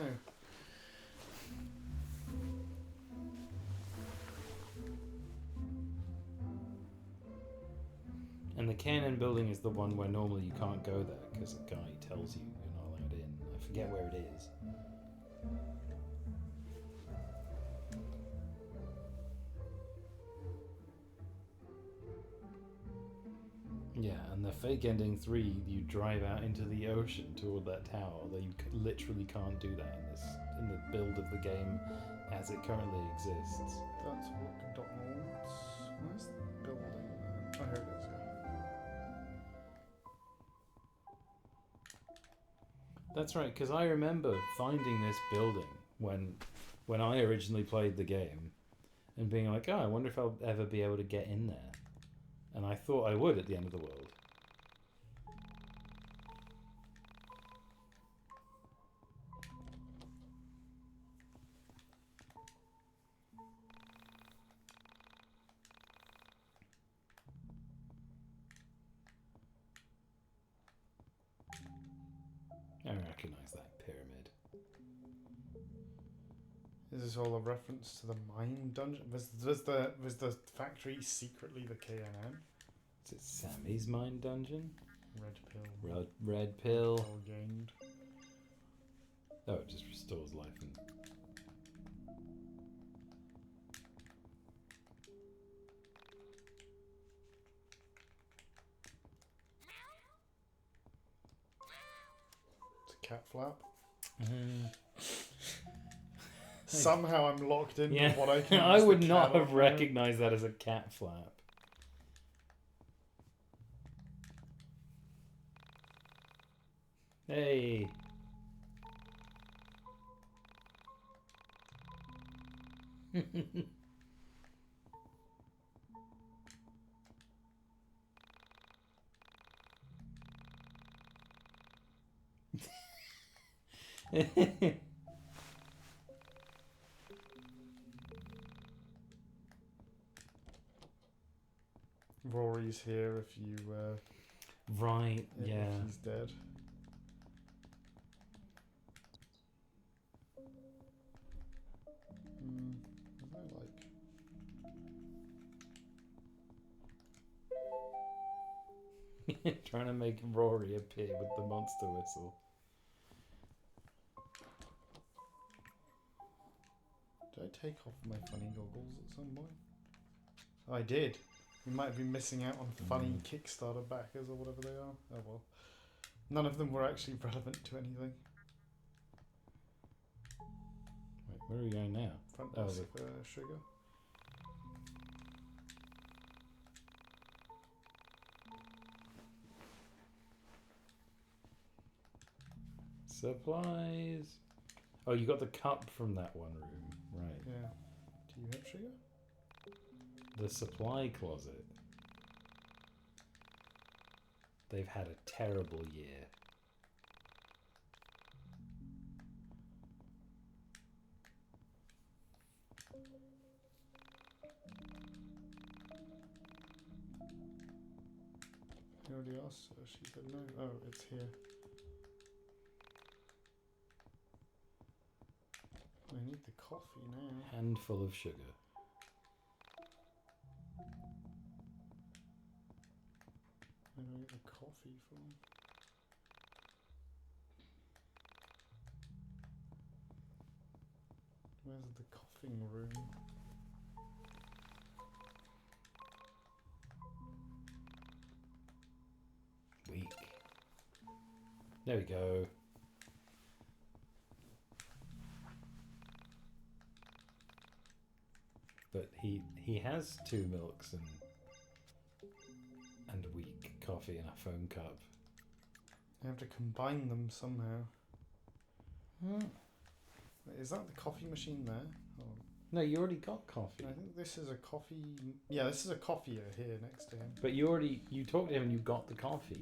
And the K&N building is the one where normally you can't go there because a guy tells you you're not allowed in. I forget where it is. Yeah, and the fake ending 3, you drive out into the ocean toward that tower, although you literally can't do that in the build of the game as it currently exists. That's McDonald's. Where's the building? Oh, here it is. That's right, because I remember finding this building when I originally played the game and being like, oh, I wonder if I'll ever be able to get in there. And I thought I would at the end of the world. I recognize that pyramid. Is this all a reference to the mine dungeon? Was the factory secretly the K&N? Is it Sammy's mine dungeon? Red pill. Red pill. All gained. Oh, it just restores life and... It's a cat flap. Mm-hmm. Somehow I'm locked into Yeah. what I can. I use the would cat not on have now. recognized that as a cat flap. Hey. Rory's here if you. Right, if yeah. he's dead. Is there like. Trying to make Rory appear with the monster whistle. Did I take off my funny goggles at some point? I did. We might have been missing out on funny Kickstarter backers or whatever they are. Oh well. None of them were actually relevant to anything. Wait, where are we going now? Front Oh, desk sugar. Supplies. Oh, you got the cup from that one room, right? Yeah. Do you have sugar? The supply closet. They've had a terrible year. I already asked her. She said no. Oh, it's here. I need the coffee now. Handful of sugar. get the coffee from? Where's the coughing room? YiiK. There we go. But he has 2 milks and YiiK coffee in a foam cup. You have to combine them somehow. Is that the coffee machine there? Oh. No, you already got coffee. I think this is a coffee... Yeah, this is a coffee here next to him. But you talked to him and you got the coffee.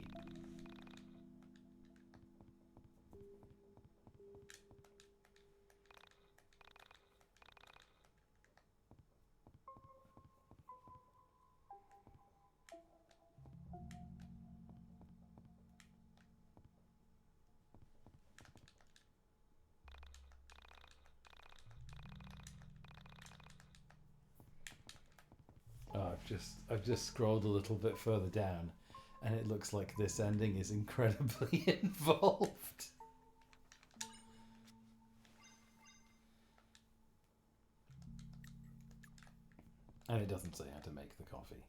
I've just scrolled a little bit further down, and it looks like this ending is incredibly involved. And it doesn't say how to make the coffee.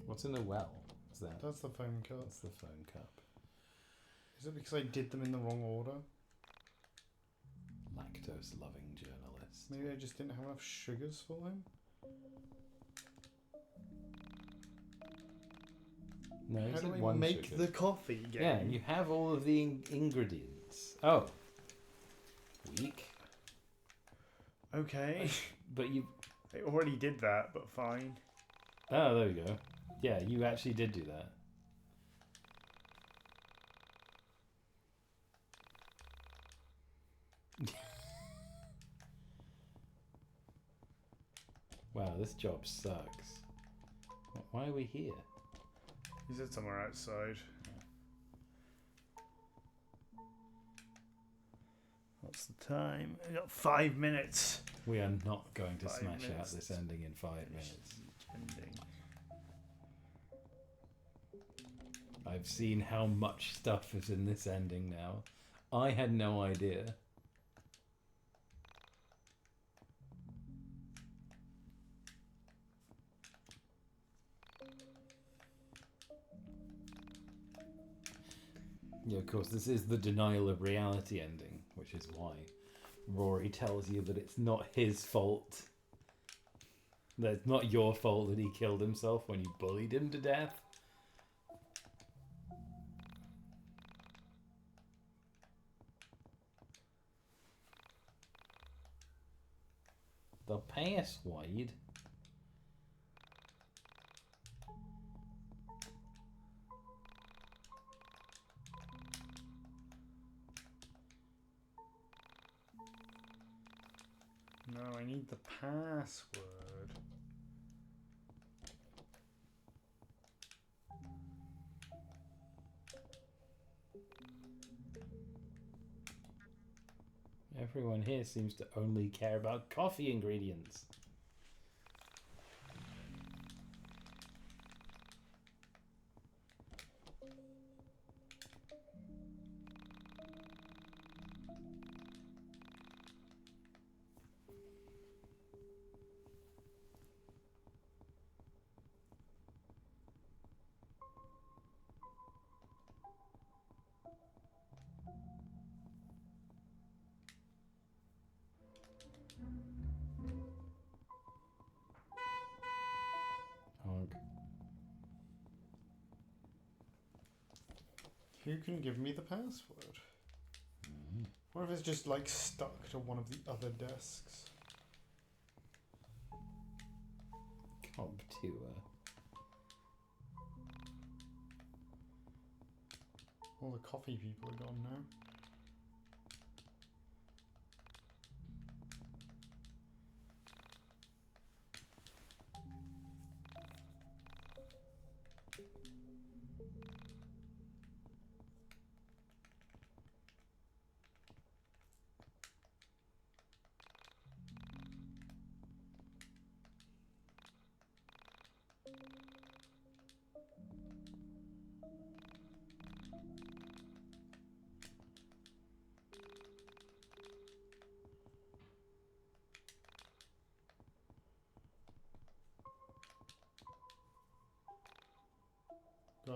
What's in the well? Is that? That's the foam cup. That's the foam cup. Is it because I did them in the wrong order? Lactose-loving journalist. Maybe I just didn't have enough sugars for him? No, how do I one make sugar. the coffee again? Yeah, you have all of the ingredients. Oh. YiiK. Okay. But you... I already did that, but fine. Oh, there we go. Yeah, you actually did do that. Wow, this job sucks. Why are we here? He said somewhere outside. What's the time? We got 5 minutes. We are not going to 5 smash out minutes. this ending in 5 minutes. Ending. I've seen how much stuff is in this ending now. I had no idea. Yeah, of course, this is the denial of reality ending, which is why Rory tells you that it's not his fault. That it's not your fault that he killed himself when you bullied him to death. They'll pay us, Wade. No, I need the password. Everyone here seems to only care about coffee ingredients. Honk. Who can give me the password? What if it's just like stuck to one of the other desks? Cobb tour. All the coffee people are gone now.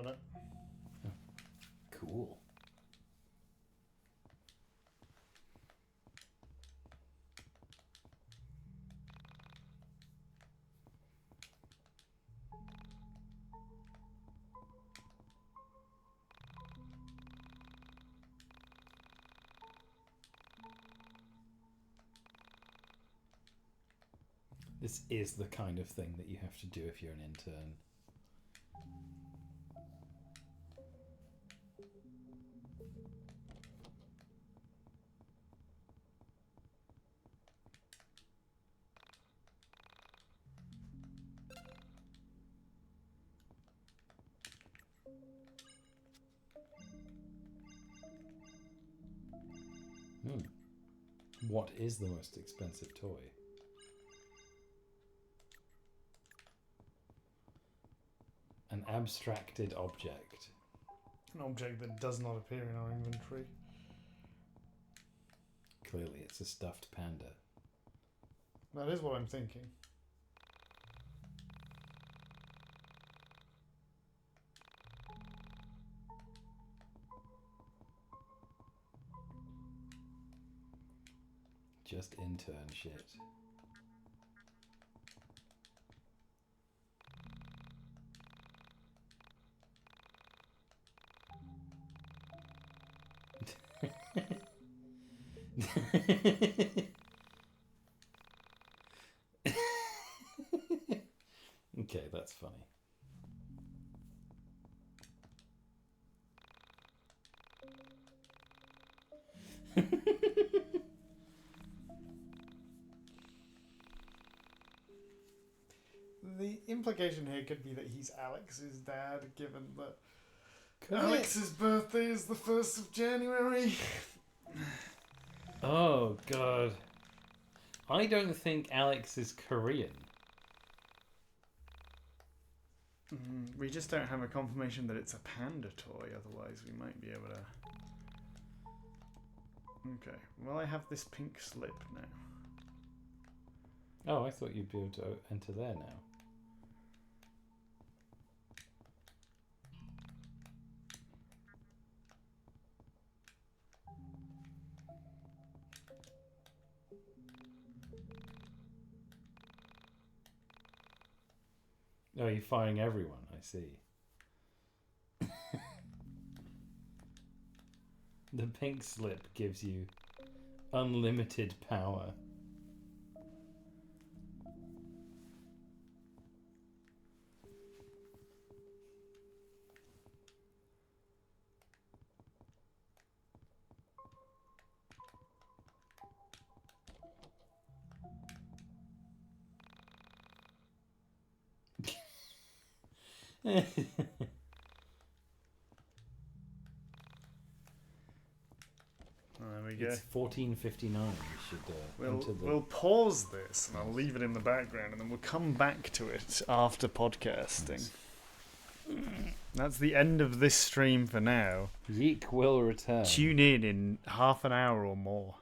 got it. Cool. This is the kind of thing that you have to do if you're an intern. What is the most expensive toy? An abstracted object. An object that does not appear in our inventory. Clearly, it's a stuffed panda. That is what I'm thinking. Just intern shit. Okay, that's funny. The implication here could be that he's Alex's dad, given that Could Alex's birthday is the 1st of January. Oh, God. I don't think Alex is Korean. We just don't have a confirmation that it's a panda toy, otherwise we might be able to... Okay, well I have this pink slip now. Oh, I thought you'd be able to enter there now. Oh, you're firing everyone, I see. The pink slip gives you unlimited power. There we go. It's 14:59. We should enter the... We'll pause this and I'll leave it in the background and then we'll come back to it after podcasting. That's the end of this stream for now. YiiK will return. Tune in half an hour or more.